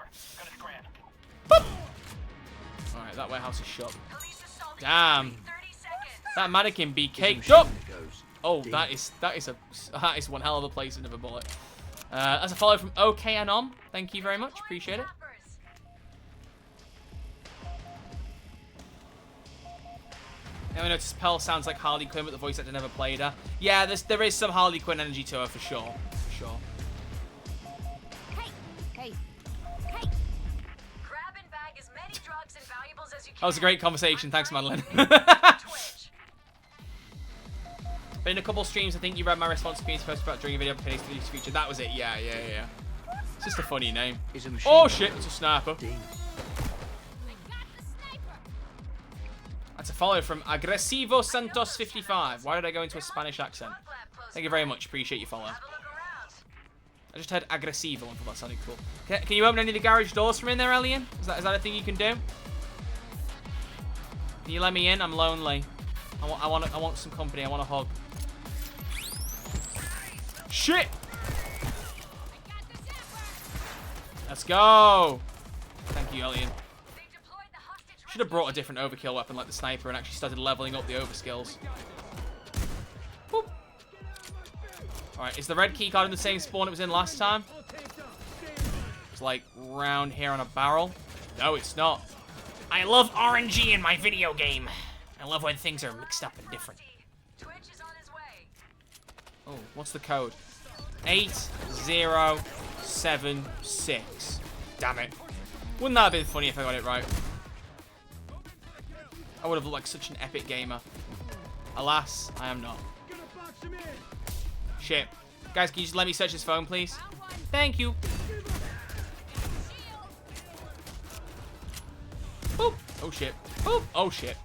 Boop! Alright, that warehouse is shut. Damn. That mannequin be caked up. Oh, that is one hell of a placement of a bullet. As a follow from OK Anom, thank you very much, appreciate it. Now I noticed Pearl sounds like Harley Quinn, but the voice actor never played her. Yeah, there is some Harley Quinn energy to her for sure. Hey. Grab and bag as many drugs and valuables as you can. That was a great conversation. Thanks, Madeline. But in a couple streams, I think you read my response to being supposed about during a video Payday 3's feature. That was it. Yeah. It's just a funny name. Oh shit, it's a sniper. That's a follow from Agresivo Santos 55. Why did I go into a Spanish accent? Thank you very much. Appreciate your follow. I just heard Agresivo and thought that sounded cool. Can you open any of the garage doors from in there, Alien? Is that a thing you can do? Can you let me in? I'm lonely. I want some company. I want a hug. Shit! Let's go! Thank you, Alien. Should have brought a different overkill weapon like the sniper and actually started leveling up the overskills. Boop. Alright, is the red keycard in the same spawn it was in last time? It's like round here on a barrel. No, it's not. I love RNG in my video game. I love when things are mixed up and different. Oh, what's the code? 8076. Damn it. Wouldn't that have been funny if I got it right? I would have looked like such an epic gamer. Alas, I am not. Shit. Guys, can you just let me search his phone, please? Thank you. Boop. Oh, shit. Boop. Oh, shit.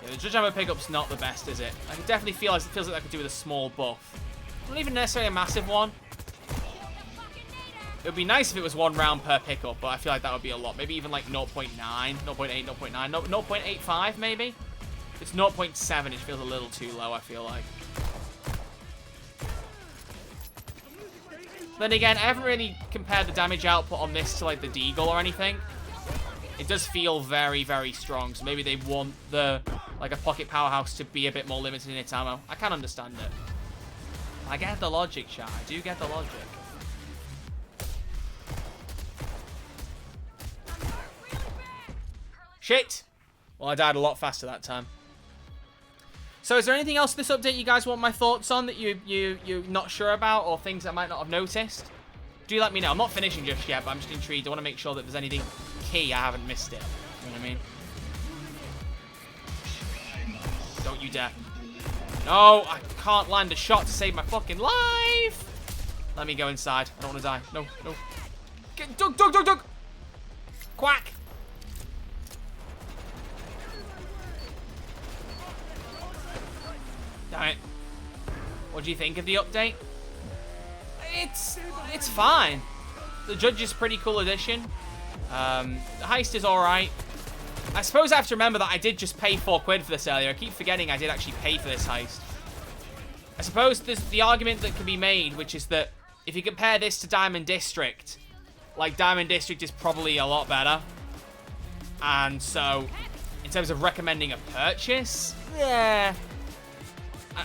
The Judge Ammo pickup's not the best, is it? I can definitely feels like I could do with a small buff. Not even necessarily a massive one. It would be nice if it was 1 round per pickup, but I feel like that would be a lot. Maybe even like 0.9, 0.8, 0.9, 0.85 maybe? If it's 0.7, it feels a little too low, I feel like. Then again, I haven't really compared the damage output on this to like the Deagle or anything. It does feel very, very strong, so maybe they want the like a pocket powerhouse to be a bit more limited in its ammo. I can understand it. I get the logic, chat. I do get the logic. Shit! Well, I died a lot faster that time. So is there anything else in this update you guys want my thoughts on that you're not sure about, or things I might not have noticed? Do let me know. I'm not finishing just yet, but I'm just intrigued. I want to make sure that there's anything key I haven't missed it. You know what I mean? Don't you dare. No, I can't land a shot to save my fucking life. Let me go inside. I don't want to die. No, no. Get, duck. Quack. Damn it. What do you think of the update? It's fine. The Judge is pretty cool addition. The heist is alright. I suppose I have to remember that I did just pay £4 for this earlier. I keep forgetting I did actually pay for this heist. I suppose there's the argument that can be made, which is that if you compare this to Diamond District, like Diamond District is probably a lot better. And so, in terms of recommending a purchase, yeah.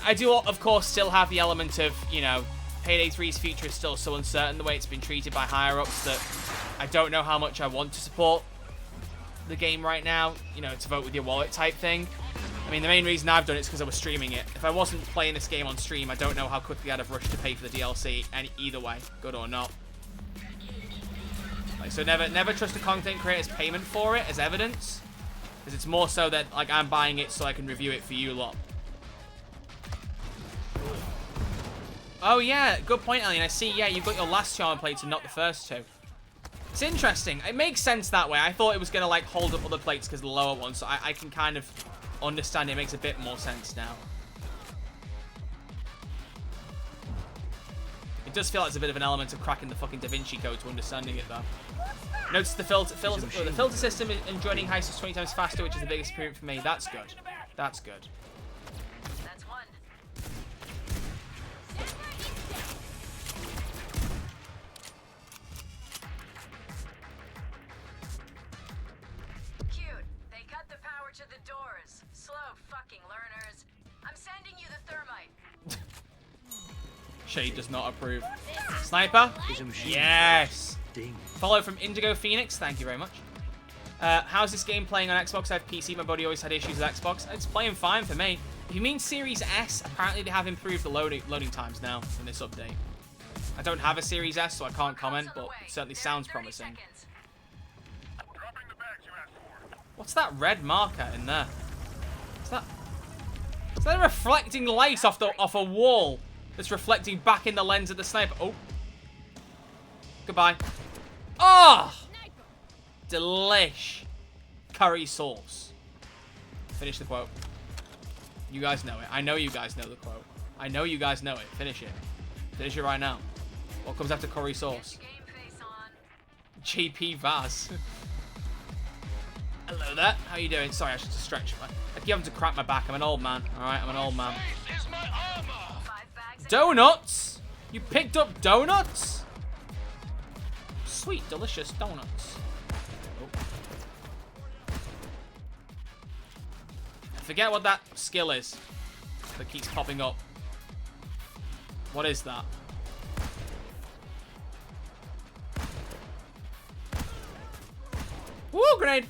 I do, of course, still have the element of, you know, Payday 3's future is still so uncertain the way it's been treated by higher-ups that I don't know how much I want to support the game right now, you know, to vote with your wallet type thing. I mean, the main reason I've done it is because I was streaming it. If I wasn't playing this game on stream, I don't know how quickly I'd have rushed to pay for the DLC, either way, good or not. Like, so never trust a content creator's payment for it as evidence, because it's more so that, like, I'm buying it so I can review it for you lot. Oh, yeah, good point, Alien. I see, yeah, you've got your last charm plates and not the first two. It's interesting. It makes sense that way. I thought it was going to, like, hold up other plates because of the lower one, so I can kind of understand it. It makes a bit more sense now. It does feel like there's a bit of an element of cracking the fucking Da Vinci Code to understanding it, though. Notice the filter system in joining heists is 20 times faster, which is the biggest improvement for me. That's good. That's good. That's one. Cute. They cut the power to the doors. Slow fucking learners. I'm sending you the thermite. Shade does not approve. Sniper? Yes! Ding. Follow from Indigo Phoenix. Thank you very much. How's this game playing on Xbox? I have PC. My buddy always had issues with Xbox. It's playing fine for me. If you mean Series S, apparently they have improved the loading times now in this update. I don't have a Series S, so I can't comment, but it certainly sounds promising. What's that red marker in there? Is that a reflecting light off a wall that's reflecting back in the lens of the sniper? Oh. Goodbye. Oh! Delish. Curry sauce. Finish the quote. You guys know it. I know you guys know the quote. I know you guys know it. Finish it. Finish it right now. What comes after curry sauce? JP Vaz. Hello there. How you doing? Sorry, I should stretch. I keep having to crack my back. I'm an old man. Alright, I'm an old man. Donuts? You picked up donuts? Sweet, delicious donuts. Oh. I forget what that skill is that keeps popping up. What is that? Woo, grenade!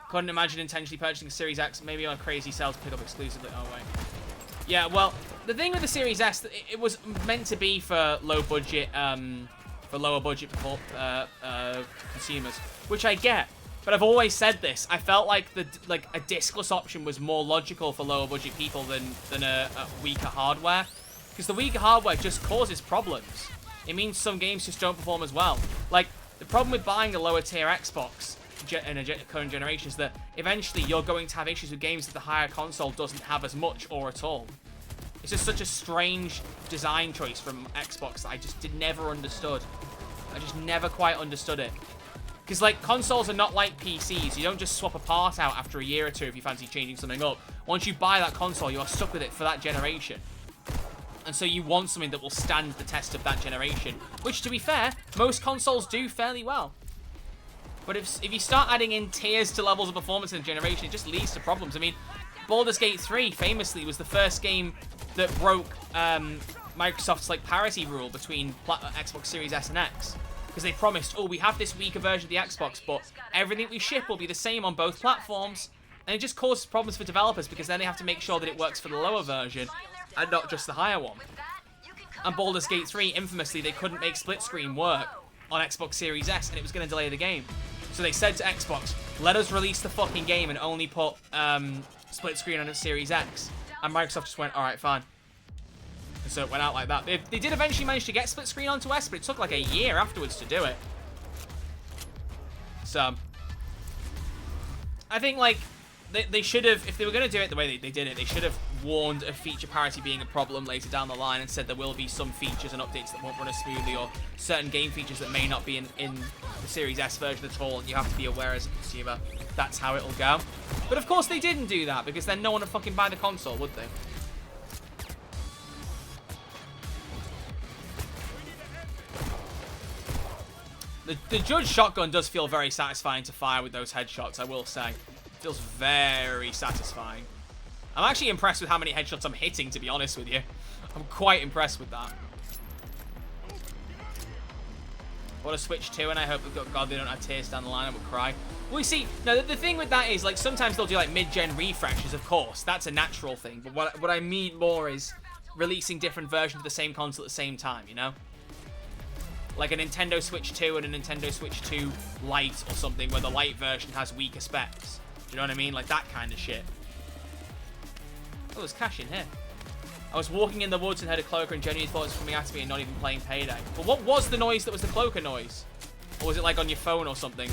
Couldn't imagine intentionally purchasing a Series X, maybe on a crazy sales pick up exclusively. Oh, wait. Yeah, well, the thing with the Series S, it was meant to be for lower budget consumers, which I get. But I've always said this. I felt like a discless option was more logical for lower budget people than a weaker hardware, because the weaker hardware just causes problems. It means some games just don't perform as well. Like, the problem with buying a lower tier Xbox in a current generation is that eventually you're going to have issues with games that the higher console doesn't have as much or at all. It's just such a strange design choice from Xbox that I just never understood. I just never quite understood it. Because, like, consoles are not like PCs. You don't just swap a part out after a year or two if you fancy changing something up. Once you buy that console, you are stuck with it for that generation. And so you want something that will stand the test of that generation. Which, to be fair, most consoles do fairly well. But if you start adding in tiers to levels of performance in a generation, it just leads to problems. I mean, Baldur's Gate 3, famously, was the first game that broke Microsoft's, like, parity rule between Xbox Series S and X. Because they promised, oh, we have this weaker version of the Xbox, but everything we ship will be the same on both platforms. And it just causes problems for developers, because then they have to make sure that it works for the lower version, and not just the higher one. And Baldur's Gate 3, infamously, they couldn't make split screen work on Xbox Series S, and it was going to delay the game. So they said to Xbox, let us release the fucking game and only put split screen on a Series X. And Microsoft just went, alright, fine. And so it went out like that. They did eventually manage to get split screen onto S, but it took like a year afterwards to do it. So, I think, like, they should have, if they were going to do it the way they did it, they should have warned of feature parity being a problem later down the line and said there will be some features and updates that won't run as smoothly, or certain game features that may not be in the Series S version at all, and you have to be aware as a consumer that's how it'll go. But of course they didn't do that, because then no one would fucking buy the console, would they? The Judge shotgun does feel very satisfying to fire with those headshots, I will say. It feels very satisfying. I'm actually impressed with how many headshots I'm hitting, to be honest with you. I'm quite impressed with that. What a Switch 2, and I hope that God they don't have tears down the line, I would cry. Well, you see, no, the thing with that is, like, sometimes they'll do, like, mid-gen refreshes, of course. That's a natural thing. But what I mean more is releasing different versions of the same console at the same time, you know? Like a Nintendo Switch 2 and a Nintendo Switch 2 Lite or something, where the Lite version has weaker specs. Do you know what I mean? Like that kind of shit. Oh, there's cash in here. I was walking in the woods and heard a cloaker and genuinely thought it was coming at me and not even playing Payday. But what was the noise that was the cloaker noise? Or was it like on your phone or something?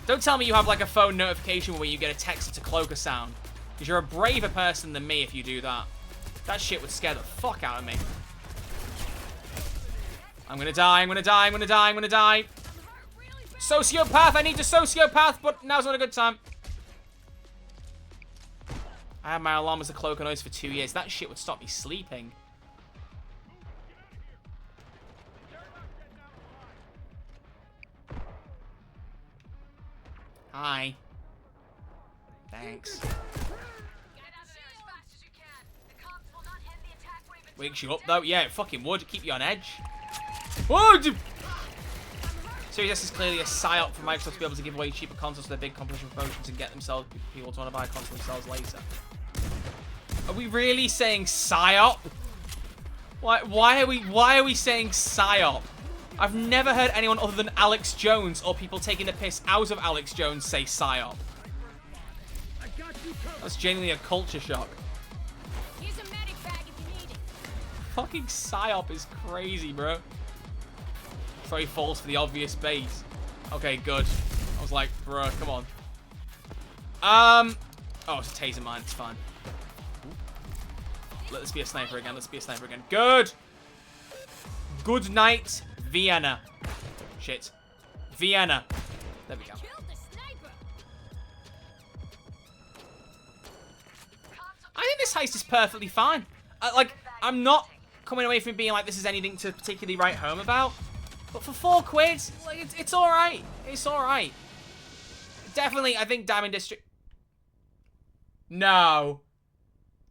Don't tell me you have like a phone notification where you get a text to cloaker sound. Because you're a braver person than me if you do that. That shit would scare the fuck out of me. I'm gonna die, I'm gonna die, I'm gonna die, I'm gonna die. Sociopath, I need to sociopath, but now's not a good time. I had my alarm as a cloaker noise for 2 years. That shit would stop me sleeping. Hi. Thanks. Wakes you up though? Yeah, it fucking would. Keep you on edge. Whoa! Series S is clearly a psyop for Microsoft to be able to give away cheaper consoles to their big competition promotions and get people to want to buy a console themselves later. Are we really saying psyop? Why are we saying psyop? I've never heard anyone other than Alex Jones or people taking the piss out of Alex Jones say psyop. That's genuinely a culture shock. Fucking psyop is crazy, bro. So he falls for the obvious bait. Okay, good. I was like, bro, come on. Oh, it's a taser mine. It's fine. Let this be a sniper again. Let's be a sniper again. Good. Good night, Vienna. Shit. Vienna. There we go. I think this heist is perfectly fine. Like, I'm not coming away from being like this is anything to particularly write home about. But for £4, like, it's alright. It's alright. Definitely, I think Diamond District... No.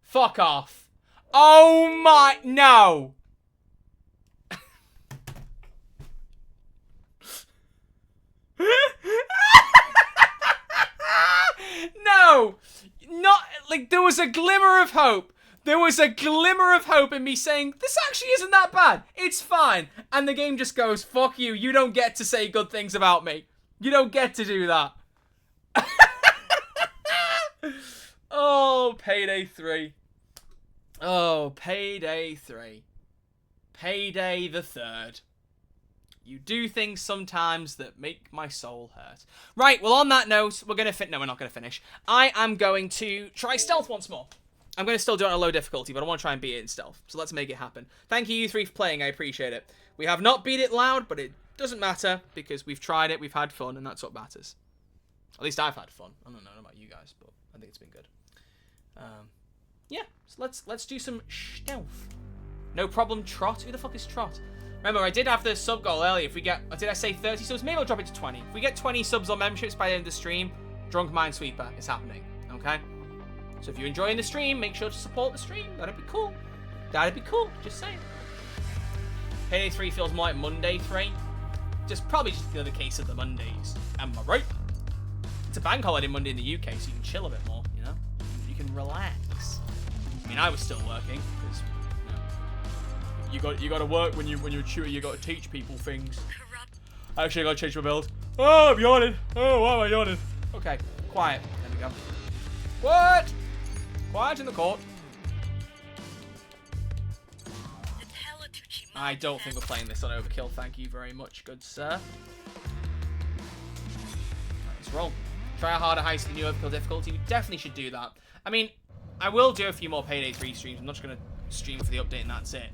Fuck off. Oh my... No. No. Not... Like, there was a glimmer of hope. There was a glimmer of hope in me saying, this actually isn't that bad. It's fine. And the game just goes, fuck you. You don't get to say good things about me. You don't get to do that. Oh, Payday 3. Oh, Payday 3. Payday the 3rd. You do things sometimes that make my soul hurt. Right, well, on that note, we're going to... No, we're not going to finish. I am going to try stealth once more. I'm going to still do it on a low difficulty, but I want to try and beat it in stealth. So let's make it happen. Thank you, you three, for playing. I appreciate it. We have not beat it loud, but it doesn't matter because we've tried it, we've had fun, and that's what matters. At least I've had fun. I don't know about you guys, but I think it's been good. Yeah, so let's do some stealth. No problem, Trot. Who the fuck is Trot? Remember, I did have the sub goal earlier. If we get, did I say 30 subs? Maybe I'll drop it to 20. If we get 20 subs or memberships by the end of the stream, Drunk Minesweeper is happening. Okay? So if you're enjoying the stream, make sure to support the stream. That'd be cool. That'd be cool. Just saying. Payday 3 feels more like Monday 3. Probably just the other case of the Mondays. Am I right? It's a bank holiday Monday in the UK, so you can chill a bit more, you know? You can relax. I mean, I was still working, because, you know, you got to work when you're a tutor, you got to teach people things. Actually, I got to change my build. Oh, I'm yawning. Oh, why am I yawning? Okay, quiet. There we go. What? Quiet in the court. I don't think we're playing this on overkill. Thank you very much, good sir. Let's roll. Try a harder heist in the new overkill difficulty. We definitely should do that. I mean, I will do a few more Payday 3 streams. I'm not just going to stream for the update and that's it.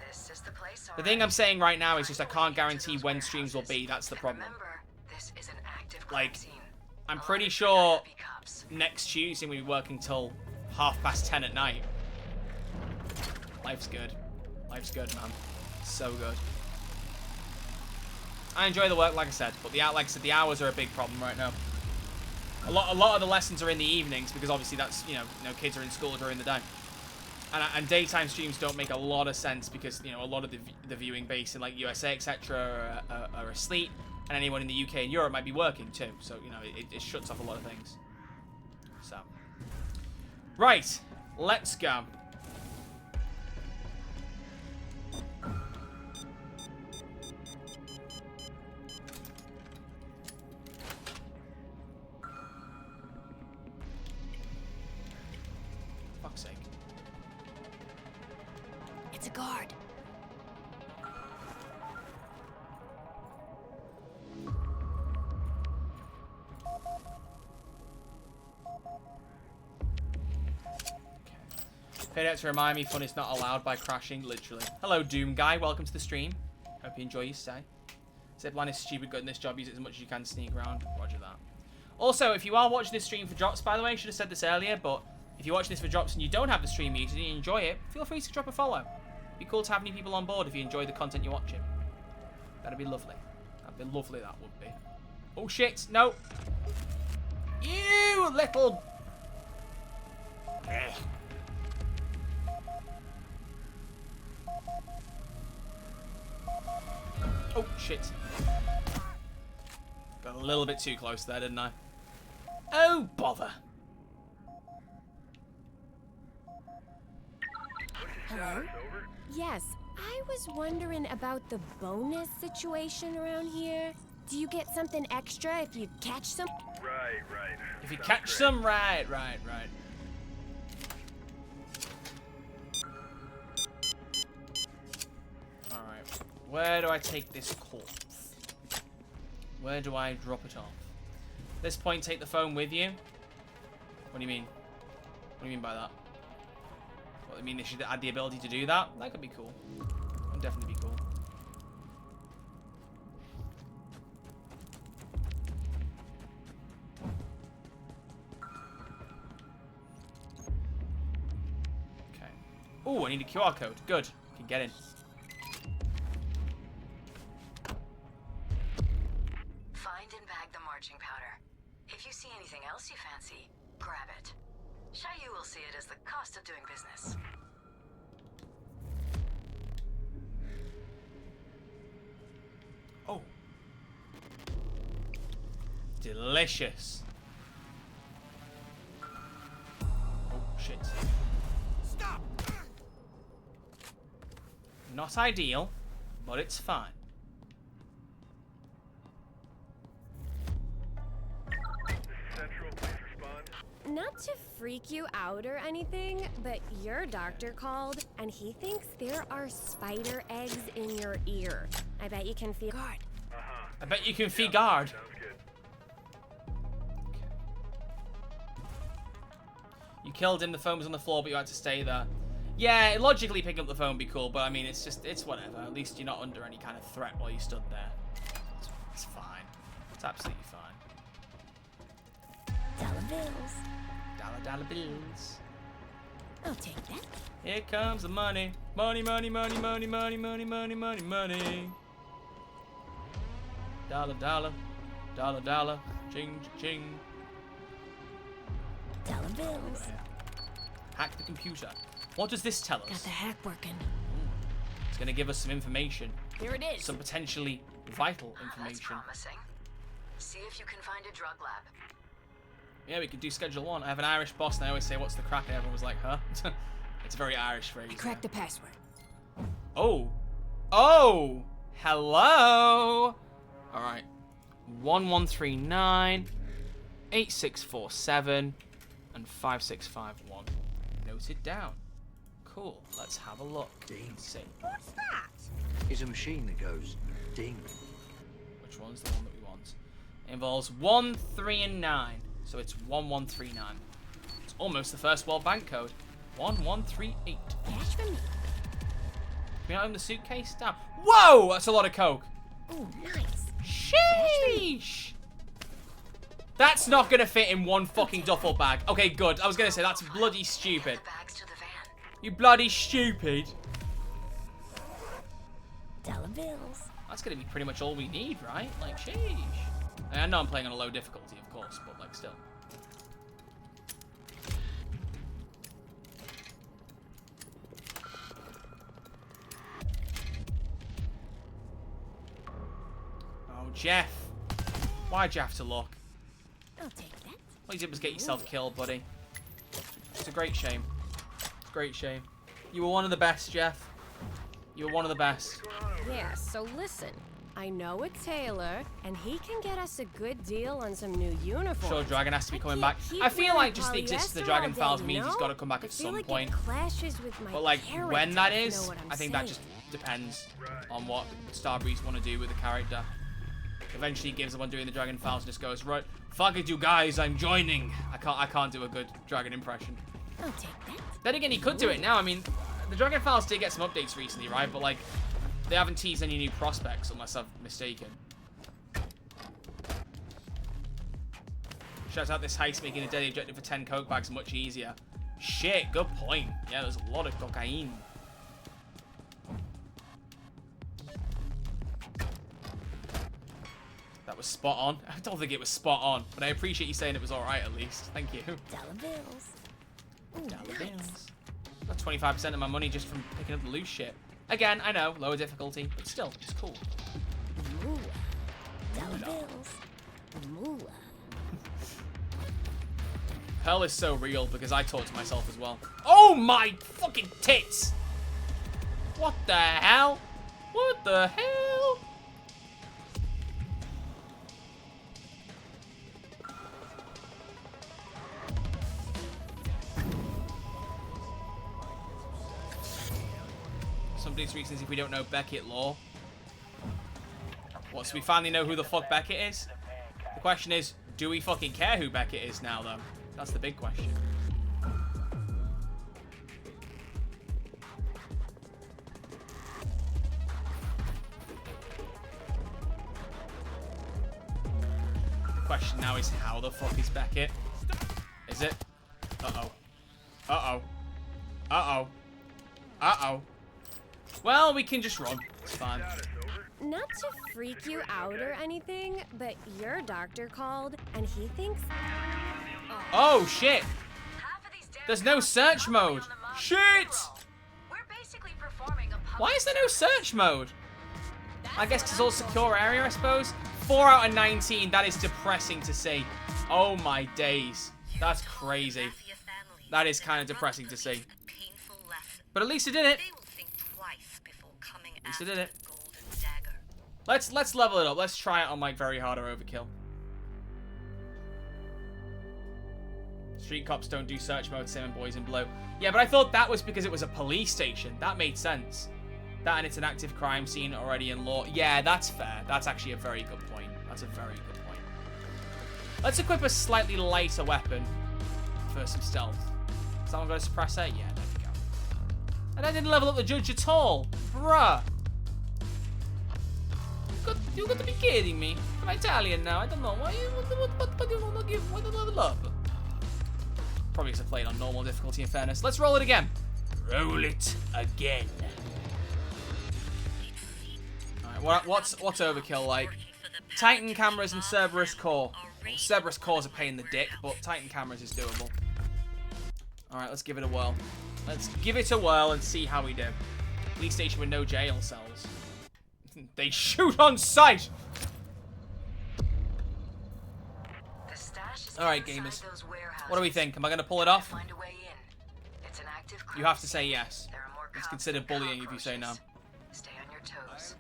This is the place. The thing I'm saying right now is just I can't guarantee when streams will be. That's the problem. Remember, this is an active crime Like, scene. I'm pretty sure next Tuesday we'll be working till 10:30 at night. Life's good. Life's good, man. So good. I enjoy the work, like I said, but like I said, the hours are a big problem right now. A lot of the lessons are in the evenings because obviously that's you know kids are in school during the day, and daytime streams don't make a lot of sense because a lot of the viewing base in like USA etc. are asleep, and anyone in the UK and Europe might be working too. So it shuts off a lot of things. So right, let's go. It's a guard. Payday to remind me fun is not allowed by crashing, literally. Hello, Doom Guy. Welcome to the stream. Hope you enjoy your stay. Zipline is stupid good in this job. Use it as much as you can. Sneak around. Roger that. Also, if you are watching this stream for drops, by the way, I should have said this earlier, but if you're watching this for drops and you don't have the stream muted and you enjoy it, feel free to drop a follow. It'd be cool to have new people on board if you enjoy the content you're watching. That'd be lovely. That'd be lovely, that would be. Oh, shit. No. You little... Ugh. Oh, shit. Got a little bit too close there, didn't I? Oh, bother. Hello? Yes, I was wondering about the bonus situation around here. Do you get something extra if you catch some? Right. If you catch some, right. Alright. Where do I take this corpse? Where do I drop it off? At this point, take the phone with you? What do you mean? What do you mean by that? What, I mean they should add the ability to do that? That could be cool. That would definitely be cool. Okay. Oh, I need a QR code. Good. Can get in. Find and bag the marching powder. If you see anything else you fancy, grab it. Shayu will see it as the cost of doing business. Oh. Delicious. Oh, shit. Stop! Not ideal, but it's fine. Central, please respond. Not to freak you out or anything, but your doctor called and he thinks there are spider eggs in your ear. I bet you can feel guard. I bet you can fee guard. Sounds good. You killed him, the phone was on the floor, but you had to stay there. Yeah, logically picking up the phone would be cool, but I mean, it's whatever. At least you're not under any kind of threat while you stood there. It's fine. It's absolutely fine. Dollar bills. Dollar bills. I'll take that. Here comes the money. Money, money, money, money, money, money, money, money, money. Dollar, dollar. Dollar, dollar. Ching, ching. Dollar bills. Hack the computer. What does this tell us? Got the hack working. It's going to give us some information. There it is. Some potentially vital That's information. promising. See if you can find a drug lab. Yeah, we could do schedule 1. I have an Irish boss and I always say, what's the crack? And everyone was like, huh? It's a very Irish phrase. I cracked the password. Oh. Oh. Hello. All right. 1139 8647 and 5651. Note it down. Cool. Let's have a look. Ding. Let's see. What's that? Is a machine that goes ding. Which one's the one that we want? It involves 1, 3, and 9. So it's 1139. It's almost the first world bank code. 1138. Cash for me. Can we open the suitcase? Down. Whoa! That's a lot of coke. Ooh, nice. Sheesh! That's not gonna fit in one fucking duffel bag. Okay, good. I was gonna say, that's bloody stupid. Bags to the van. You bloody stupid. Dollar bills. That's gonna be pretty much all we need, right? Like, sheesh. I know I'm playing on a low difficulty, of course, but like, still. Oh, Jeff. Why'd you have to look? I'll take that. All you did was get yourself killed, buddy. It's a great shame. It's a great shame. You were one of the best, Jeff. You were one of the best. Yeah, so listen. I know a tailor, and he can get us a good deal on some new uniforms. Sure, Dragon has to be I coming can't back. keep I feel wearing like just the existence of the polyester Dragon all day, Files you means he's know? got to come back I at feel some like point. It clashes with my But like character, when that if you is, know what I'm I think that just saying. depends on what Starbreeze want to do with the character. Eventually, he gives up on doing the Dragon Files and just goes, right, fuck it, you guys, I'm joining. I can't do a good Dragon impression. I'll take that. Then again, he could do it now. I mean, the Dragon Files did get some updates recently, right? But like, they haven't teased any new prospects, unless I'm mistaken. Shouts out this heist making a daily objective for 10 coke bags much easier. Shit, good point. Yeah, there's a lot of cocaine. That was spot on. I don't think it was spot on, but I appreciate you saying it was alright at least. Thank you. Dollar bills. Ooh, Dollar nice. bills. Got 25% of my money just from picking up the loose shit. Again, I know, lower difficulty, but still, it's cool. Moolah. Dollar bills. Moolah. Hell is so real because I talk to myself as well. Oh my fucking tits! What the hell? What the hell? Somebody's reasons if we don't know Beckett lore. What, so we finally know who the fuck Beckett is? The question is, do we fucking care who Beckett is now, though? That's the big question. The question now is, how the fuck is Beckett? Is it? Uh-oh. Uh-oh. Uh-oh. Uh-oh. Well, we can just run. It's fine. Not to freak you out or anything, but your doctor called and he thinks. Oh, shit. Half of these damn There's no cops search are mode. on the money Shit! payroll. We're basically performing a public Why is there no search mode? I guess That's it's all secure area, I suppose. 4 out of 19. That is depressing to see. Oh my days. That's crazy. Mafia family That is kind of that depressing to see. a painful lesson. But at least it did it. They will think twice before coming least after I did it. the golden dagger. Let's level it up. Let's try it on like very hard or overkill. Street cops don't do search mode, same in Boys in Blue. Yeah, but I thought that was because it was a police station. That made sense. That and it's an active crime scene already in law. Yeah, that's fair. That's actually a very good point. That's a very good point. Let's equip a slightly lighter weapon for some stealth. Someone got a suppressor? Yeah, there we go. And I didn't level up the judge at all. Bruh. You got to be kidding me. I'm Italian now. I don't know. Why do you want to give? Why do you level up? Probably because I played on normal difficulty, in fairness. Let's roll it again. Roll it again. Alright, what's overkill like? Titan cameras and Cerberus core. Well, Cerberus core's a pain in the dick, but Titan cameras is doable. Alright, let's give it a whirl. Let's give it a whirl and see how we do. Police station with no jail cells. They shoot on sight! Alright, gamers. What do we think? Am I going to pull it off? You have to say yes. It's considered bullying if you say no. Stay on your toes.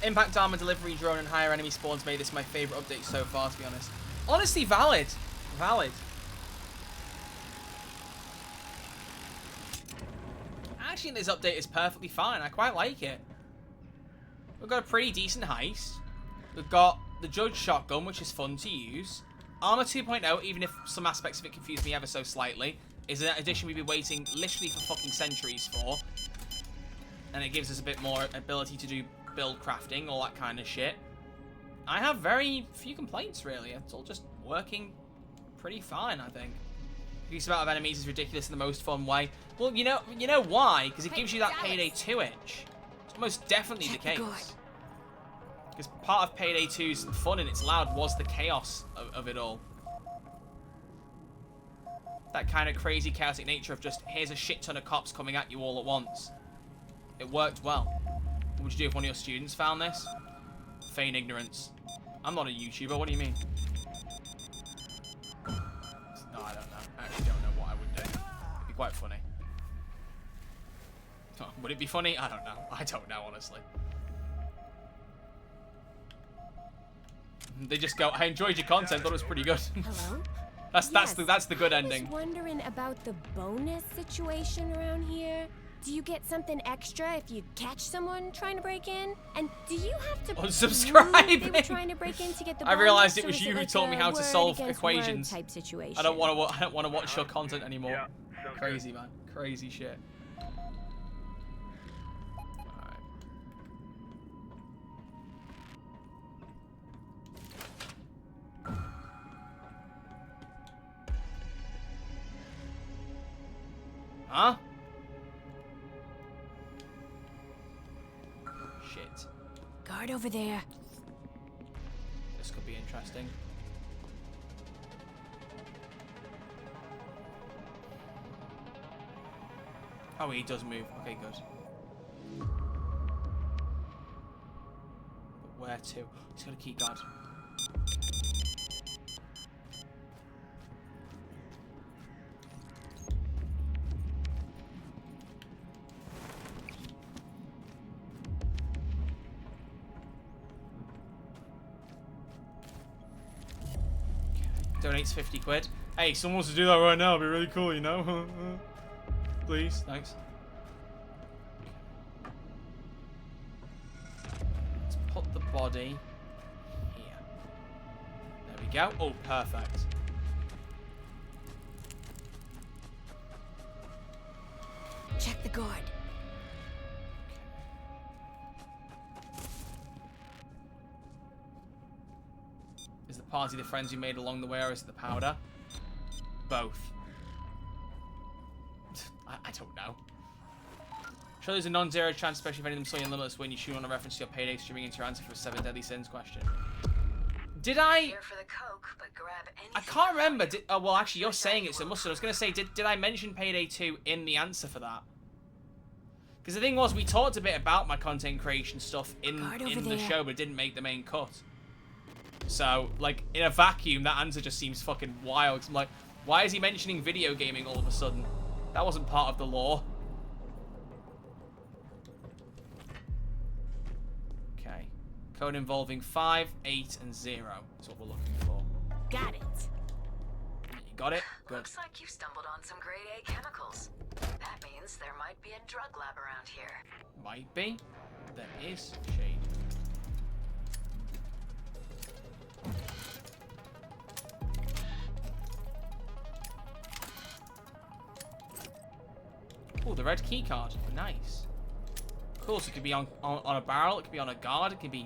Impact armor delivery drone and higher enemy spawns made this my favorite update so far, to be honest. Honestly, valid. Valid. Actually, this update is perfectly fine. I quite like it. We've got a pretty decent heist. We've got the Judge shotgun, which is fun to use. Armor 2.0, even if some aspects of it confuse me ever so slightly, is an addition we've been waiting literally for fucking centuries for. And it gives us a bit more ability to do build crafting, all that kind of shit. I have very few complaints, really. It's all just working pretty fine, I think. The use amount of enemies is ridiculous in the most fun way. Well, you know why? Because it gives you that Payday 2 itch. It's most definitely the case. Because part of Payday 2's fun and its loud was the chaos of it all. That kind of crazy, chaotic nature of just, here's a shit ton of cops coming at you all at once. It worked well. What would you do if one of your students found this? Feign ignorance. I'm not a YouTuber, what do you mean? No, I don't know. I actually don't know what I would do. It'd be quite funny. Would it be funny? I don't know. I don't know, honestly. They just go, I enjoyed your content, thought it was pretty good. Hello? that's the good ending. I was wondering about the bonus situation around here. Do you get something extra if you catch someone trying to break in? And do you have to unsubscribe? They were trying to break in to get the I realized it bonus, was or you who like taught me how to solve word against equations. word type situation? I don't want to watch your content anymore. Yeah, Crazy, man. Crazy shit. Alright. Huh? Shit. Guard over there. This could be interesting. Oh, he does move. Okay, good. But where to? He's got a key guard. Donates 50 quid. Hey, someone wants to do that right now. It'd be really cool, you know? Please, thanks. Let's put the body here. There we go. Oh, perfect. Check the guard. Is the party the friends you made along the way, or is it the powder? Both. I don't know. Sure, there's a non-zero chance, especially if any of them saw you in Limitless, when you shoot on a reference to your Payday streaming into your answer for a 7 deadly sins question. Did I? Here for the Coke, but grab anything. I can't remember. Oh, well, actually, you're saying it, so it must have. I was going to say, did I mention Payday 2 in the answer for that? Because the thing was, we talked a bit about my content creation stuff in the show, but it didn't make the main cut. So, like, in a vacuum, that answer just seems fucking wild. 'Cause I'm like, why is he mentioning video gaming all of a sudden? That wasn't part of the law. Okay. Code involving 5, 8, and 0 is what we're looking for. Got it. You got it? Good. Looks like you stumbled on some grade A chemicals. That means there might be a drug lab around here. Might be. There is. Shade. Oh, the red key card. Nice. Cool, so it could be on a barrel, it could be on a guard, it could be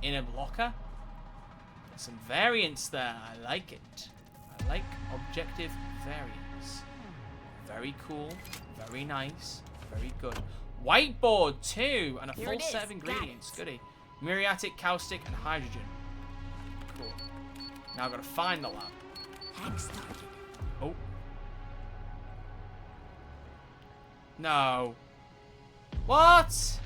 in a locker. Some variance there. I like it. I like objective variance. Very cool. Very nice. Very good. Whiteboard too, and a full set of ingredients. Goody. Muriatic, caustic, and hydrogen. Cool. Now I've got to find the lab. Oh. No. What?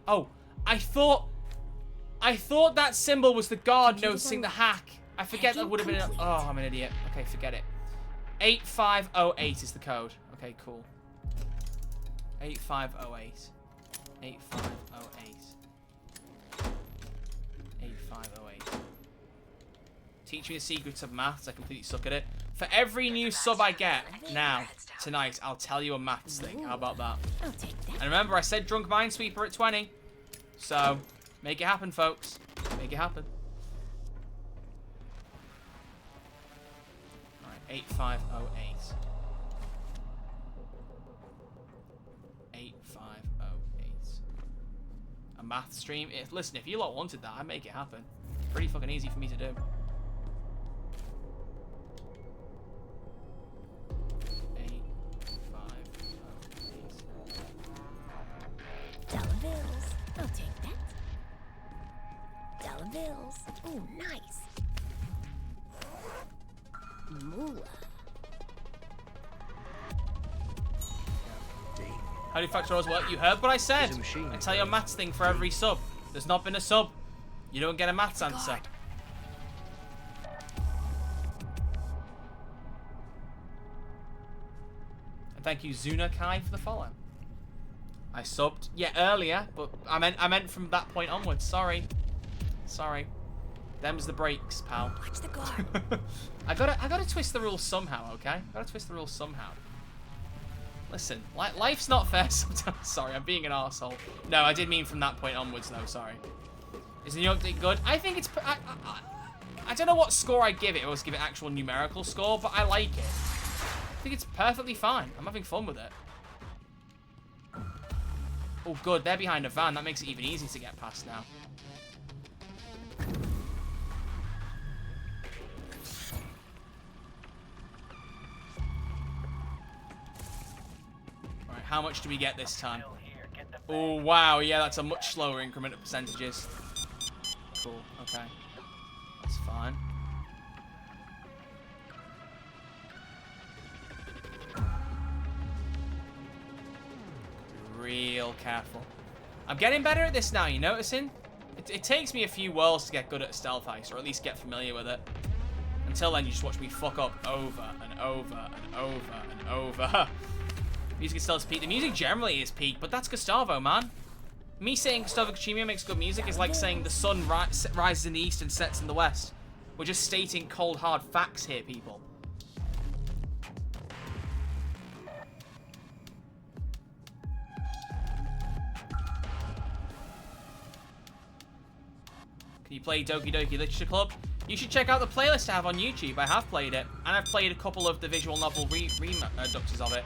Oh, I thought that symbol was the guard noticing the hack. I forget that would have been. Oh, I'm an idiot. Okay, forget it. 8508 is the code. Okay, cool. 8508. 8508. 8508. Teach me the secrets of maths. I completely suck at it. For every new sub I get now, tonight, I'll tell you a maths thing. How about that? And remember, I said drunk minesweeper at 20. So, make it happen, folks. Make it happen. Alright, 8508. 8508. A math stream. Listen, if you lot wanted that, I'd make it happen. Pretty fucking easy for me to do. Dollar bills. I'll take that. Dollar bills. Oh, nice. Moolah. How do factorials work? You heard what I said. I tell you a maths thing for every sub. There's not been a sub. You don't get a maths answer. And thank you, Zuna Kai, for the follow. I subbed, yeah, earlier, but I meant from that point onwards. Sorry. Them's the breaks, pal. Watch the guard. I gotta twist the rules somehow, okay? Gotta twist the rules somehow. Listen, life's not fair sometimes. Sorry, I'm being an arsehole. No, I did mean from that point onwards, though. Sorry. Is the new update good? I think it's. I don't know what score I give it. I always give it actual numerical score, but I like it. I think it's perfectly fine. I'm having fun with it. Oh, good. They're behind a van. That makes it even easier to get past now. Alright, how much do we get this time? Oh, wow. Yeah, that's a much slower increment of percentages. Cool. Okay. That's fine. Real careful. I'm getting better at this now, you noticing? It takes me a few whirls to get good at stealth heist, or at least get familiar with it. Until then, you just watch me fuck up over and over and over and over. Music is still at peak. The music generally is peak, but that's Gustavo, man. Me saying Gustavo Cuchimio makes good music is like saying the sun rises in the east and sets in the west. We're just stating cold, hard facts here, people. Can you play Doki Doki Literature Club? You should check out the playlist I have on YouTube. I have played it, and I've played a couple of the visual novel reductions of it.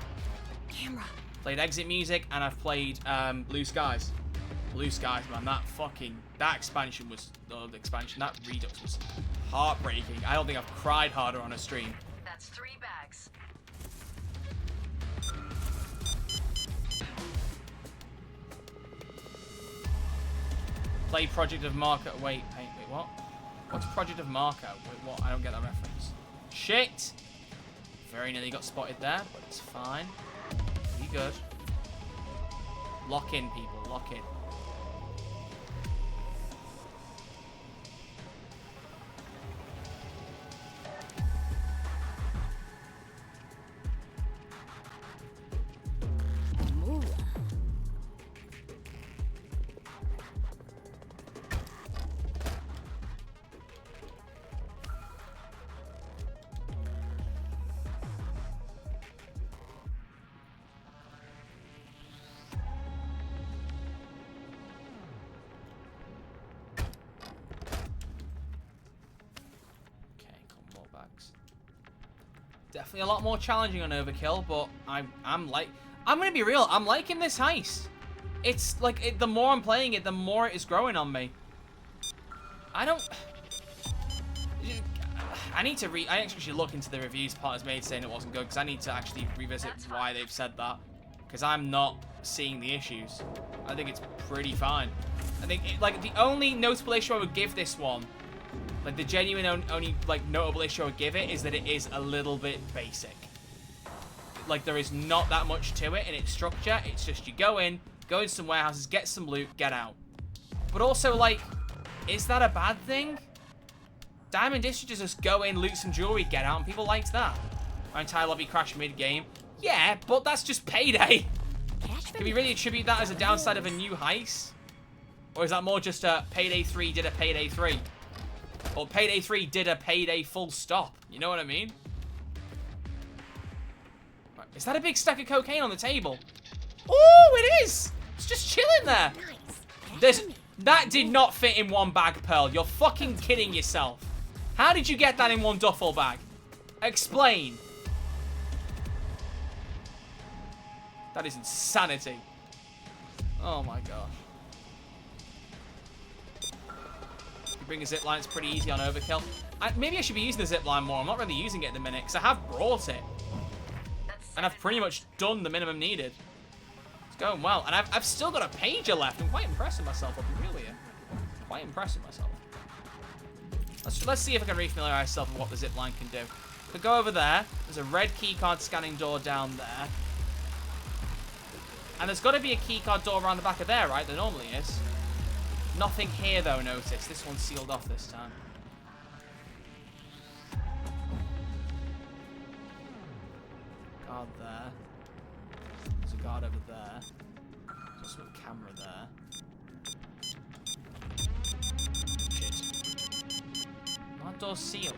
Camera. Played Exit Music, and I've played Blue Skies. Blue Skies, man, that expansion was, that redux was heartbreaking. I don't think I've cried harder on a stream. That's 3 bags. Play Project of Marco. Wait, what? What's Project of Marco? Wait, what? I don't get that reference. Shit! Very nearly got spotted there, but it's fine. Be good. Lock in, people. Lock in. Definitely a lot more challenging on Overkill, but I'm gonna be real. I'm liking this heist. It's like the more I'm playing it, the more it is growing on me. I actually should look into the reviews part has made saying it wasn't good, because I need to actually revisit why they've said that, because I'm not seeing the issues. I think it's pretty fine. I think like the only notable issue I would give this one, like the genuine only like notable issue I would give it, is that it is a little bit basic. Like there is not that much to it in its structure. It's just you go in some warehouses, get some loot, get out. But also, like, is that a bad thing? Diamond District just go in, loot some jewelry, get out, and people liked that. My entire lobby crashed mid-game. Yeah, but that's just Payday. Can we really attribute that as a downside of a new heist? Or is that more just a Payday 3 did a Payday 3? Or Payday 3 did a Payday full stop? You know what I mean? Right, is that a big stack of cocaine on the table? Oh, it is! It's just chilling there. That did not fit in one bag, Pearl. You're fucking kidding yourself. How did you get that in one duffel bag? Explain. That is insanity. Oh my gosh. You bring a zipline, it's pretty easy on Overkill. Maybe I should be using the zipline more. I'm not really using it at the minute, because I have brought it. And I've pretty much done the minimum needed. It's going well. And I've still got a pager left. I'm quite impressed with myself, I'll be real here. Quite impressed with myself. Let's see if I can refamiliarize myself with what the zipline can do. Could go over there. There's a red keycard scanning door down there. And there's got to be a keycard door around the back of there, right? There normally is. Nothing here, though, notice. This one's sealed off this time. Guard there. There's a guard over there. There's also a camera there. Shit. That door's sealed.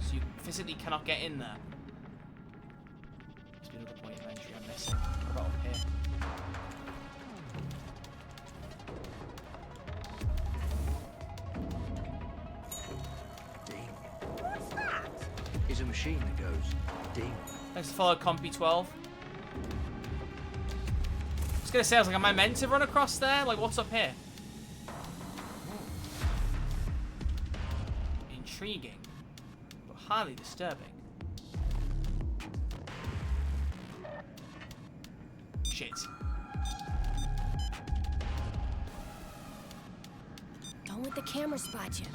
So you physically cannot get in there. Must be another point of entry I'm missing. What about up here? Is a machine that goes ding. Thanks to follow Compy 12. I was gonna say, I was like, am I meant to run across there? Like, what's up here? Intriguing, but highly disturbing. Shit. Don't let the camera spot you.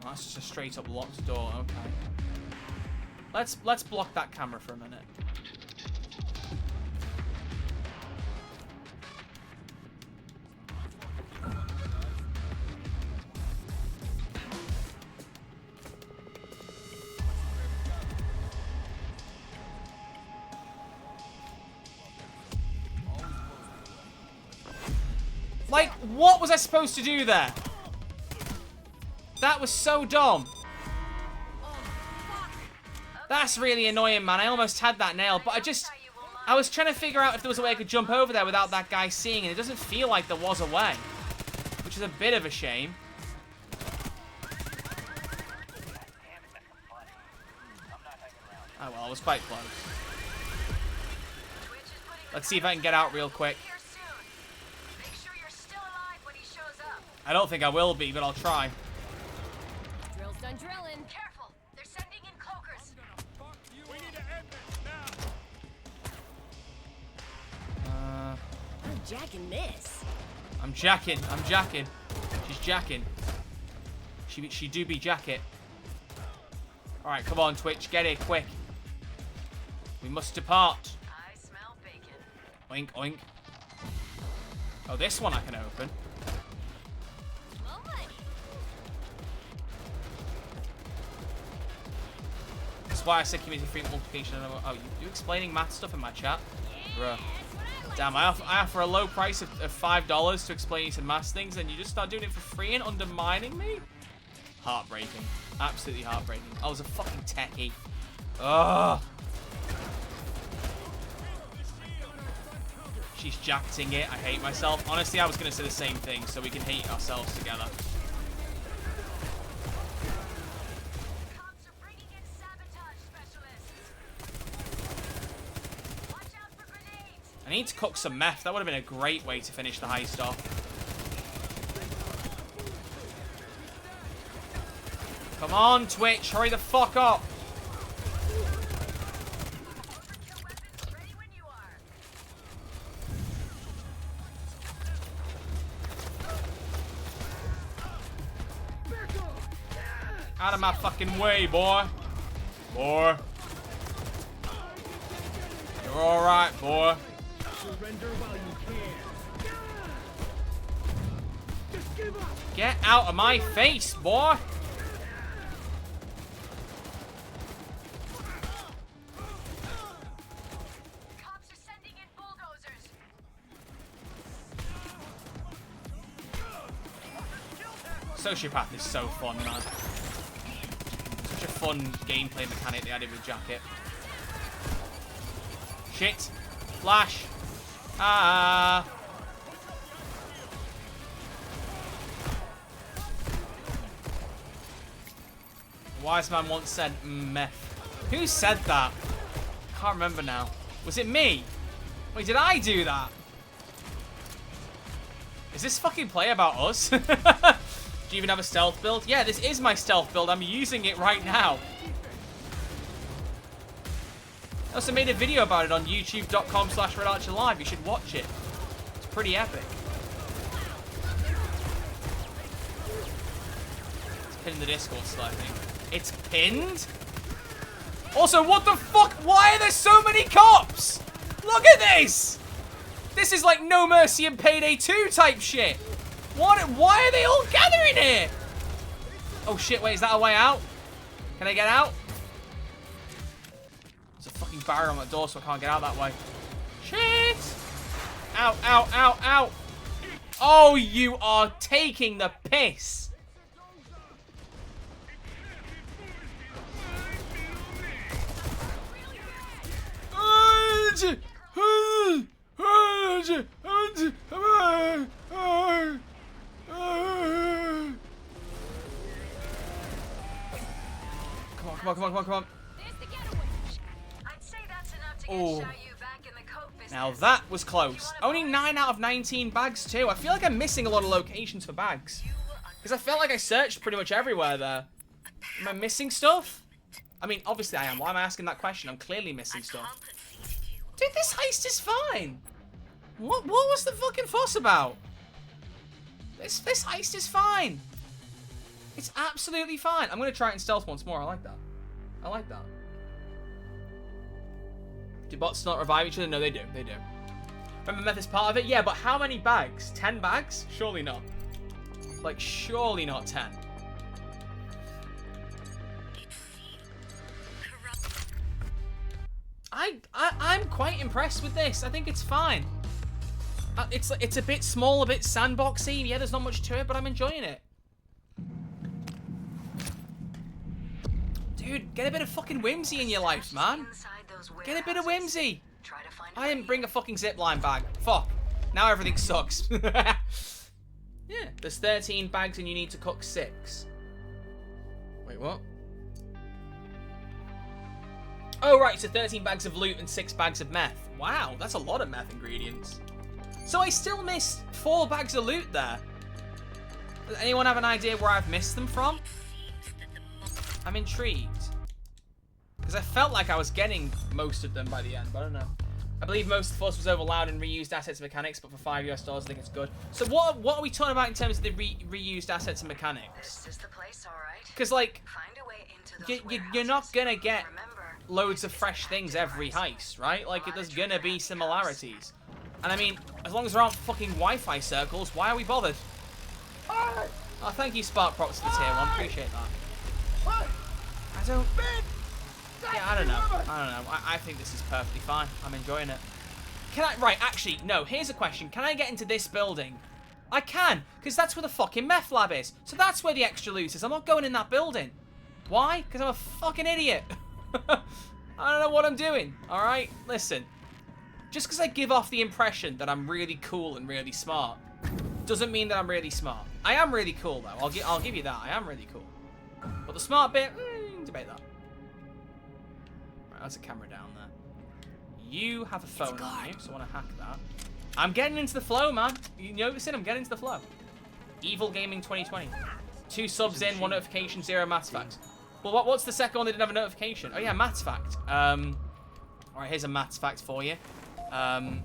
Oh, that's just a straight up locked door. Okay. Let's block that camera for a minute. Like, what was I supposed to do there? That was so dumb. That's really annoying, man. I almost had that nailed, but I was trying to figure out if there was a way I could jump over there without that guy seeing, and it doesn't feel like there was a way, which is a bit of a shame. Oh, well, I was quite close. Let's see if I can get out real quick. I don't think I will be, but I'll try. Drill's done drilling. Careful, they're sending in cloakers. We need to end this now. I'm jacking this. I'm jacking. She's jacking. She do be jacket. Alright, come on, Twitch. Get it quick. We must depart. I smell bacon. Oink, oink. Oh, this one I can open. That's why I said community free multiplication. Oh, you explaining math stuff in my chat? Bruh. Damn, I offer a low price of $5 to explain you some math things, and you just start doing it for free and undermining me? Heartbreaking. Absolutely heartbreaking. I was a fucking techie. Ugh. She's jacketing it. I hate myself. Honestly, I was going to say the same thing, so we can hate ourselves together. Cops are bringing in sabotage specialists. Watch out for grenades. I need to cook some meth. That would have been a great way to finish the heist off. Come on, Twitch. Hurry the fuck up. Overkill weapons ready when you are. Out of my fucking way, boy. Boy. You're alright, boy. Surrender while you can. Just give up. Get out of my face, boy. Cops are sending in bulldozers. Sociopath is so fun, man. Such a fun gameplay mechanic they added with Jacket. Shit. Flash. Ah. Wise man once said, meth. Who said that? Can't remember now. Was it me? Wait, did I do that? Is this fucking play about us? Do you even have a stealth build? Yeah, this is my stealth build. I'm using it right now. I also made a video about it on youtube.com/RedArcherLive. You should watch it. It's pretty epic. It's pinned in the Discord still, I think. It's pinned? Also, what the fuck? Why are there so many cops? Look at this! This is like No Mercy and Payday 2 type shit. What? Why are they all gathering here? Oh shit, wait, is that a way out? Can I get out? There's a fucking barrier on that door, so I can't get out that way. Shit! Ow, ow, ow, ow. Oh, you are taking the piss. Come on. There's the getaway. I'd say that's enough to get Oh. you back in the coke business. Now that was close. Only 9 out of 19 bags too. I feel like I'm missing a lot of locations for bags. Because I felt like I searched pretty much everywhere there. Am I missing stuff? I mean, obviously I am. Why am I asking that question? I'm clearly missing stuff. Dude, this heist is fine. What was the fucking fuss about? This heist is fine. It's absolutely fine. I'm going to try it in stealth once more. I like that. I like that. Do bots not revive each other? No, they do. They do. Remember meth is part of it? Yeah, but how many bags? 10 bags? Surely not. Like, surely not 10. I'm quite impressed with this. I think it's fine. It's a bit small, a bit sandboxy. Yeah, there's not much to it, but I'm enjoying it. Dude, get a bit of fucking whimsy in your life, man. Get a bit of whimsy. I didn't bring a fucking zipline bag. Fuck. Now everything sucks. Yeah, there's 13 bags and you need to cook 6. Wait, what? Oh, right, so 13 bags of loot and 6 bags of meth. Wow, that's a lot of meth ingredients. So I still missed 4 bags of loot there. Does anyone have an idea where I've missed them from? I'm intrigued. Because I felt like I was getting most of them by the end, but I don't know. I believe most of the fuss was over loud and reused assets and mechanics, but for $5 US, I think it's good. So what are we talking about in terms of the reused assets and mechanics? This is the place, all right. Because, like, Find a way into those you're not going to get Remember, loads of fresh things every heist, right? Like, there's going to be similarities. And I mean, as long as there aren't fucking Wi-Fi circles, why are we bothered? Oh, thank you, Spark Props for the tier 1. Appreciate that. I don't... Yeah, I don't know. I think this is perfectly fine. I'm enjoying it. Can I... Right, actually, no. Here's a question. Can I get into this building? I can, because that's where the fucking meth lab is. So that's where the extra loot is. I'm not going in that building. Why? Because I'm a fucking idiot. I don't know what I'm doing. All right? Listen. Just because I give off the impression that I'm really cool and really smart doesn't mean that I'm really smart. I am really cool, though. I'll give you that. I am really cool. But the smart bit, debate that. Right, that's a camera down there. You have a phone on you, so I want to hack that. I'm getting into the flow, man. You notice it? I'm getting into the flow. Evil Gaming 2020. 2 subs in, 1 notification, 0 maths facts. Well, what's the second one that didn't have a notification? Oh, yeah, maths fact. Alright, here's a maths fact for you. Ooh,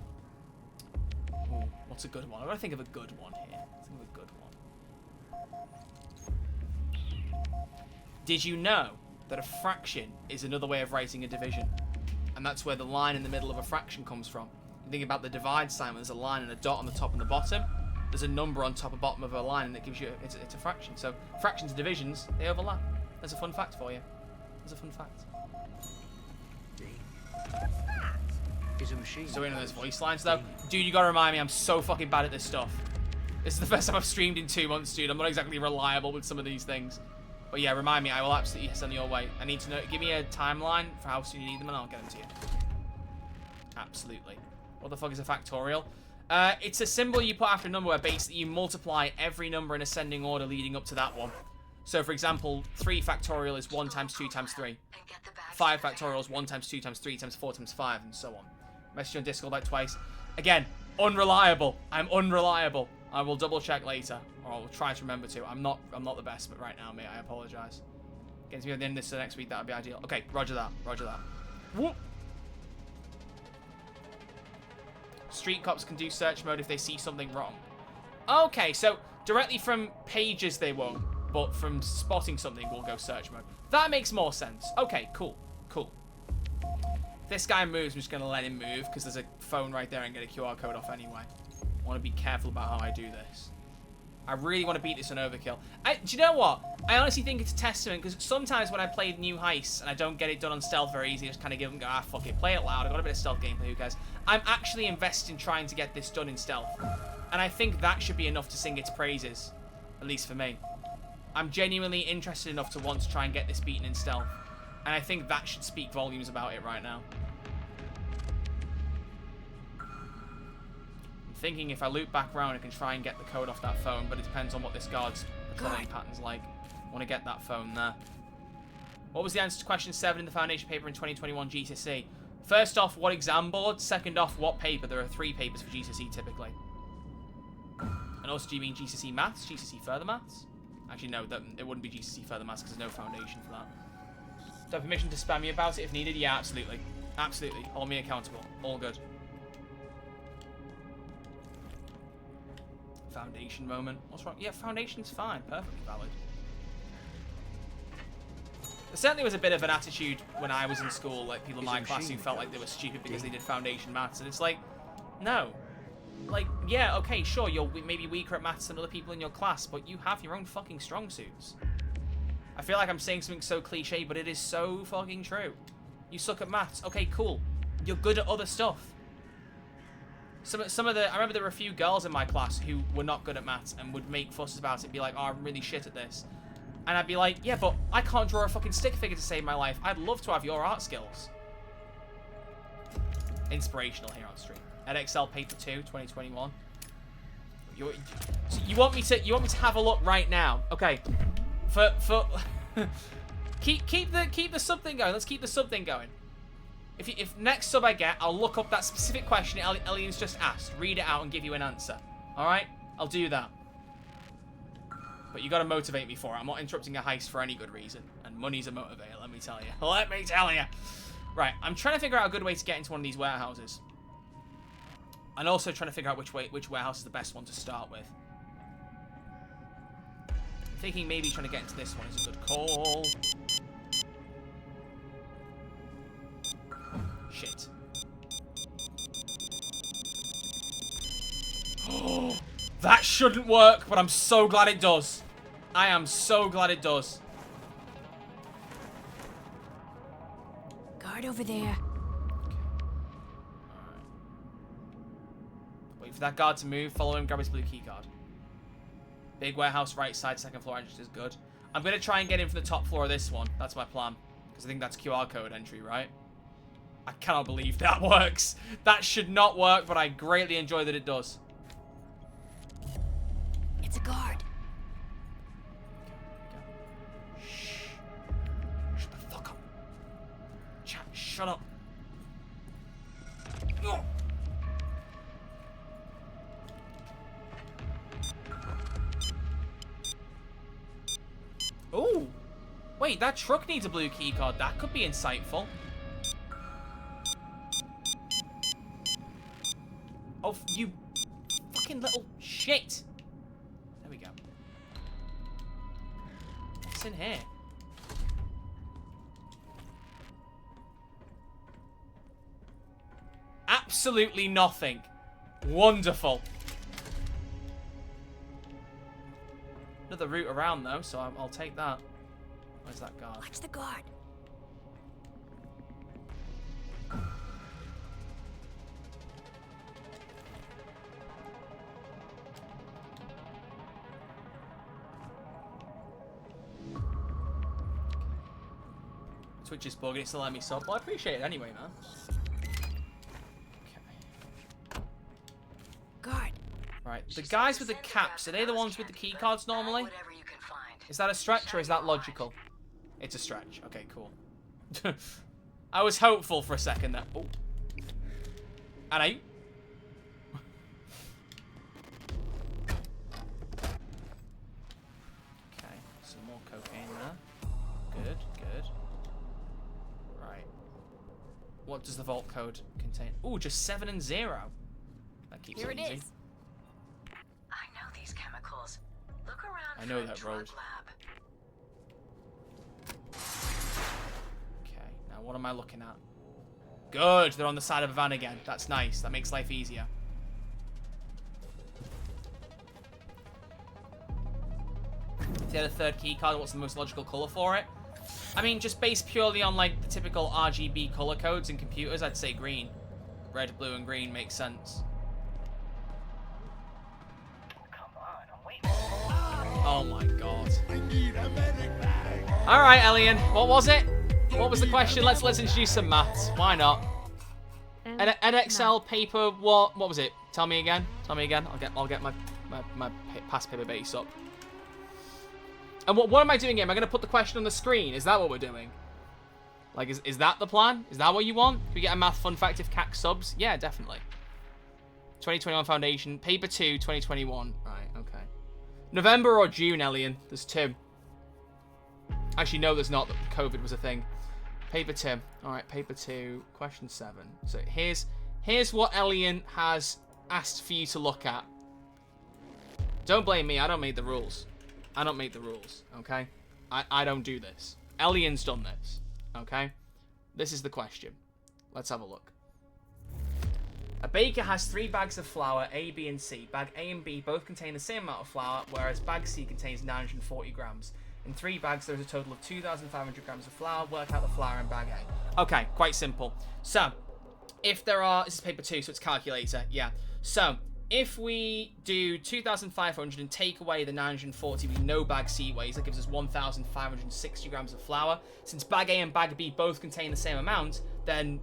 what's a good one? I've got to think of a good one here. Think of a good one. Did you know that a fraction is another way of writing a division? And that's where the line in the middle of a fraction comes from. You think about the divide sign, where there's a line and a dot on the top and the bottom. There's a number on top and bottom of a line, and that gives you it's a fraction. So fractions and divisions, they overlap. There's a fun fact for you. There's a fun fact. Is a machine. So in those voice lines though, dude, you gotta remind me, I'm so fucking bad at this stuff. This is the first time I've streamed in 2 months, dude. I'm not exactly reliable with some of these things. But yeah, remind me, I will absolutely send your way. I need to know, give me a timeline for how soon you need them and I'll get them to you. Absolutely. What the fuck is a factorial? It's a symbol you put after a number where basically you multiply every number in ascending order leading up to that one. So for example, 3 factorial is 1 times 2 times 3. 5 factorial is 1 times 2 times 3 times 4 times 5 and so on. Message on Discord like twice. Again, unreliable. I'm unreliable. I will double check later, or I'll try to remember to. I'm not the best, but right now, mate, I apologize. Getting to me at the end of this next week, that would be ideal. Okay, roger that. Roger that. Whoop. Street cops can do search mode if they see something wrong. Okay, so directly from pages they won't, but from spotting something we'll go search mode. That makes more sense. Okay, cool. Cool. If this guy moves, I'm just going to let him move because there's a phone right there and get a QR code off anyway. I want to be careful about how I do this. I really want to beat this on overkill. Do you know what? I honestly think it's a testament because sometimes when I play new heists and I don't get it done on stealth very easily, I just kind of give them go, ah, fuck it, play it loud. I've got a bit of stealth gameplay, who cares? I'm actually invested in trying to get this done in stealth. And I think that should be enough to sing its praises. At least for me. I'm genuinely interested enough to want to try and get this beaten in stealth. And I think that should speak volumes about it right now. Thinking if I loop back around I can try and get the code off that phone, but it depends on what this guard's coloring pattern's like. I want to get that phone there. What was the answer to question 7 in the foundation paper in 2021 GCSE? First off, what exam board? Second off, what paper? There are 3 papers for GCSE typically. And also, do you mean GCSE maths? GCSE further maths? Actually, no, it wouldn't be GCSE further maths because there's no foundation for that. Do I have permission to spam you about it if needed? Yeah, absolutely. Absolutely. Hold me accountable. All good. Foundation moment. What's wrong? Yeah, foundation's fine. Perfectly valid. There certainly was a bit of an attitude when I was in school, like people in my class who felt like they were stupid because they did foundation maths, and it's like, no. Like, yeah, okay, sure, you're maybe weaker at maths than other people in your class, but you have your own fucking strong suits. I feel like I'm saying something so cliche, but it is so fucking true. You suck at maths. Okay, cool. You're good at other stuff. I remember there were a few girls in my class who were not good at maths and would make fusses about it, be like, oh, I'm really shit at this. And I'd be like, yeah, but I can't draw a fucking stick figure to save my life. I'd love to have your art skills. Inspirational here on stream. EdXL Paper 2, 2021. So you want me to have a look right now? Okay. keep the sub thing going. Let's keep the sub thing going. If next sub I get, I'll look up that specific question Elian's just asked, read it out, and give you an answer. All right? I'll do that. But you got to motivate me for it. I'm not interrupting a heist for any good reason, and money's a motivator. Let me tell you. Let me tell you. Right. I'm trying to figure out a good way to get into one of these warehouses, and also trying to figure out which warehouse is the best one to start with. I'm thinking maybe trying to get into this one is a good call. Shit. Oh, that shouldn't work, but I'm so glad it does. I am so glad it does. Guard over there. Wait for that guard to move. Follow him. Grab his blue key card. Big warehouse, right side, second floor entrance is good. I'm going to try and get in from the top floor of this one. That's my plan. Because I think that's QR code entry, right? I cannot believe that works. That should not work, but I greatly enjoy that it does. It's a guard. Shh. Shut the fuck up. Chat, shut up. No. Ooh. Wait, that truck needs a blue key card. That could be insightful. Oh, you fucking little shit. There we go. What's in here? Absolutely nothing. Wonderful. Another route around, though, so I'll take that. Where's that guard? Watch the guard. Twitch is bugging, it's still letting me sub. Well, I appreciate it anyway, man. Okay. Guard. Right, the guys with the caps, are they the ones with the key cards normally? Is that a stretch or is that logical? It's a stretch. Okay, cool. I was hopeful for a second there. Oh. And I... Okay, some more cocaine there. Good, good. Right. What does the vault code contain? Ooh, just 7 and 0. That keeps it easy. I know these chemicals. Look around I know for a that drug road. lab. Okay, now what am I looking at? Good, they're on the side of a van again. That's nice. That makes life easier. If you had a third key card, what's the most logical color for it? I mean, just based purely on like the typical RGB color codes in computers, I'd say green. Red, blue, and green makes sense. Oh my god. Alright, Elian. What was it? What was the question? Let's introduce some maths. Why not? NXL paper what was it? Tell me again. Tell me again. I'll get my past paper base up. And what am I doing here? Am I gonna put the question on the screen? Is that what we're doing? Like is that the plan? Is that what you want? Can we get a math fun fact if CAC subs? Yeah, definitely. 2021 Foundation. Paper 2, 2021. Right, okay. November or June, Elian? There's 2. Actually, no, there's not. COVID was a thing. Paper 2. Alright, paper 2, question 7. So here's what Elian has asked for you to look at. Don't blame me, I don't make the rules. I don't make the rules, okay? I don't do this. Elian's done this, okay? This is the question. Let's have a look. A baker has 3 bags of flour, A, B, and C. Bag A and B both contain the same amount of flour, whereas bag C contains 940 grams. In 3 bags, there is a total of 2,500 grams of flour. Work out the flour in bag A. Okay, quite simple. So, if there are... This is paper 2, so it's calculator. Yeah. So, if we do 2,500 and take away the 940 we know bag C weighs, that gives us 1,560 grams of flour. Since bag A and bag B both contain the same amount, then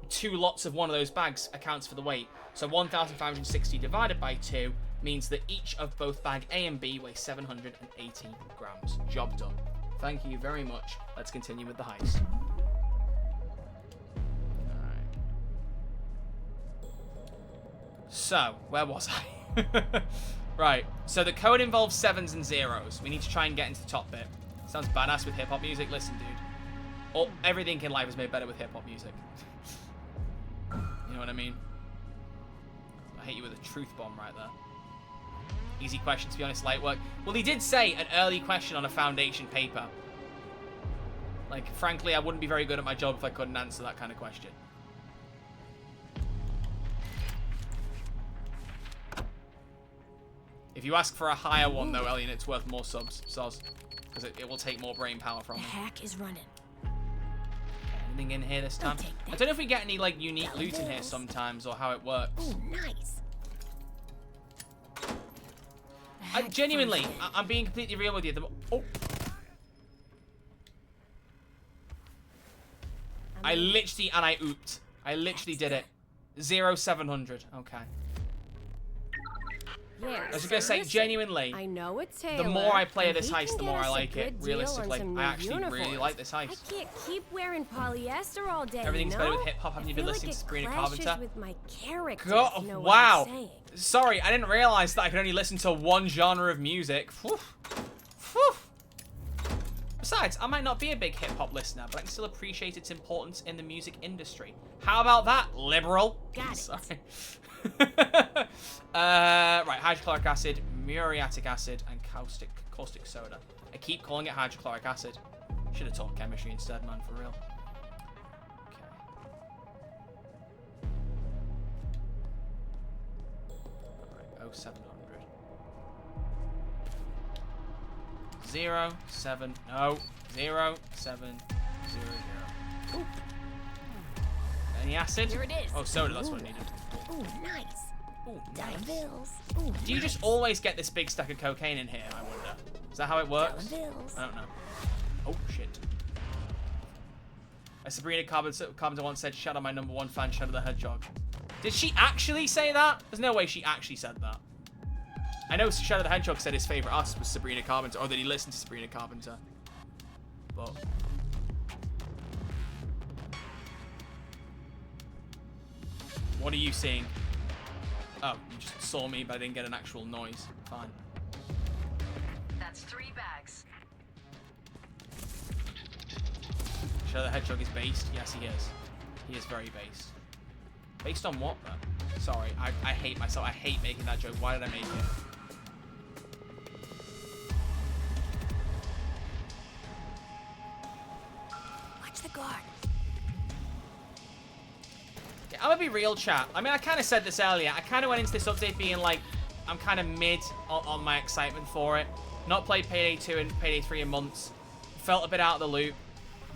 2 lots of one of those bags accounts for the weight. So 1,560 divided by 2 means that each of both bag A and B weigh 780 grams. Job done. Thank you very much. Let's continue with the heist. Alright. So, where was I? Right, so the code involves 7s and 0s. We need to try and get into the top bit. Sounds badass with hip-hop music. Listen, dude. Oh, everything in life is made better with hip-hop music. You know what I mean? I hit you with a truth bomb right there. Easy question, to be honest, light work. Well, he did say an early question on a foundation paper. Like, frankly, I wouldn't be very good at my job if I couldn't answer that kind of question. If you ask for a higher one, though, Elian, it's worth more subs, soz. Because it will take more brain power from The me. hack is running. Anything in here this time? I don't know if we get any, like, unique loot in here sometimes, or how it works. Oh, nice. Genuinely, I'm being completely real with you. I literally, and I ooped. I literally did it. 0700. Okay. Yeah, I was going to say, genuinely, I know it's Taylor, the more I play and this he heist, can the get more I us a like it. good deal on Realistically, some I new actually really uniforms. like this I heist. can't keep wearing polyester all day. Everything's you better know? with hip-hop. Haven't you I been feel listening like to Sabrina it clashes Carpenter? with my character. God, if you know wow. What I'm saying. Sorry, I didn't realize that I could only listen to one genre of music. Whew. Whew. Besides, I might not be a big hip-hop listener, but I can still appreciate its importance in the music industry. How about that, liberal? Got it. Sorry. Right, hydrochloric acid, muriatic acid, and caustic soda. I keep calling it hydrochloric acid. Should have taught chemistry instead, man, for real. Okay. Alright, 0700. 07, no, 0700. Ooh. Any acid? Here it is. Oh, soda, that's what I needed. Ooh, nice. Ooh, Dollar nice. bills. Ooh, Do you just always get this big stack of cocaine in here, I wonder? Is that how it works? Dollar bills. I don't know. Oh, shit. As Sabrina Carpenter once said, shout out my #1 fan, Shadow the Hedgehog. Did she actually say that? There's no way she actually said that. I know Shadow the Hedgehog said his favourite artist was Sabrina Carpenter, or that he listened to Sabrina Carpenter. But... what are you seeing? Oh, you just saw me, but I didn't get an actual noise. Fine. That's 3 bags. Shadow the Hedgehog is based? Yes, he is. He is very based. Based on what, though? Sorry, I hate myself. I hate making that joke. Why did I make it? Watch the guard. Yeah, I'm gonna be real, chat. I mean, I kind of said this earlier. I kind of went into this update being like, I'm kind of mid on my excitement for it. Not played Payday 2 and Payday 3 in months. Felt a bit out of the loop.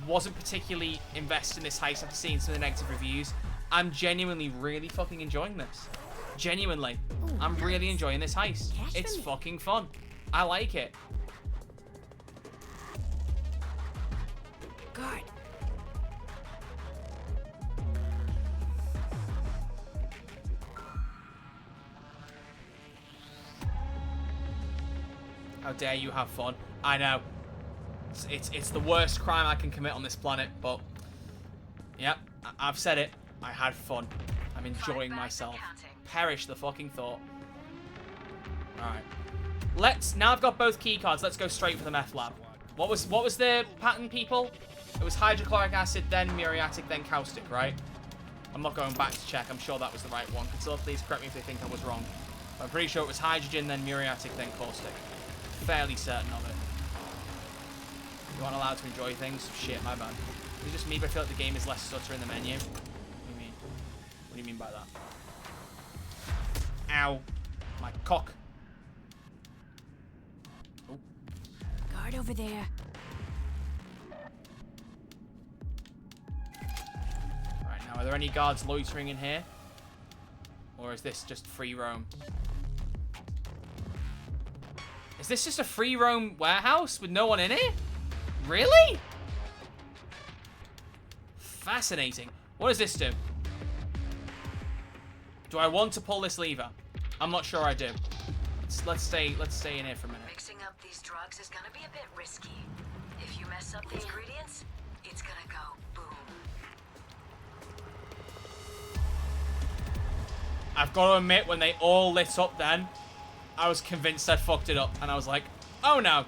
Wasn't particularly invested in this heist after seeing some of the negative reviews. I'm genuinely really fucking enjoying this. Genuinely. Ooh, I'm really enjoying this heist. Cash It's for me. fucking fun. I like it. Guard. How dare you have fun? I know. It's the worst crime I can commit on this planet, but... yep, I've said it. I had fun. I'm enjoying myself. Perish the fucking thought. Alright. Now I've got both key cards, let's go straight for the meth lab. What was the pattern, people? It was hydrochloric acid, then muriatic, then caustic, right? I'm not going back to check. I'm sure that was the right one. Could someone please correct me if they think I was wrong. I'm pretty sure it was hydrogen, then muriatic, then caustic. Fairly certain of it. You aren't allowed to enjoy things? Shit, my bad. Is it just me, but I feel like the game is less stutter in the menu? What do you mean? What do you mean by that? Ow. My cock. Oh. Guard over there. Right, now are there any guards loitering in here? Or is this just free roam? Is this just a free roam warehouse with no one in it? Really? Fascinating. What does this do? Do I want to pull this lever? I'm not sure I do. Let's stay in here for a minute. Mixing up these drugs is gonna be a bit risky. If you mess up the ingredients, it's gonna go boom. I've got to admit, when they all lit up then, I was convinced I'd fucked it up. And I was like, oh no.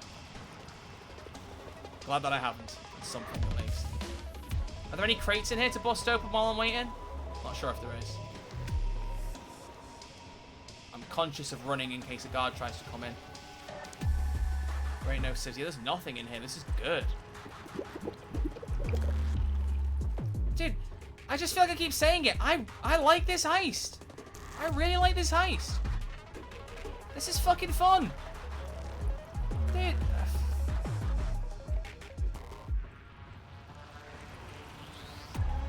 Glad that I haven't. Something at least. Are there any crates in here to bust open while I'm waiting? Not sure if there is. I'm conscious of running in case a guard tries to come in. There ain't no city. There's nothing in here. This is good. Dude, I just feel like I keep saying it. I like this heist. I really like this heist. This is fucking fun. Dude.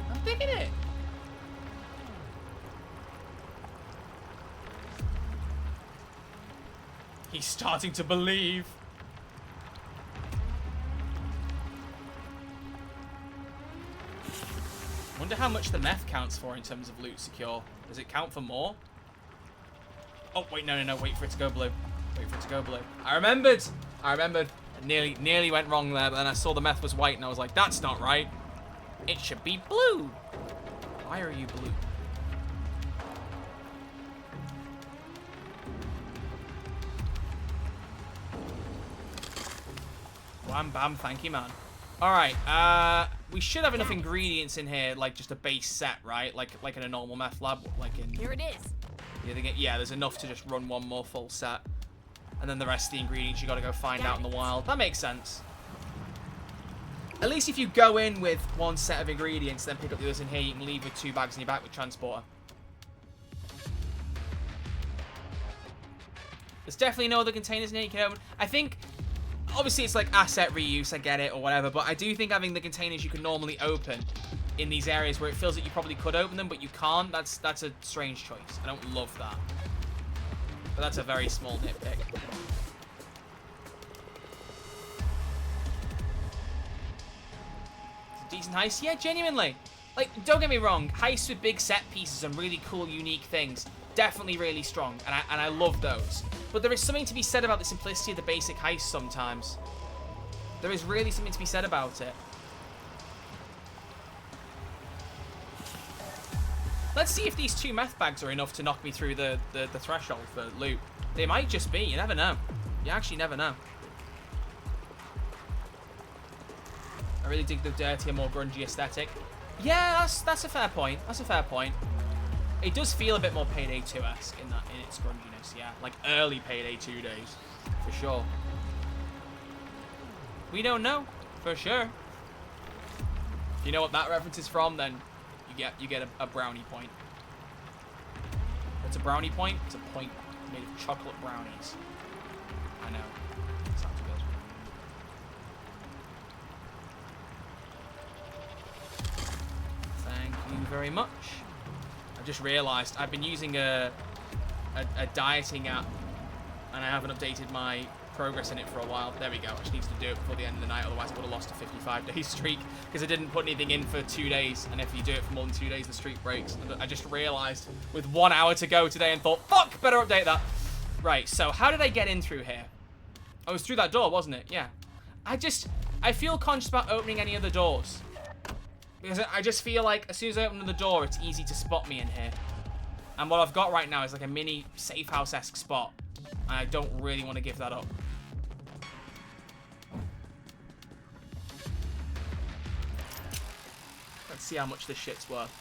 I'm digging it. He's starting to believe. how much the meth counts for in terms of loot secure. Does it count for more? Oh, wait, no. Wait for it to go blue. Wait for it to go blue. I remembered. I nearly went wrong there, but then I saw the meth was white, and I was like, that's not right. It should be blue. Why are you blue? Wham bam, thank you, man. Alright, we should have enough ingredients in here, like just a base set, right? Like in a normal meth lab, like in... Here it is. Yeah, there's enough to just run one more full set. And then the rest of the ingredients you gotta go find out in the wild. That makes sense. At least if you go in with one set of ingredients, then pick up the others in here, you can leave with 2 bags in your back with transporter. There's definitely no other containers in here you can open. I think... Obviously, it's like asset reuse, I get it, or whatever, but I do think having the containers you can normally open in these areas where it feels like you probably could open them, but you can't, that's a strange choice. I don't love that. But that's a very small nitpick. Decent heist? Yeah, genuinely. Like, don't get me wrong, heists with big set pieces and really cool, unique things, definitely really strong, and I love those. But there is something to be said about the simplicity of the basic heist sometimes. There is really something to be said about it. Let's see if these 2 meth bags are enough to knock me through the threshold for loot. They might just be, you never know. You actually never know. I really dig the dirtier, more grungy aesthetic. Yeah, that's a fair point. That's a fair point. It does feel a bit more Payday 2-esque in its grunginess, yeah. Like early Payday 2 days, for sure. We don't know, for sure. If you know what that reference is from, then you get a brownie point. What's a brownie point? It's a point made of chocolate brownies. I know. Sounds good. Thank you very much. I just realised I've been using a dieting app, and I haven't updated my progress in it for a while. There we go. I just need to do it before the end of the night, otherwise I would have lost a 55-day streak because I didn't put anything in for 2 days, and if you do it for more than 2 days, the streak breaks. And I just realised with 1 hour to go today and thought, fuck, better update that. Right, so how did I get in through here? I was through that door, wasn't it? Yeah. I feel conscious about opening any other doors. Because I just feel like as soon as I open the door, it's easy to spot me in here. And what I've got right now is like a mini safe house-esque spot. And I don't really want to give that up. Let's see how much this shit's worth.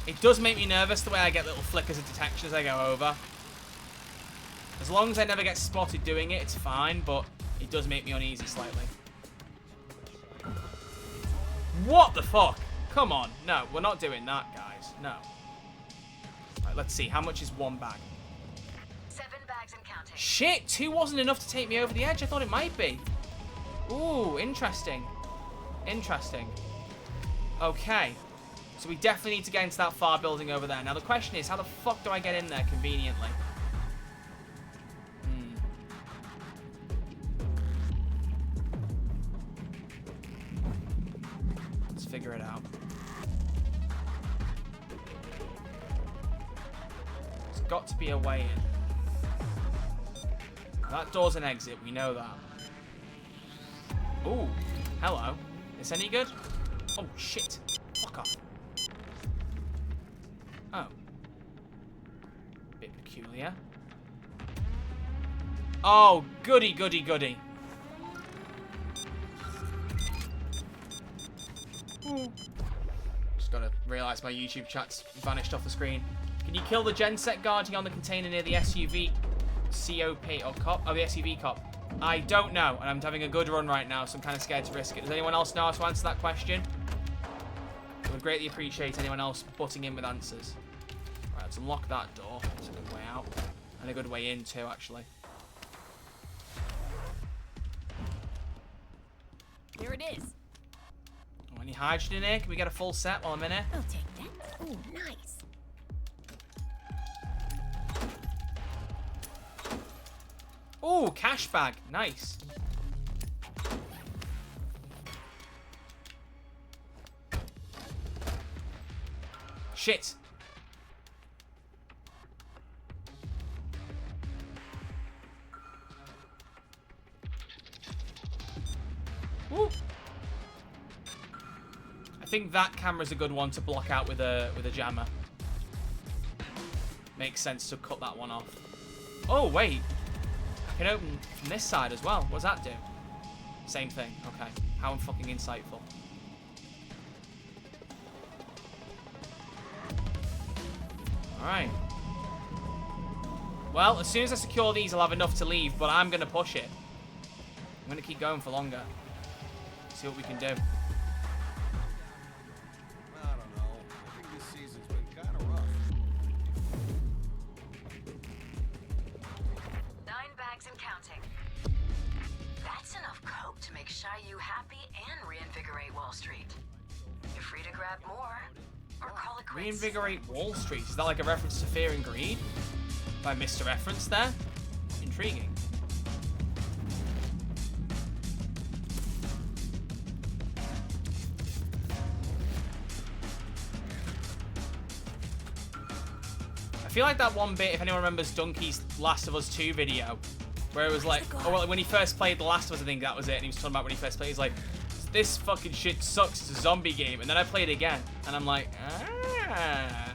It does make me nervous the way I get little flickers of detection as I go over. As long as I never get spotted doing it, it's fine, but it does make me uneasy slightly. What the fuck? Come on. No, we're not doing that, guys. No. Right, let's see. How much is 1 bag? 7 bags and counting. Shit, 2 wasn't enough to take me over the edge. I thought it might be. Ooh, interesting. Interesting. Okay. So we definitely need to get into that far building over there. Now the question is, how the fuck do I get in there conveniently? Let's figure it out. There's got to be a way in. That door's an exit, we know that. Ooh, hello. Is this any good? Oh, shit. Fuck off. Oh. Bit peculiar. Oh, goody, goody, goody. Just gotta realise my YouTube chat's vanished off the screen. Can you kill the genset guarding on the container near the SUV COP or cop? Oh, the SUV cop. I don't know, and I'm having a good run right now, so I'm kind of scared to risk it. Does anyone else know how to answer that question? I would greatly appreciate anyone else butting in with answers. Right, let's unlock that door. That's a good way out. And a good way in too, actually. Here it is. Oh, any hydrogen in here? Can we get a full set while I'm in here? I'll take that. Oh, nice. Ooh, cash bag. Nice. Shit. Woo. I think that camera's a good one to block out with a jammer. Makes sense to cut that one off. Oh, wait. I can open from this side as well. What does that do? Same thing. Okay. How fucking insightful. Alright. Well, as soon as I secure these, I'll have enough to leave, but I'm going to push it. I'm going to keep going for longer. See what we can do. I don't know. I think this season's been kind of rough. 9 bags and counting. That's enough coke to make Shayu happy and reinvigorate Wall Street. You're free to grab more, or call it quits. Reinvigorate Wall Street. Is that like a reference to Fear and Greed? If I missed a reference there? Intriguing. I feel like that one bit, if anyone remembers Donkey's Last of Us 2 video, where it was like, oh, well, when he first played The Last of Us, I think that was it, and he was talking about when he first played, he's like, this fucking shit sucks, it's a zombie game, and then I played it again, and I'm like, ah.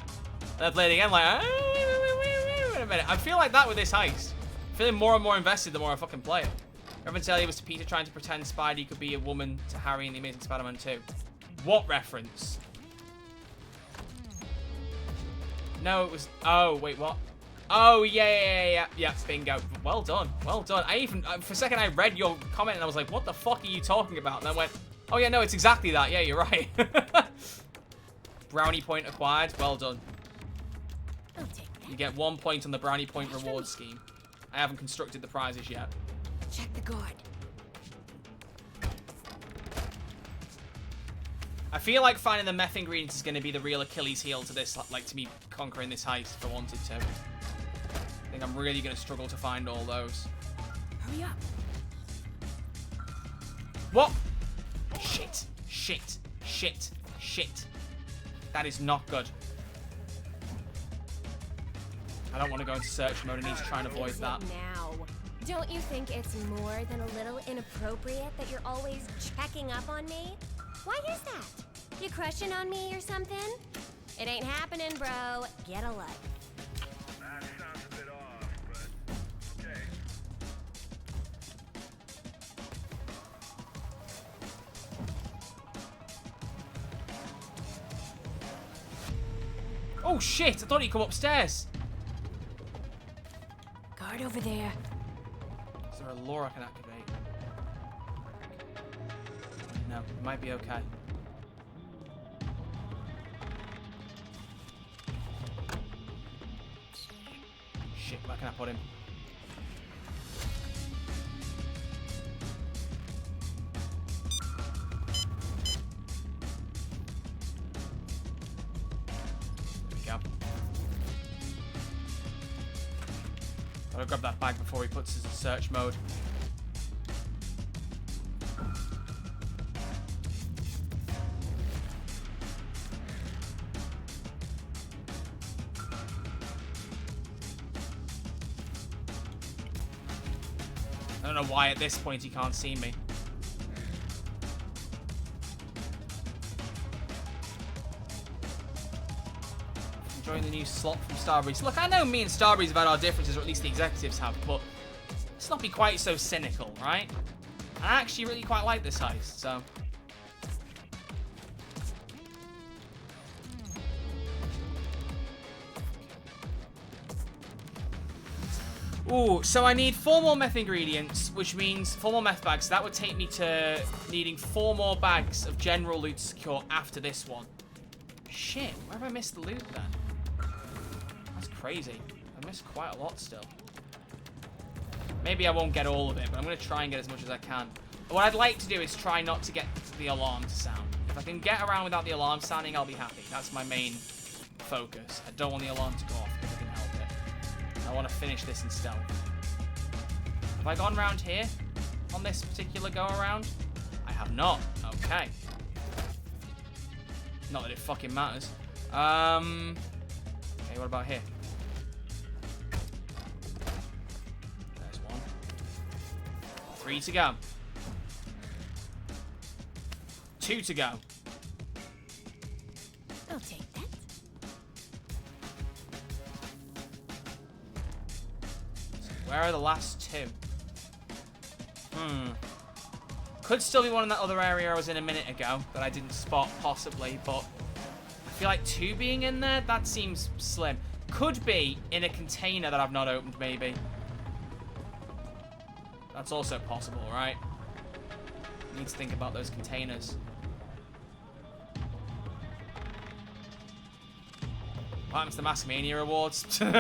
And I played it again, like, wait a minute. I feel like that with this heist. I'm feeling more and more invested the more I fucking play it. Reference earlier was to Peter trying to pretend Spidey could be a woman to Harry in The Amazing Spider-Man 2. What reference? No, it was... Oh, wait, what? Oh, yeah, bingo. Well done, well done. I even... For a second, I read your comment, and I was like, what the fuck are you talking about? And I went, oh, yeah, no, it's exactly that. Yeah, you're right. Brownie point acquired. Well done. You get 1 point on the brownie point reward scheme. I haven't constructed the prizes yet. Check the guard. I feel like finding the meth ingredients is going to be the real Achilles heel to this, like to me conquering this heist if I wanted to. I think I'm really going to struggle to find all those. Hurry up. What? Shit, shit, shit, shit. That is not good. I don't want to go into search mode, and he's trying to avoid that. Now, don't you think it's more than a little inappropriate that you're always checking up on me? Why is that? You crushing on me or something? It ain't happening, bro. Get a life. That sounds a bit off, but okay. Oh shit! I thought he'd come upstairs. Guard over there. Is there a lure I can activate? No, it might be okay. Shit, where can I put him? There we go. Gotta grab that bag before he puts us in search mode. I don't know why at this point he can't see me. Enjoying the new slot from Starbreeze. Look, I know me and Starbreeze have had our differences, or at least the executives have, but let's not be quite so cynical, right? I actually really quite like this heist, so... Ooh, so I need 4 more meth ingredients, which means 4 more meth bags. So that would take me to needing 4 more bags of general loot to secure after this one. Shit, where have I missed the loot then? That's crazy. I missed quite a lot still. Maybe I won't get all of it, but I'm going to try and get as much as I can. What I'd like to do is try not to get the alarm to sound. If I can get around without the alarm sounding, I'll be happy. That's my main focus. I don't want the alarm to go off if I can help it. I want to finish this in stealth. Have I gone around here on this particular go around? I have not. Okay. Not that it fucking matters. Okay, what about here? There's one. 3 to go. 2 to go. I'll take that. Where are the last 2? Could still be one in that other area I was in a minute ago that I didn't spot, possibly, but I feel like 2 being in there, that seems slim. Could be in a container that I've not opened, maybe. That's also possible, right? Need to think about those containers. What happens to the Maskmania awards? Good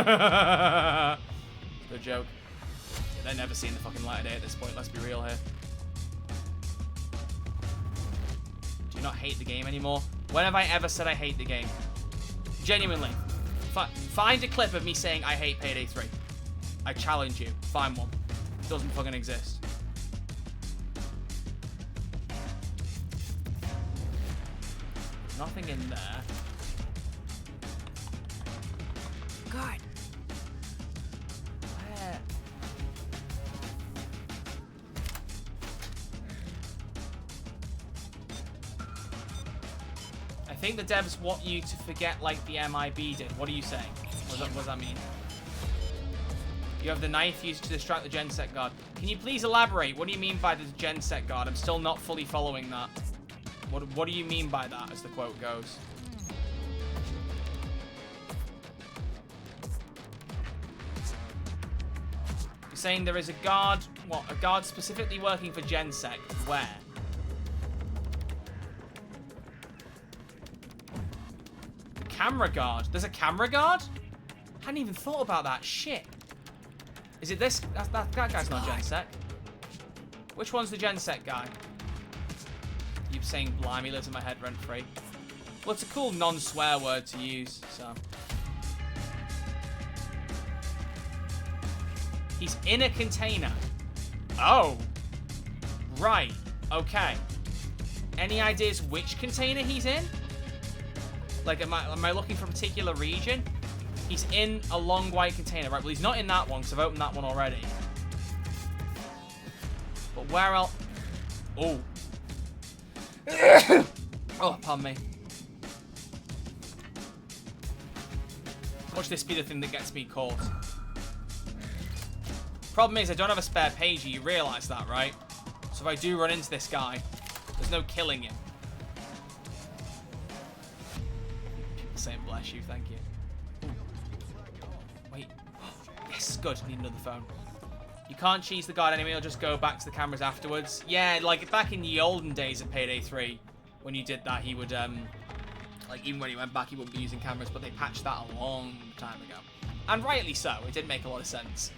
joke. Yeah, they're never seeing the fucking light of day at this point, let's be real here. Do you not hate the game anymore? When have I ever said I hate the game? Genuinely. Find a clip of me saying I hate Payday 3. I challenge you. Find one. It doesn't fucking exist. There's nothing in there. Guard. Where? I think the devs want you to forget like the MIB did. What are you saying? What does that mean? You have the knife used to distract the genset guard. Can you please elaborate? What do you mean by the genset guard? I'm still not fully following that. What do you mean by that, as the quote goes? You're saying there is a guard, what? A guard specifically working for GenSec. Where? Camera guard. There's a camera guard? Hadn't even thought about that. Shit. Is it this? That guy's not GenSec. Which one's the GenSec guy? You're saying blimey lives in my head rent free. Well, it's a cool non-swear word to use, so. He's in a container. Oh. Right. Okay. Any ideas which container he's in? Like, am I looking for a particular region? He's in a long white container. Right, well, he's not in that one, because I've opened that one already. But where else? Oh. Oh, pardon me. Watch this be the thing that gets me caught. Problem is, I don't have a spare pager. You realise that, right? So if I do run into this guy, there's no killing him. People saying bless you, thank you. Ooh. Wait. Yes, good. Need another phone. You can't cheese the guard anyway, you'll just go back to the cameras afterwards. Yeah, like back in the olden days of Payday 3, when you did that, he would, like even when he went back, he wouldn't be using cameras, but they patched that a long time ago. And rightly so, it did make a lot of sense.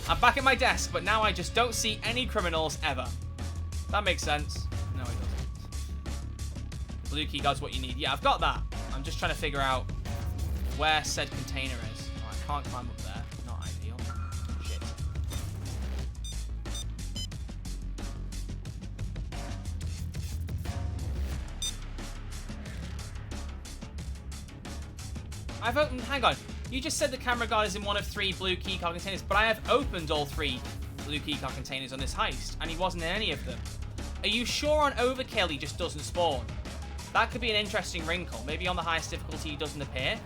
I'm back at my desk, but now I just don't see any criminals ever. That makes sense. No, it doesn't. Blue key guard's what you need. Yeah, I've got that. I'm just trying to figure out where said container is. Oh, I can't climb up there. Not ideal. Shit. I've opened... Hang on. You just said the camera guard is in one of 3 blue keycard containers, but I have opened all 3 blue keycard containers on this heist, and he wasn't in any of them. Are you sure on Overkill he just doesn't spawn? That could be an interesting wrinkle. Maybe on the highest difficulty he doesn't appear.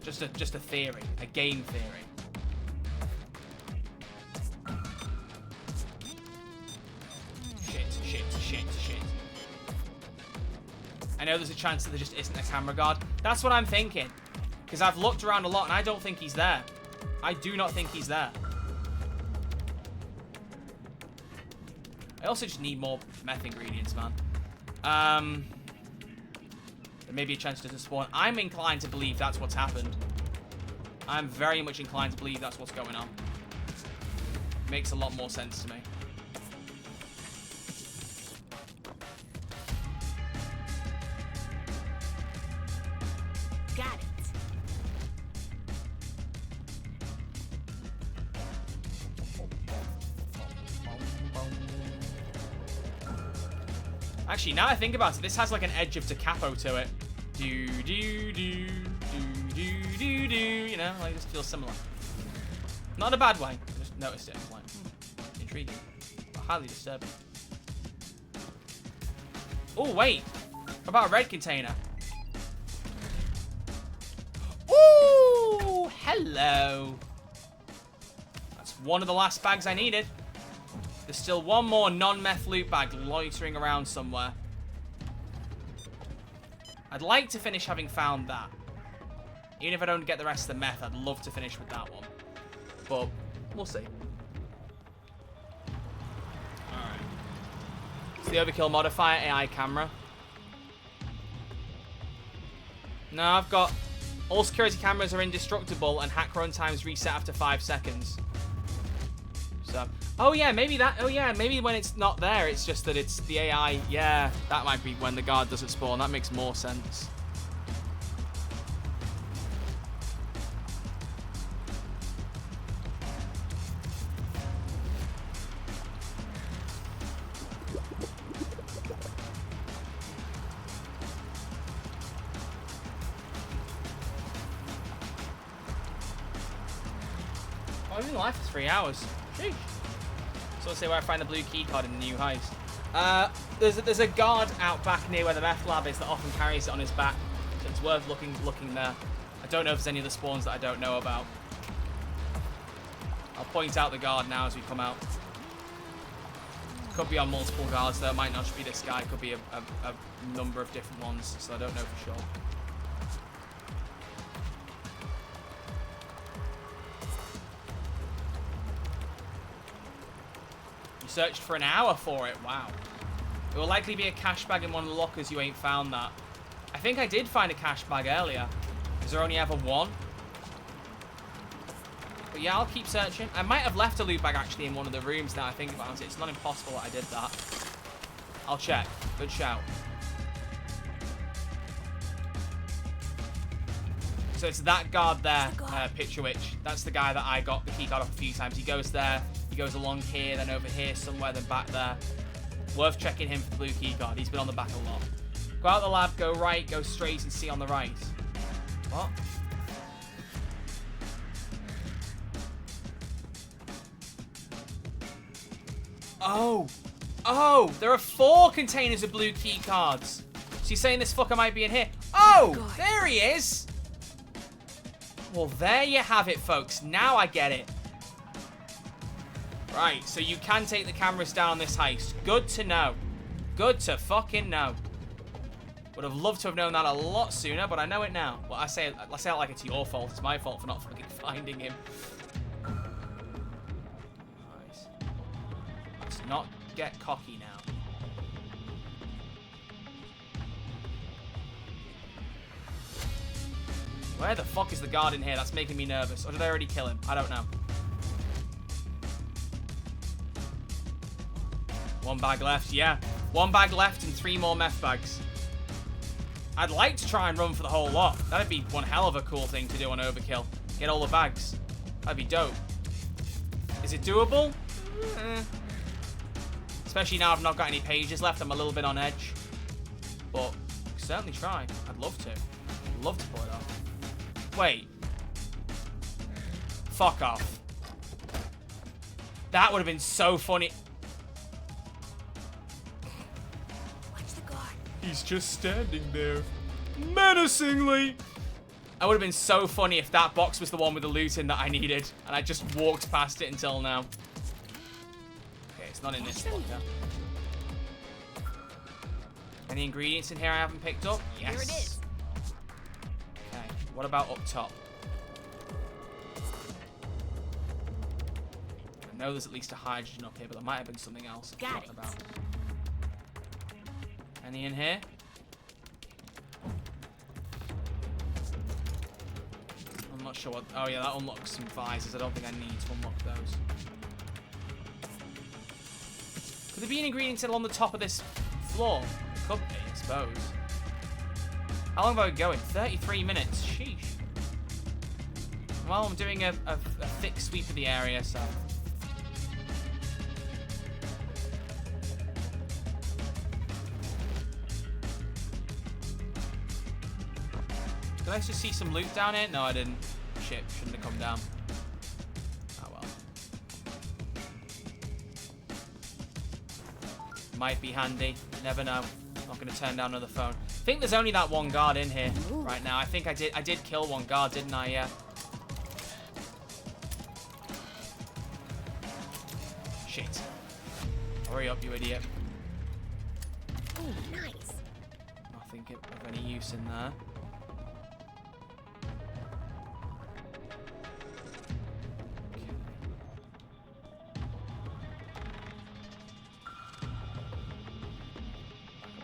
Just a theory. A game theory. Shit. I know there's a chance that there just isn't a camera guard. That's what I'm thinking. Because I've looked around a lot and I don't think he's there. I do not think he's there. I also just need more meth ingredients, man. There may be a chance to spawn. I'm inclined to believe that's what's happened. I'm very much inclined to believe that's what's going on. Makes a lot more sense to me. Got it. Actually, now I think about it, this has like an edge of Da Capo to it. Do, do, do, do, do, do, do. You know, like, it just feels similar. Not in a bad way. I just noticed it. I was like, intriguing. But highly disturbing. Oh, wait. What about a red container? Ooh, hello. That's one of the last bags I needed. There's still one more non-meth loot bag loitering around somewhere. I'd like to finish having found that. Even if I don't get the rest of the meth, I'd love to finish with that one. But we'll see. Alright. It's the overkill modifier AI camera. No, I've got... All security cameras are indestructible and hack runtimes reset after 5 seconds. So... Oh yeah, maybe that... Oh yeah, maybe when it's not there, it's just that it's the AI. Yeah, that might be when the guard doesn't spawn. That makes more sense. Oh, I've been alive for 3 hours. Sheesh. So let's see where I find the blue key card in the new heist. There's a guard out back near where the meth lab is that often carries it on his back. So it's worth looking there. I don't know if there's any other spawns that I don't know about. I'll point out the guard now as we come out. Could be on multiple guards though. It might not just be this guy. It could be a number of different ones. So I don't know for sure. You searched for an hour for it. Wow. It will likely be a cash bag in one of the lockers. You ain't found that. I think I did find a cash bag earlier. Is there only ever one? But yeah, I'll keep searching. I might have left a loot bag actually in one of the rooms now I think about it. It's not impossible that I did that. I'll check. Good shout. So it's that guard there, Picture Witch. That's the guy that I got the key card off a few times. He goes there, he goes along here, then over here somewhere, then back there. Worth checking him for the blue key card. He's been on the back a lot. Go out the lab, go right, go straight, and see on the right. What? Oh, there are 4 containers of blue key cards. So you're saying this fucker might be in here? Oh, there he is. Well, there you have it, folks. Now I get it. Right, so you can take the cameras down on this heist. Good to know. Good to fucking know. Would have loved to have known that a lot sooner, but I know it now. Well, I say it like it's your fault. It's my fault for not fucking finding him. Nice. Let's not get cocky now. Where the fuck is the guard in here? That's making me nervous. Or did I already kill him? I don't know. One bag left, yeah. 1 bag left and 3 more meth bags. I'd like to try and run for the whole lot. That'd be one hell of a cool thing to do on Overkill. Get all the bags. That'd be dope. Is it doable? Especially now I've not got any pages left. I'm a little bit on edge. But certainly try. I'd love to. I'd love to pull it off. Wait. Fuck off. That would have been so funny. He's just standing there, menacingly. It would have been so funny if that box was the one with the loot in that I needed, and I just walked past it until now. Okay, it's not in this one, yeah. Any ingredients in here I haven't picked up? Yes. Here it is. Okay, what about up top? I know there's at least a hydrogen up here, but there might have been something else I've forgotten about. Any in here? I'm not sure what... Oh, yeah, that unlocks some visors. I don't think I need to unlock those. Could there be an ingredient still on the top of this floor? It could be, I suppose. How long have I been going? 33 minutes. Sheesh. Well, I'm doing a thick sweep of the area, so... Did I just see some loot down here? No, I didn't. Shit, shouldn't have come down. Oh well. Might be handy. Never know. Not gonna turn down another phone. I think there's only that one guard in here right now. I think I did kill one guard, didn't I? Yeah. Shit. Hurry up, you idiot. Oh, nice. Nothing of any use in there.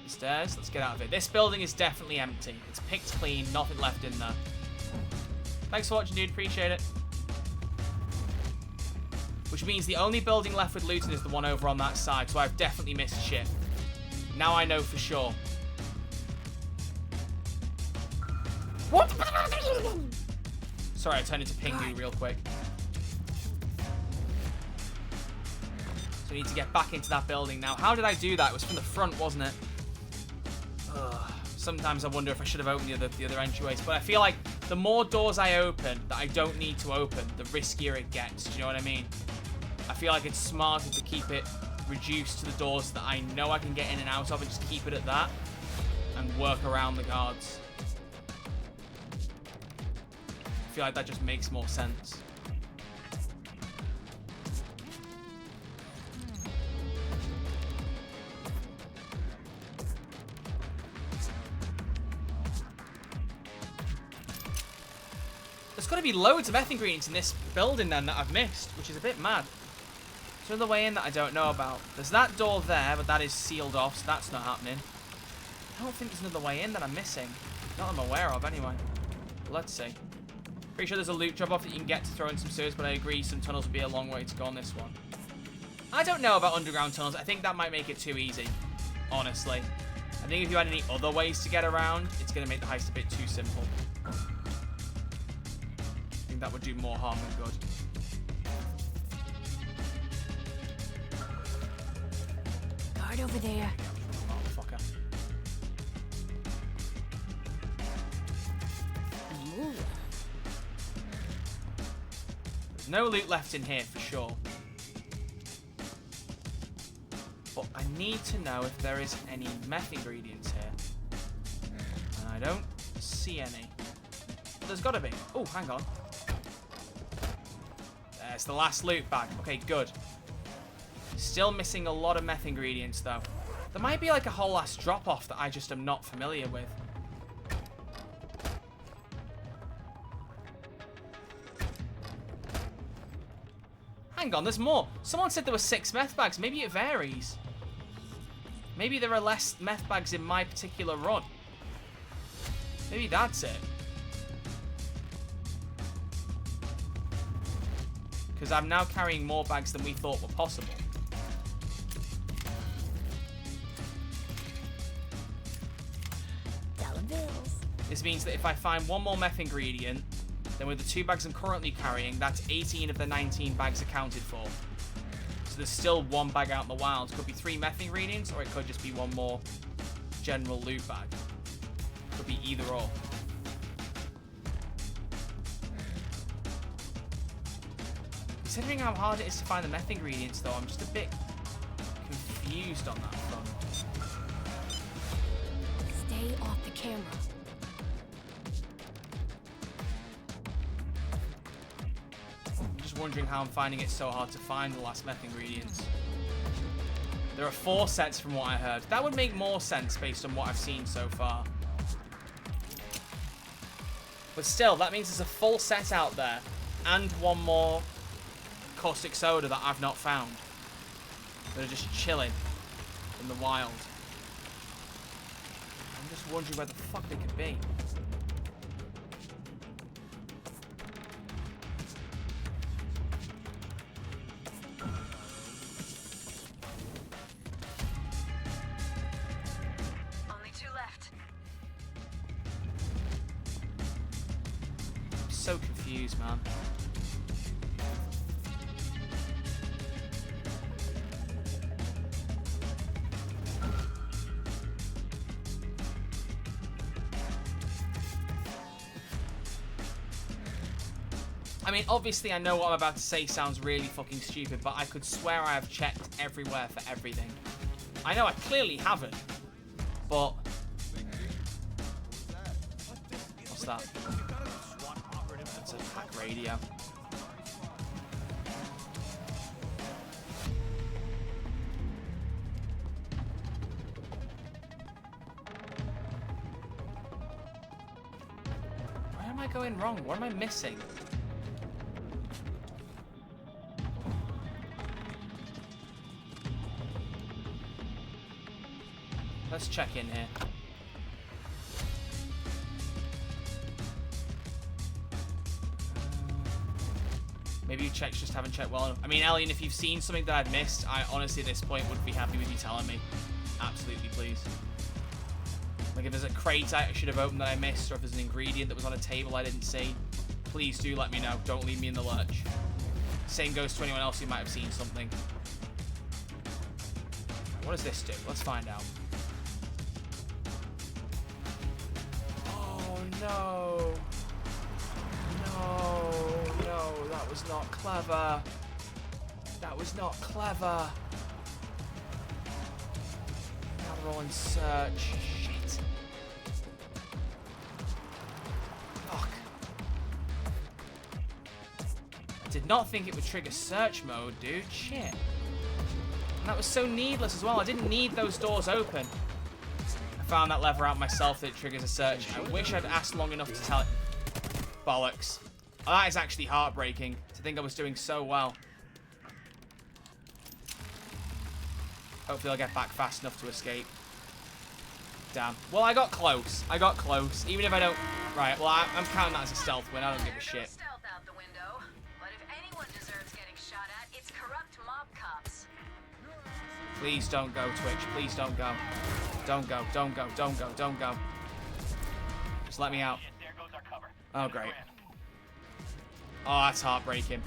Stairs. Let's get out of it. This building is definitely empty. It's picked clean. Nothing left in there. Thanks for watching, dude. Appreciate it. Which means the only building left with looting is the one over on that side. So I've definitely missed shit. Now I know for sure. What? Sorry, I turned into Pingu real quick. So I need to get back into that building now. How did I do that? It was from the front, wasn't it? Sometimes I wonder if I should have opened the other entryways, but I feel like the more doors I open that I don't need to open, the riskier it gets. Do you know what I mean? I feel like it's smarter to keep it reduced to the doors that I know I can get in and out of and just keep it at that and work around the guards. I feel like that just makes more sense. There's got to be loads of meth ingredients in this building then that I've missed, which is a bit mad. Is there another way in that I don't know about? There's that door there, but that is sealed off, so that's not happening. I don't think there's another way in that I'm missing. Not that I'm aware of, anyway. But let's see. Pretty sure there's a loot drop-off that you can get to throw in some sewers, but I agree some tunnels would be a long way to go on this one. I don't know about underground tunnels. I think that might make it too easy, honestly. I think if you had any other ways to get around, it's going to make the heist a bit too simple. I think that would do more harm than good. Guard over there. Oh, fucker. Ooh. There's no loot left in here for sure. But I need to know if there is any meth ingredients here. And I don't see any. But there's got to be. Oh, hang on. There's the last loot bag. Okay, good. Still missing a lot of meth ingredients, though. There might be like a whole last drop-off that I just am not familiar with. Hang on, there's more. Someone said there were 6 meth bags. Maybe it varies. Maybe there are less meth bags in my particular run. Maybe that's it. Because I'm now carrying more bags than we thought were possible. Dollar bills. This means that if I find one more meth ingredient, then with the 2 bags I'm currently carrying, that's 18 of the 19 bags accounted for. So there's still 1 bag out in the wild. Could be 3 meth ingredients, or it could just be 1 more general loot bag. Could be either or. Considering how hard it is to find the meth ingredients, though, I'm just a bit confused on that front. Stay off the camera. I'm just wondering how I'm finding it so hard to find the last meth ingredients. There are 4 sets from what I heard. That would make more sense based on what I've seen so far. But still, that means there's a full set out there and 1 more caustic soda that I've not found. That are just chilling in the wild. I'm just wondering where the fuck they could be. Only 2 left. I'm so confused, man. I mean, obviously, I know what I'm about to say sounds really fucking stupid, but I could swear I have checked everywhere for everything. I know I clearly haven't, but... What's that? That's a hack radio. Where am I going wrong? What am I missing? Let's check in here. Maybe you checked, just haven't checked well enough. I mean, Alien, if you've seen something that I've missed, I honestly at this point would be happy with you telling me. Absolutely, please. Like if there's a crate I should have opened that I missed, or if there's an ingredient that was on a table I didn't see, please do let me know. Don't leave me in the lurch. Same goes to anyone else who might have seen something. What does this do? Let's find out. Oh no. No, that was not clever. That was not clever. Now roll and search. Shit. Fuck. I did not think it would trigger search mode, dude. Shit. And that was so needless as well. I didn't need those doors open. I found that lever out myself that it triggers a search. I wish I'd asked long enough to tell it. Bollocks. Oh, that is actually heartbreaking to think I was doing so well. Hopefully I'll get back fast enough to escape. Damn. Well, I got close. I got close. Even if I don't... Right, well, I'm counting that as a stealth win. I don't give a shit. Stealth out the window, but if anyone deserves getting shot at, it's corrupt mob cops. Please don't go, Twitch. Please don't go. Don't go. Don't go. Don't go. Don't go. Just let me out. Oh, great. Oh, that's heartbreaking.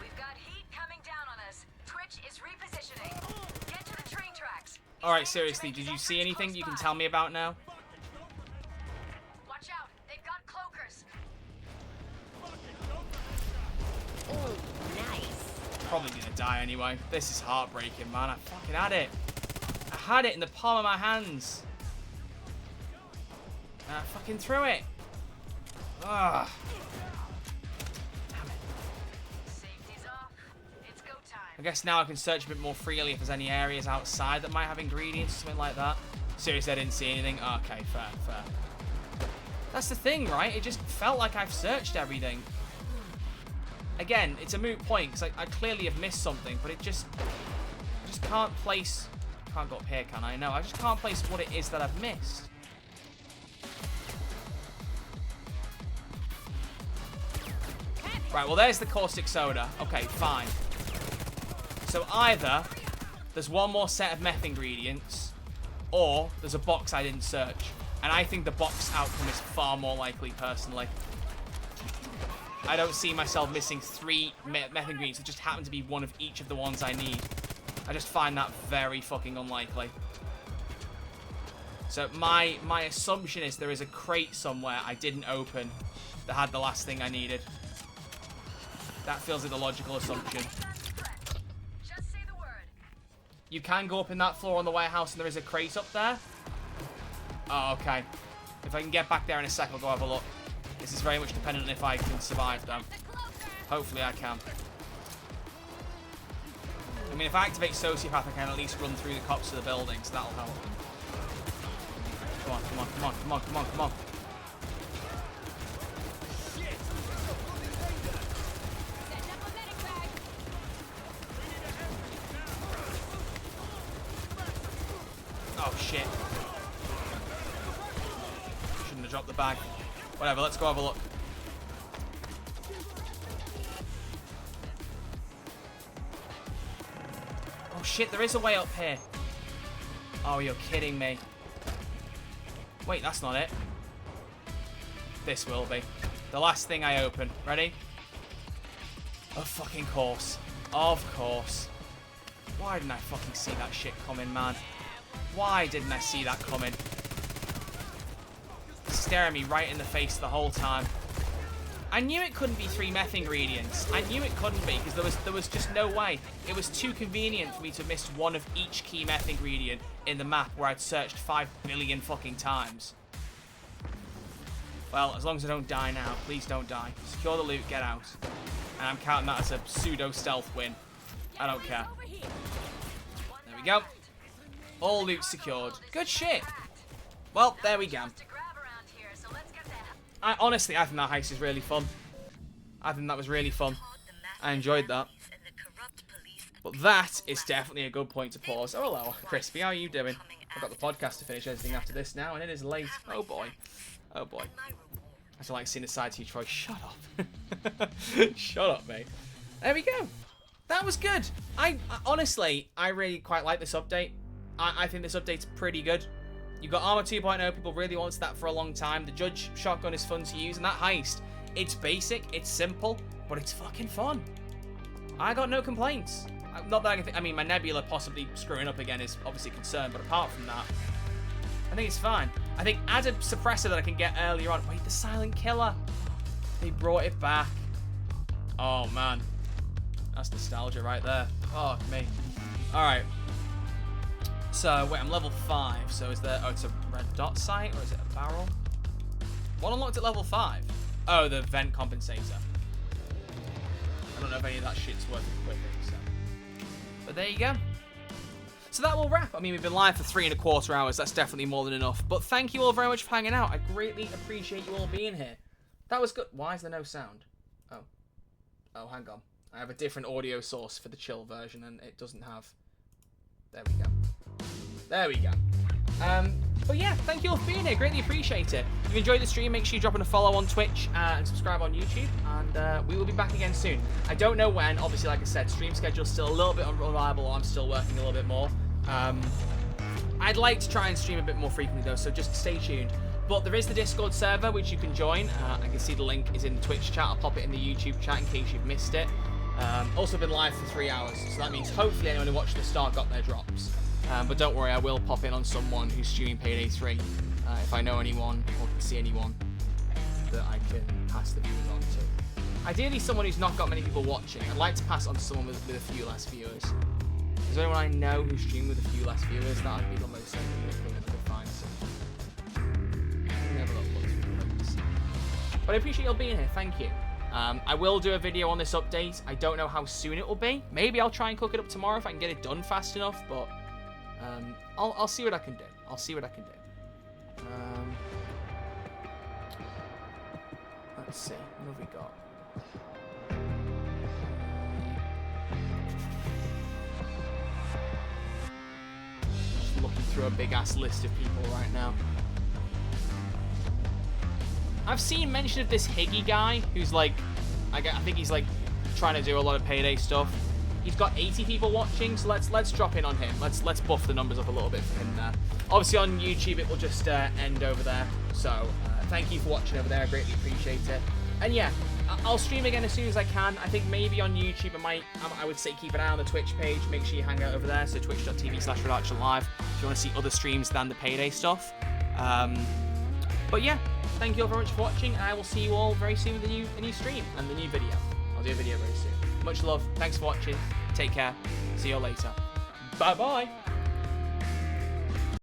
We've got heat coming down on us. Twitch is repositioning. Get to the train tracks. Alright, seriously, did you see anything you can tell me about now? Watch out. They've got cloakers. Ooh, nice. Probably gonna die anyway. This is heartbreaking, man. I fucking had it. I had it in the palm of my hands. And I fucking threw it. Ugh. Safety's off. It's go time. I guess now I can search a bit more freely if there's any areas outside that might have ingredients or something like that. Seriously, I didn't see anything. Okay, fair. That's the thing, right? It just felt like I've searched everything. Again, it's a moot point because I clearly have missed something, but I just can't place... Can't go up here, can I? No, I just can't place what it is that I've missed. Right, well, there's the caustic soda. Okay, fine. So either there's one more set of meth ingredients, or there's a box I didn't search. And I think the box outcome is far more likely, personally. I don't see myself missing 3 meth ingredients. It just happen to be one of each of the ones I need. I just find that very fucking unlikely. So my assumption is there is a crate somewhere I didn't open that had the last thing I needed. That feels like a logical assumption. Just say the word. You can go up in that floor on the warehouse and there is a crate up there? Oh, okay. If I can get back there in a sec, I'll go have a look. This is very much dependent on if I can survive, though. Hopefully I can. I mean, if I activate Sociopath, I can at least run through the cops to the building, so that'll help. Come on, come on, come on, come on, come on, come on. Oh, shit. Shouldn't have dropped the bag. Whatever, let's go have a look. Oh, shit, there is a way up here. Oh, you're kidding me. Wait, that's not it. This will be. The last thing I open. Ready? Of fucking course. Of course. Why didn't I fucking see that shit coming, man? Why didn't I see that coming? Staring me right in the face the whole time. I knew it couldn't be 3 meth ingredients. I knew it couldn't be, because there was just no way. It was too convenient for me to miss one of each key meth ingredient in the map where I'd searched 5 billion fucking times. Well, as long as I don't die now, please don't die. Secure the loot, get out. And I'm counting that as a pseudo-stealth win. I don't care. There we go. All loot secured. Good shit. Well, there we go. Honestly, I think that heist is really fun. I think that was really fun. I enjoyed that. But that is definitely a good point to pause. Oh, hello, Crispy. How are you doing? I've got the podcast to finish editing after this now, and it is late. Oh, boy. Oh, boy. I just like seeing the side to you, Troy. Shut up. Shut up, mate. There we go. That was good. Honestly, I really quite like this update. I think this update's pretty good. You've got Armor 2.0, people really wanted that for a long time. The Judge shotgun is fun to use, and that heist, it's basic, it's simple, but it's fucking fun. I got no complaints. Not that I can think, I mean, my Nebula possibly screwing up again is obviously a concern, but apart from that, I think it's fine. I think add a suppressor that I can get earlier on. Wait, the Silent Killer. They brought it back. Oh, man. That's nostalgia right there. Oh, me. All right. So, wait, I'm level 5. So is there... Oh, it's a red dot sight, or is it a barrel? What unlocked at level 5? Oh, the vent compensator. I don't know if any of that shit's worth equipping, so... But there you go. So that will wrap. I mean, we've been live for 3¼ hours. That's definitely more than enough. But thank you all very much for hanging out. I greatly appreciate you all being here. That was good. Why is there no sound? Oh. Oh, hang on. I have a different audio source for the chill version, and it doesn't have... There we go. There we go. But yeah, thank you all for being here. Greatly appreciate it. If you enjoyed the stream, make sure you drop in a follow on Twitch and subscribe on YouTube. And we will be back again soon. I don't know when. Obviously, like I said, stream schedule's still a little bit unreliable. I'm still working a little bit more. I'd like to try and stream a bit more frequently, though, so just stay tuned. But there is the Discord server, which you can join. I can see the link is in the Twitch chat. I'll pop it in the YouTube chat in case you've missed it. Also been live for 3 hours, so that means hopefully anyone who watched the start got their drops. But don't worry, I will pop in on someone who's streaming Payday 3 if I know anyone or can see anyone that I can pass the viewers on to. Ideally, someone who's not got many people watching. I'd like to pass it on to someone with a few less viewers. Is there anyone I know who's streaming with a few less viewers? That would be the most sensible thing I could find. Never look. But I appreciate you all being here. Thank you. I will do a video on this update. I don't know how soon it will be. Maybe I'll try and cook it up tomorrow if I can get it done fast enough, but I'll see what I can do. I'll see what I can do. Let's see. What have we got? Just looking through a big-ass list of people right now. I've seen mention of this Higgy guy who's like, I think he's like trying to do a lot of Payday stuff. He's got 80 people watching, so let's drop in on him. Let's buff the numbers up a little bit for him there. Obviously on YouTube it will just end over there. So thank you for watching over there. I greatly appreciate it. And yeah, I'll stream again as soon as I can. I think maybe on YouTube I would say keep an eye on the Twitch page. Make sure you hang out over there. So twitch.tv/RedArcherLive if you want to see other streams than the Payday stuff. But yeah, thank you all very much for watching, and I will see you all very soon with a new stream and the new video. I'll do a video very soon. Much love. Thanks for watching. Take care. See you all later. Bye-bye.